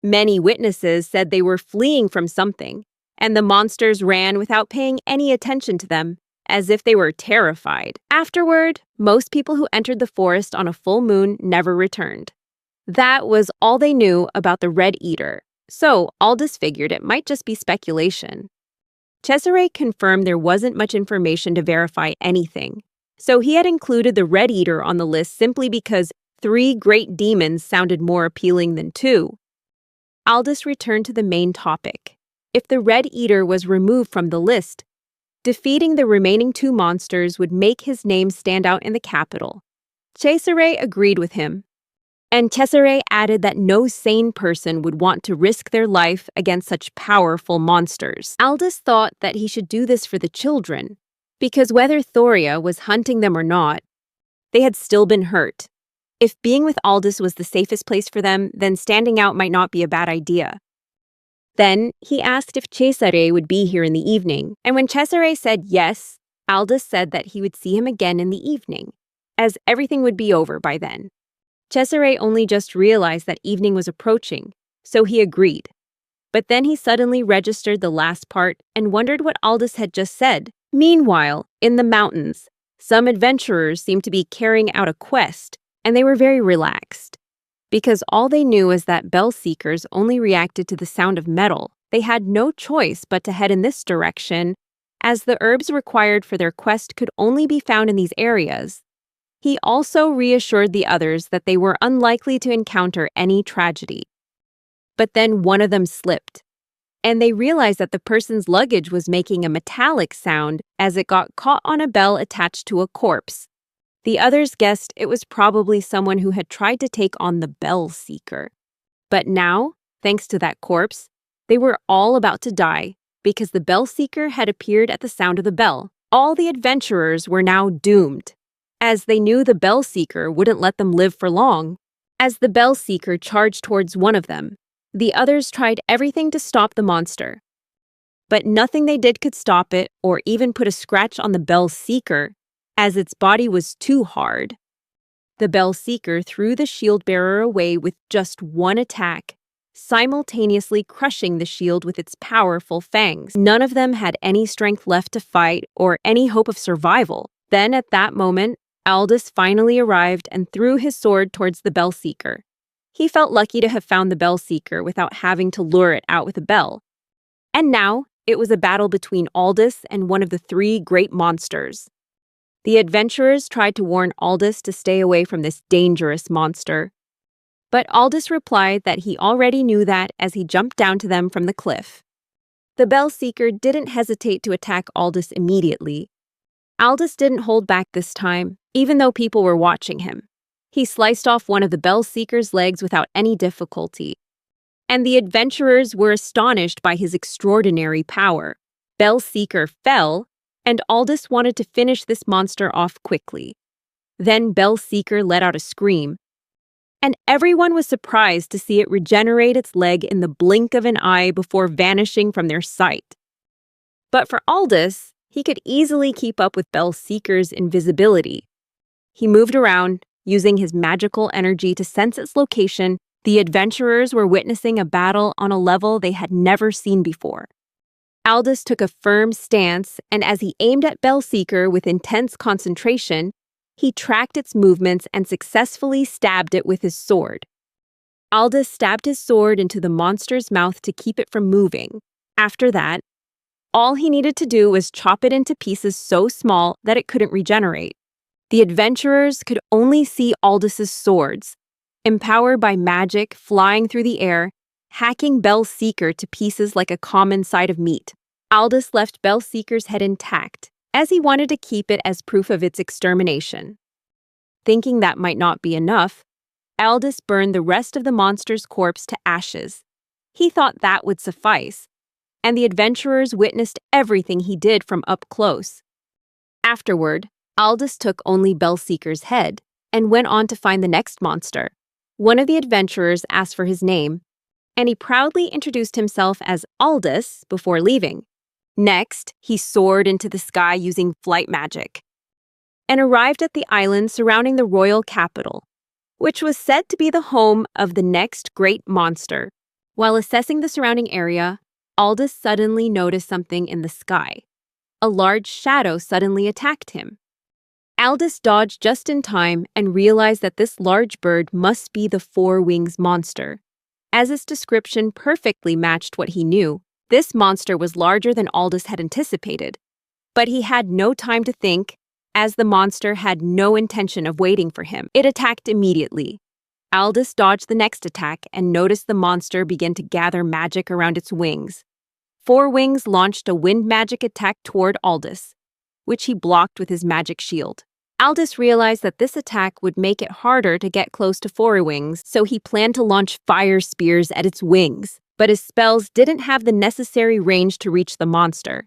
Many witnesses said they were fleeing from something, and the monsters ran without paying any attention to them, as if they were terrified. Afterward, most people who entered the forest on a full moon never returned. That was all they knew about the Red Eater, so Aldous figured it might just be speculation. Cesare confirmed there wasn't much information to verify anything, so he had included the Red Eater on the list simply because 3 great demons sounded more appealing than 2. Aldous returned to the main topic. If the Red Eater was removed from the list, defeating the remaining 2 monsters would make his name stand out in the capital. Cesare agreed with him, and Cesare added that no sane person would want to risk their life against such powerful monsters. Aldous thought that he should do this for the children, because whether Thoria was hunting them or not, they had still been hurt. If being with Aldous was the safest place for them, then standing out might not be a bad idea. Then he asked if Cesare would be here in the evening, and when Cesare said yes, Aldous said that he would see him again in the evening, as everything would be over by then. Cesare only just realized that evening was approaching, so he agreed. But then he suddenly registered the last part and wondered what Aldous had just said. Meanwhile, in the mountains, some adventurers seemed to be carrying out a quest, and they were very relaxed. Because all they knew was that bell seekers only reacted to the sound of metal, they had no choice but to head in this direction, as the herbs required for their quest could only be found in these areas. He also reassured the others that they were unlikely to encounter any tragedy. But then one of them slipped, and they realized that the person's luggage was making a metallic sound as it got caught on a bell attached to a corpse. The others guessed it was probably someone who had tried to take on the bell seeker. But now, thanks to that corpse, they were all about to die because the bell seeker had appeared at the sound of the bell. All the adventurers were now doomed, as they knew the bell seeker wouldn't let them live for long. As the bell seeker charged towards one of them, the others tried everything to stop the monster. But nothing they did could stop it or even put a scratch on the bell seeker, as its body was too hard. The bell seeker threw the shield bearer away with just one attack, simultaneously crushing the shield with its powerful fangs. None of them had any strength left to fight or any hope of survival. Then at that moment, Aldous finally arrived and threw his sword towards the bell seeker. He felt lucky to have found the bell seeker without having to lure it out with a bell. And now, it was a battle between Aldous and one of the three great monsters. The adventurers tried to warn Aldous to stay away from this dangerous monster. But Aldous replied that he already knew that as he jumped down to them from the cliff. The bell seeker didn't hesitate to attack Aldous immediately. Aldous didn't hold back this time, even though people were watching him. He sliced off one of the bell seeker's legs without any difficulty. And the adventurers were astonished by his extraordinary power. Bell seeker fell, and Aldous wanted to finish this monster off quickly. Then Bell seeker let out a scream, and everyone was surprised to see it regenerate its leg in the blink of an eye before vanishing from their sight. But for Aldous, he could easily keep up with Bell seeker's invisibility. He moved around, using his magical energy to sense its location. The adventurers were witnessing a battle on a level they had never seen before. Aldous took a firm stance, and as he aimed at Bell seeker with intense concentration, he tracked its movements and successfully stabbed it with his sword. Aldous stabbed his sword into the monster's mouth to keep it from moving. After that, all he needed to do was chop it into pieces so small that it couldn't regenerate. The adventurers could only see Aldous's swords, empowered by magic flying through the air, hacking Bell seeker to pieces like a common side of meat. Aldous left Bell seeker's head intact, as he wanted to keep it as proof of its extermination. Thinking that might not be enough, Aldous burned the rest of the monster's corpse to ashes. He thought that would suffice, and the adventurers witnessed everything he did from up close. Afterward, Aldous took only Bell seeker's head and went on to find the next monster. One of the adventurers asked for his name, and he proudly introduced himself as Aldous before leaving. Next, he soared into the sky using flight magic and arrived at the island surrounding the royal capital, which was said to be the home of the next great monster. While assessing the surrounding area, Aldous suddenly noticed something in the sky. A large shadow suddenly attacked him. Aldous dodged just in time and realized that this large bird must be the Four Wings monster, as its description perfectly matched what he knew. This monster was larger than Aldous had anticipated, but he had no time to think, as the monster had no intention of waiting for him. It attacked immediately. Aldous dodged the next attack and noticed the monster begin to gather magic around its wings. Four Wings launched a wind magic attack toward Aldous, which he blocked with his magic shield. Aldous realized that this attack would make it harder to get close to Four Wings, so he planned to launch fire spears at its wings, but his spells didn't have the necessary range to reach the monster.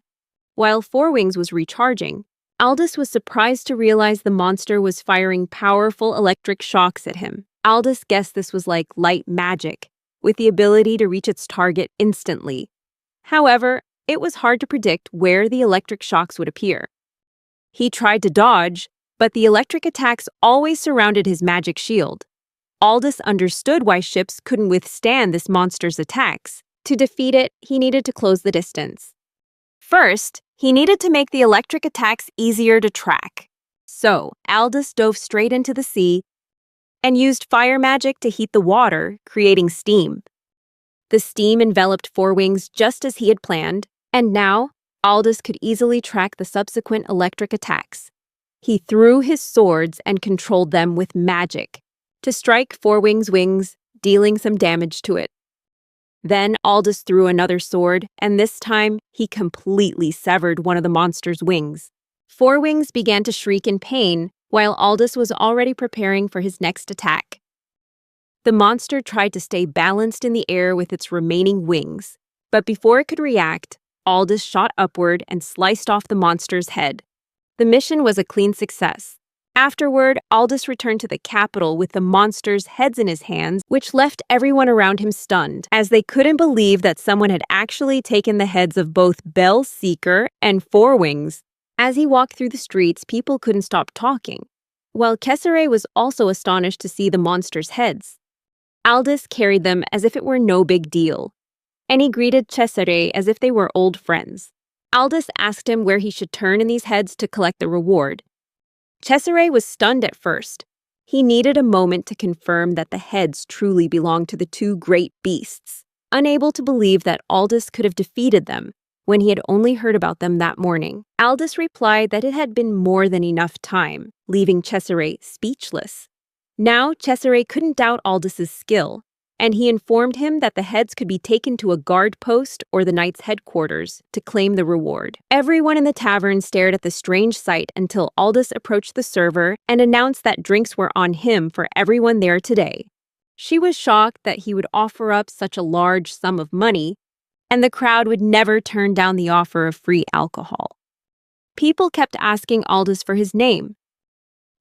While Four Wings was recharging, Aldous was surprised to realize the monster was firing powerful electric shocks at him. Aldous guessed this was like light magic, with the ability to reach its target instantly. However, it was hard to predict where the electric shocks would appear. He tried to dodge, but the electric attacks always surrounded his magic shield. Aldous understood why ships couldn't withstand this monster's attacks. To defeat it, he needed to close the distance. First, he needed to make the electric attacks easier to track. So, Aldous dove straight into the sea and used fire magic to heat the water, creating steam. The steam enveloped Four Wings just as he had planned, and now Aldous could easily track the subsequent electric attacks. He threw his swords and controlled them with magic to strike Four Wings' wings, dealing some damage to it. Then Aldous threw another sword, and this time he completely severed one of the monster's wings. Four Wings began to shriek in pain, while Aldous was already preparing for his next attack. The monster tried to stay balanced in the air with its remaining wings, but before it could react, Aldous shot upward and sliced off the monster's head. The mission was a clean success. Afterward, Aldous returned to the capital with the monster's heads in his hands, which left everyone around him stunned, as they couldn't believe that someone had actually taken the heads of both Bell Seeker and Four Wings. As he walked through the streets, people couldn't stop talking, while Cesare was also astonished to see the monster's heads. Aldous carried them as if it were no big deal, and he greeted Cesare as if they were old friends. Aldous asked him where he should turn in these heads to collect the reward. Cesare was stunned at first. He needed a moment to confirm that the heads truly belonged to the two great beasts, unable to believe that Aldous could have defeated them when he had only heard about them that morning. Aldous replied that it had been more than enough time, leaving Cesare speechless. Now Cesare couldn't doubt Aldous's skill, and he informed him that the heads could be taken to a guard post or the knight's headquarters to claim the reward. Everyone in the tavern stared at the strange sight until Aldous approached the server and announced that drinks were on him for everyone there today. She was shocked that he would offer up such a large sum of money, and the crowd would never turn down the offer of free alcohol. People kept asking Aldous for his name,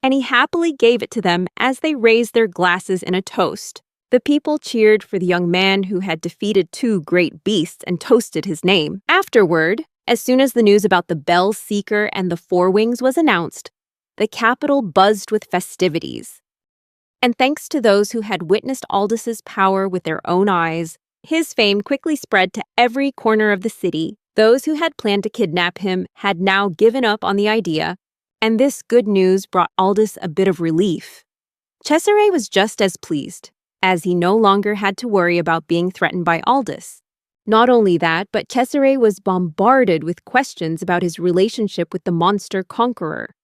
and he happily gave it to them as they raised their glasses in a toast. The people cheered for the young man who had defeated two great beasts and toasted his name. Afterward, as soon as the news about the Bell Seeker and the Four Wings was announced, the capital buzzed with festivities. And thanks to those who had witnessed Aldous's power with their own eyes, his fame quickly spread to every corner of the city. Those who had planned to kidnap him had now given up on the idea, and this good news brought Aldous a bit of relief. Cesare was just as pleased, as he no longer had to worry about being threatened by Aldous. Not only that, but Cesare was bombarded with questions about his relationship with the monster conqueror.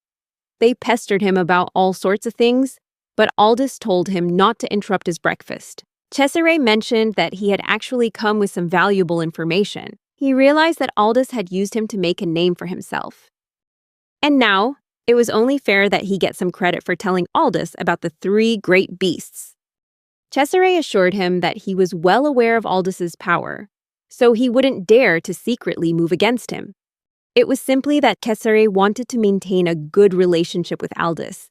They pestered him about all sorts of things, but Aldous told him not to interrupt his breakfast. Cesare mentioned that he had actually come with some valuable information. He realized that Aldous had used him to make a name for himself. And now, it was only fair that he get some credit for telling Aldous about the three great beasts. Cesare assured him that he was well aware of Aldous's power, so he wouldn't dare to secretly move against him. It was simply that Cesare wanted to maintain a good relationship with Aldous,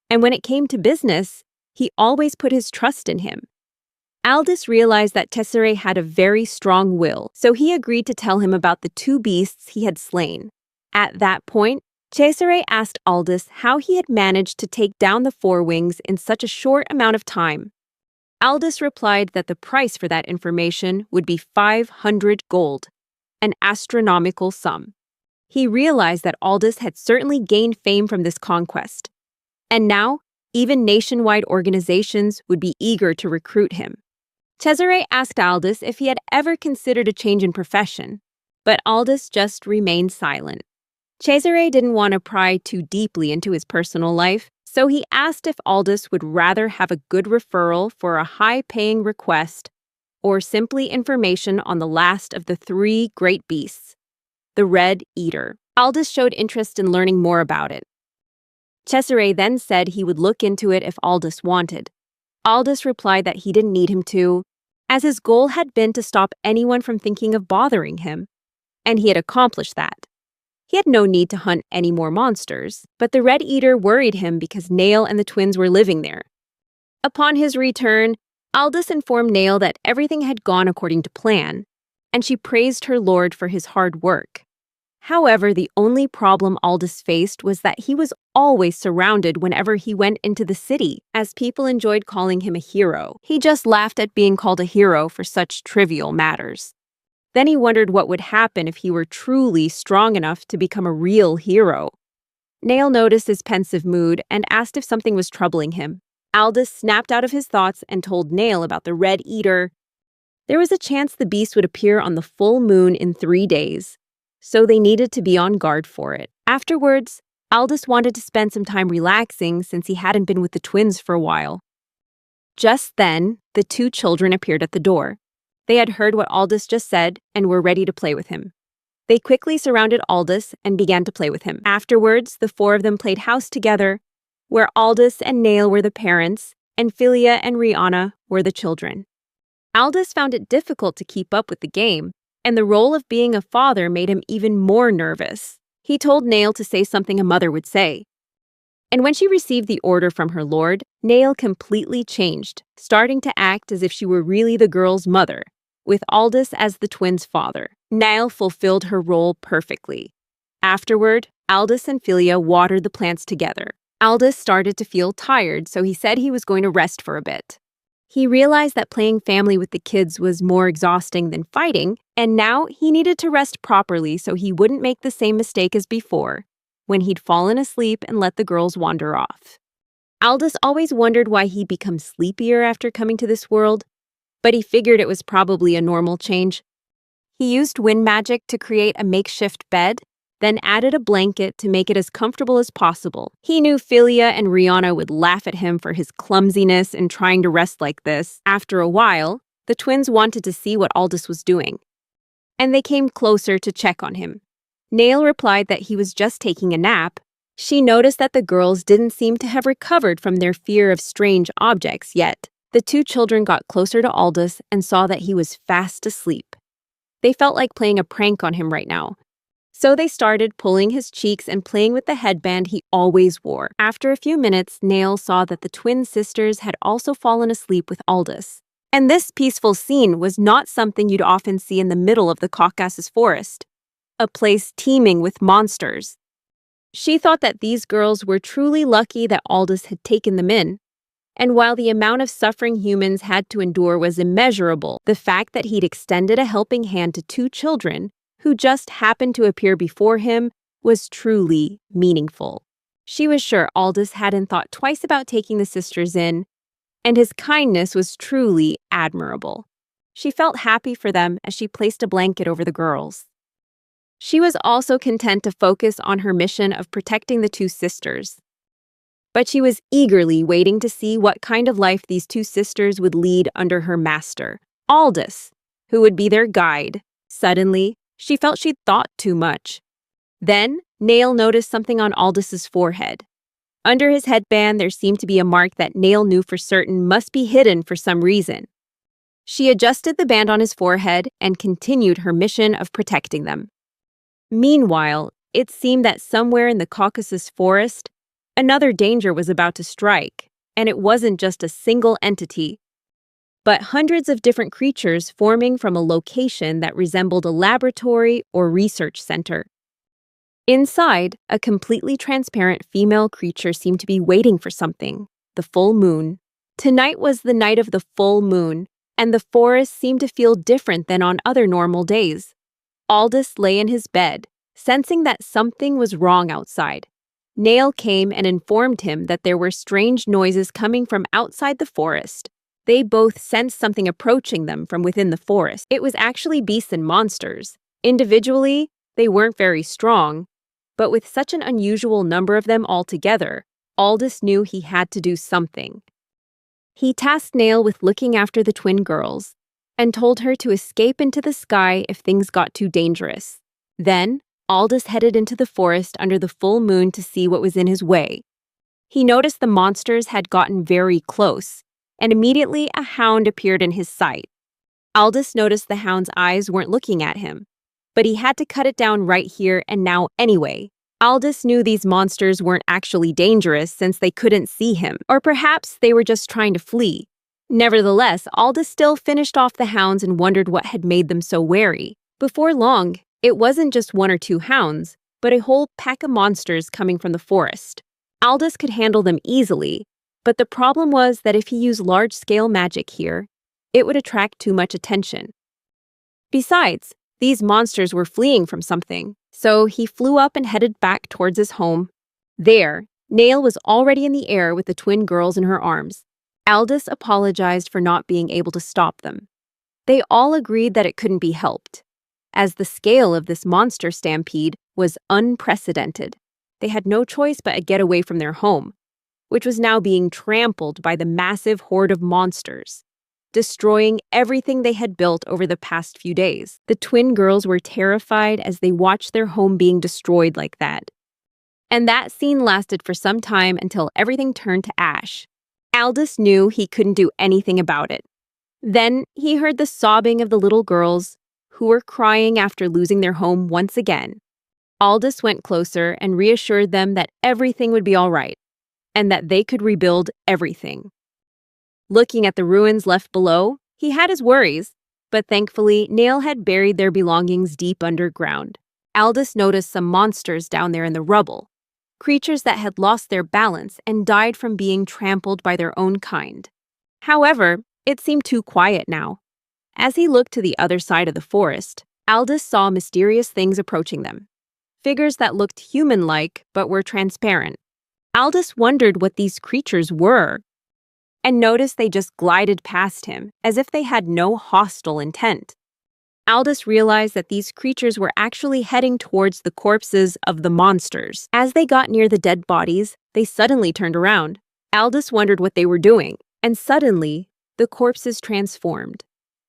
and when it came to business, he always put his trust in him. Aldous realized that Cesare had a very strong will, so he agreed to tell him about the two beasts he had slain. At that point, Cesare asked Aldous how he had managed to take down the Four Wings in such a short amount of time. Aldous replied that the price for that information would be 500 gold, an astronomical sum. He realized that Aldous had certainly gained fame from this conquest, and now even nationwide organizations would be eager to recruit him. Cesare asked Aldous if he had ever considered a change in profession, but Aldous just remained silent. Cesare didn't want to pry too deeply into his personal life, so he asked if Aldous would rather have a good referral for a high-paying request or simply information on the last of the three great beasts, the Red Eater. Aldous showed interest in learning more about it. Cesare then said he would look into it if Aldous wanted. Aldous replied that he didn't need him to, as his goal had been to stop anyone from thinking of bothering him, and he had accomplished that. He had no need to hunt any more monsters, but the Red Eater worried him because Nail and the twins were living there. Upon his return, Aldous informed Nail that everything had gone according to plan, and she praised her lord for his hard work. However, the only problem Aldous faced was that he was always surrounded whenever he went into the city, as people enjoyed calling him a hero. He just laughed at being called a hero for such trivial matters. Then he wondered what would happen if he were truly strong enough to become a real hero. Nail noticed his pensive mood and asked if something was troubling him. Aldous snapped out of his thoughts and told Nail about the Red Eater. There was a chance the beast would appear on the full moon in 3 days, so they needed to be on guard for it. Afterwards, Aldous wanted to spend some time relaxing since he hadn't been with the twins for a while. Just then, the two children appeared at the door. They had heard what Aldous just said and were ready to play with him. They quickly surrounded Aldous and began to play with him. Afterwards, the four of them played house together, where Aldous and Nail were the parents, and Philia and Rihanna were the children. Aldous found it difficult to keep up with the game, and the role of being a father made him even more nervous. He told Nail to say something a mother would say. And when she received the order from her lord, Nail completely changed, starting to act as if she were really the girl's mother, with Aldous as the twins' father. Nail fulfilled her role perfectly. Afterward, Aldous and Philia watered the plants together. Aldous started to feel tired, so he said he was going to rest for a bit. He realized that playing family with the kids was more exhausting than fighting, and now he needed to rest properly so he wouldn't make the same mistake as before, when he'd fallen asleep and let the girls wander off. Aldous always wondered why he'd become sleepier after coming to this world, but he figured it was probably a normal change. He used wind magic to create a makeshift bed, then added a blanket to make it as comfortable as possible. He knew Philia and Rihanna would laugh at him for his clumsiness in trying to rest like this. After a while, the twins wanted to see what Aldous was doing, and they came closer to check on him. Nail replied that he was just taking a nap. She noticed that the girls didn't seem to have recovered from their fear of strange objects yet. The two children got closer to Aldous and saw that he was fast asleep. They felt like playing a prank on him right now. So they started pulling his cheeks and playing with the headband he always wore. After a few minutes, Nail saw that the twin sisters had also fallen asleep with Aldous. And this peaceful scene was not something you'd often see in the middle of the Caucasus forest, a place teeming with monsters. She thought that these girls were truly lucky that Aldous had taken them in. And while the amount of suffering humans had to endure was immeasurable, the fact that he'd extended a helping hand to two children who just happened to appear before him was truly meaningful. She was sure Aldous hadn't thought twice about taking the sisters in, and his kindness was truly admirable. She felt happy for them as she placed a blanket over the girls. She was also content to focus on her mission of protecting the two sisters. But she was eagerly waiting to see what kind of life these two sisters would lead under her master, Aldous, who would be their guide. Suddenly, she felt she'd thought too much. Then, Nail noticed something on Aldous's forehead. Under his headband, there seemed to be a mark that Nail knew for certain must be hidden for some reason. She adjusted the band on his forehead and continued her mission of protecting them. Meanwhile, it seemed that somewhere in the Caucasus forest, another danger was about to strike, and it wasn't just a single entity, but hundreds of different creatures forming from a location that resembled a laboratory or research center. Inside, a completely transparent female creature seemed to be waiting for something, the full moon. Tonight was the night of the full moon, and the forest seemed to feel different than on other normal days. Aldous lay in his bed, sensing that something was wrong outside. Nail came and informed him that there were strange noises coming from outside the forest. They both sensed something approaching them from within the forest. It was actually beasts and monsters. Individually, they weren't very strong, but with such an unusual number of them all together, Aldous knew he had to do something. He tasked Nail with looking after the twin girls and told her to escape into the sky if things got too dangerous. Then, Aldous headed into the forest under the full moon to see what was in his way. He noticed the monsters had gotten very close, and immediately a hound appeared in his sight. Aldous noticed the hound's eyes weren't looking at him, but he had to cut it down right here and now anyway. Aldous knew these monsters weren't actually dangerous since they couldn't see him, or perhaps they were just trying to flee. Nevertheless, Aldous still finished off the hounds and wondered what had made them so wary. Before long, it wasn't just one or two hounds, but a whole pack of monsters coming from the forest. Aldous could handle them easily, but the problem was that if he used large-scale magic here, it would attract too much attention. Besides, these monsters were fleeing from something, so he flew up and headed back towards his home. There, Nail was already in the air with the twin girls in her arms. Aldous apologized for not being able to stop them. They all agreed that it couldn't be helped, as the scale of this monster stampede was unprecedented. they had no choice but to get away from their home, which was now being trampled by the massive horde of monsters, destroying everything they had built over the past few days. The twin girls were terrified as they watched their home being destroyed like that. And that scene lasted for some time until everything turned to ash. Aldous knew he couldn't do anything about it. Then he heard the sobbing of the little girls, who were crying after losing their home once again. Aldous went closer and reassured them that everything would be all right, and that they could rebuild everything. Looking at the ruins left below, he had his worries, but thankfully, Nail had buried their belongings deep underground. Aldous noticed some monsters down there in the rubble, creatures that had lost their balance and died from being trampled by their own kind. However, it seemed too quiet now. As he looked to the other side of the forest, Aldous saw mysterious things approaching them. Figures that looked human-like but were transparent. Aldous wondered what these creatures were, and noticed they just glided past him as if they had no hostile intent. Aldous realized that these creatures were actually heading towards the corpses of the monsters. As they got near the dead bodies, they suddenly turned around. Aldous wondered what they were doing, and suddenly, the corpses transformed,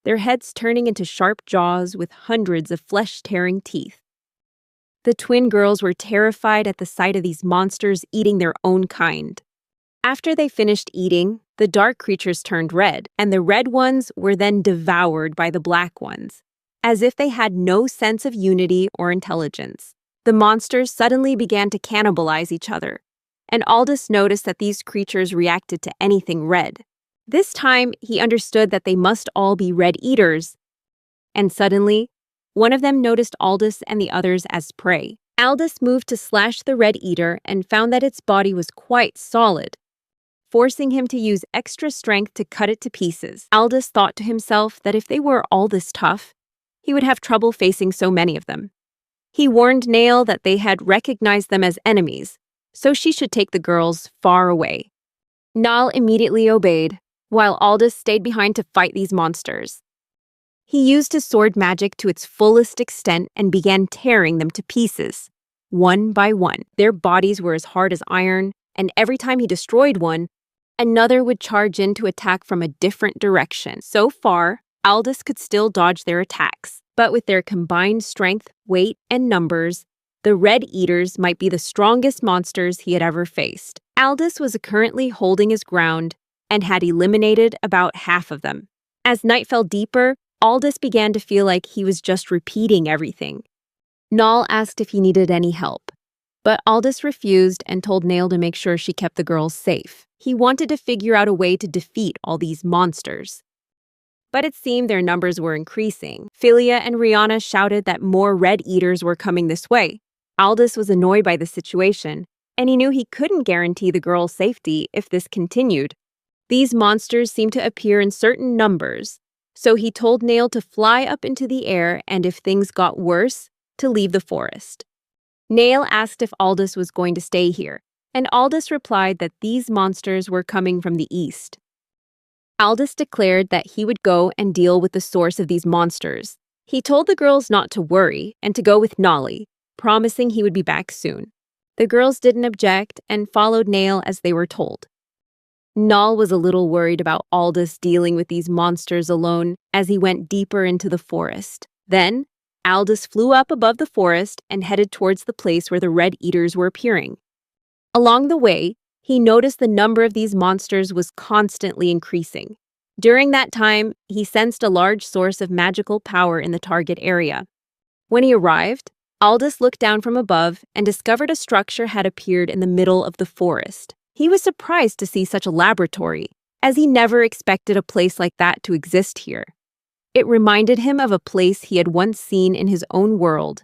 their heads turning into sharp jaws with hundreds of flesh-tearing teeth. The twin girls were terrified at the sight of these monsters eating their own kind. After they finished eating, the dark creatures turned red, and the red ones were then devoured by the black ones, as if they had no sense of unity or intelligence. The monsters suddenly began to cannibalize each other, and Aldous noticed that these creatures reacted to anything red. This time, he understood that they must all be red eaters, and suddenly, one of them noticed Aldous and the others as prey. Aldous moved to slash the red eater and found that its body was quite solid, forcing him to use extra strength to cut it to pieces. Aldous thought to himself that if they were all this tough, he would have trouble facing so many of them. He warned Nail that they had recognized them as enemies, so she should take the girls far away. Nail immediately obeyed, while Aldous stayed behind to fight these monsters. He used his sword magic to its fullest extent and began tearing them to pieces, one by one. Their bodies were as hard as iron, and every time he destroyed one, another would charge in to attack from a different direction. So far, Aldous could still dodge their attacks, but with their combined strength, weight, and numbers, the Red Eaters might be the strongest monsters he had ever faced. Aldous was currently holding his ground and had eliminated about half of them. As night fell deeper, Aldous began to feel like he was just repeating everything. Nail asked if he needed any help, but Aldous refused and told Nail to make sure she kept the girls safe. He wanted to figure out a way to defeat all these monsters. But it seemed their numbers were increasing. Philia and Rihanna shouted that more Red Eaters were coming this way. Aldous was annoyed by the situation, and he knew he couldn't guarantee the girls' safety if this continued. These monsters seemed to appear in certain numbers, so he told Nail to fly up into the air and if things got worse, to leave the forest. Nail asked if Aldous was going to stay here, and Aldous replied that these monsters were coming from the east. Aldous declared that he would go and deal with the source of these monsters. He told the girls not to worry and to go with Nolly, promising he would be back soon. The girls didn't object and followed Nail as they were told. Nail was a little worried about Aldous dealing with these monsters alone as he went deeper into the forest. Then, Aldous flew up above the forest and headed towards the place where the Red Eaters were appearing. Along the way, he noticed the number of these monsters was constantly increasing. During that time, he sensed a large source of magical power in the target area. When he arrived, Aldous looked down from above and discovered a structure had appeared in the middle of the forest. He was surprised to see such a laboratory, as he never expected a place like that to exist here. It reminded him of a place he had once seen in his own world,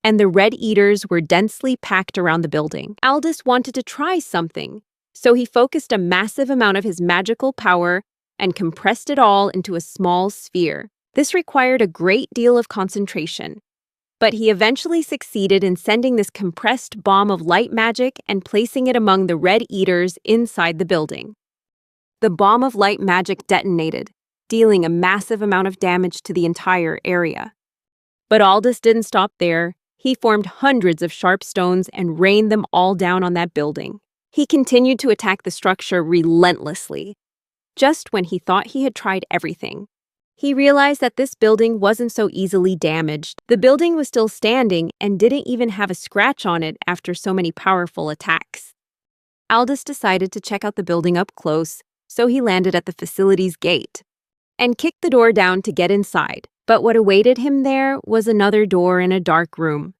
and the Red Eaters were densely packed around the building. Aldous wanted to try something, so he focused a massive amount of his magical power and compressed it all into a small sphere. This required a great deal of concentration, but he eventually succeeded in sending this compressed bomb of light magic and placing it among the Red Eaters inside the building. The bomb of light magic detonated, dealing a massive amount of damage to the entire area. But Aldous didn't stop there. He formed hundreds of sharp stones and rained them all down on that building. He continued to attack the structure relentlessly. Just when he thought he had tried everything, he realized that this building wasn't so easily damaged. The building was still standing and didn't even have a scratch on it after so many powerful attacks. Aldous decided to check out the building up close, so he landed at the facility's gate and kicked the door down to get inside. But what awaited him there was another door in a dark room.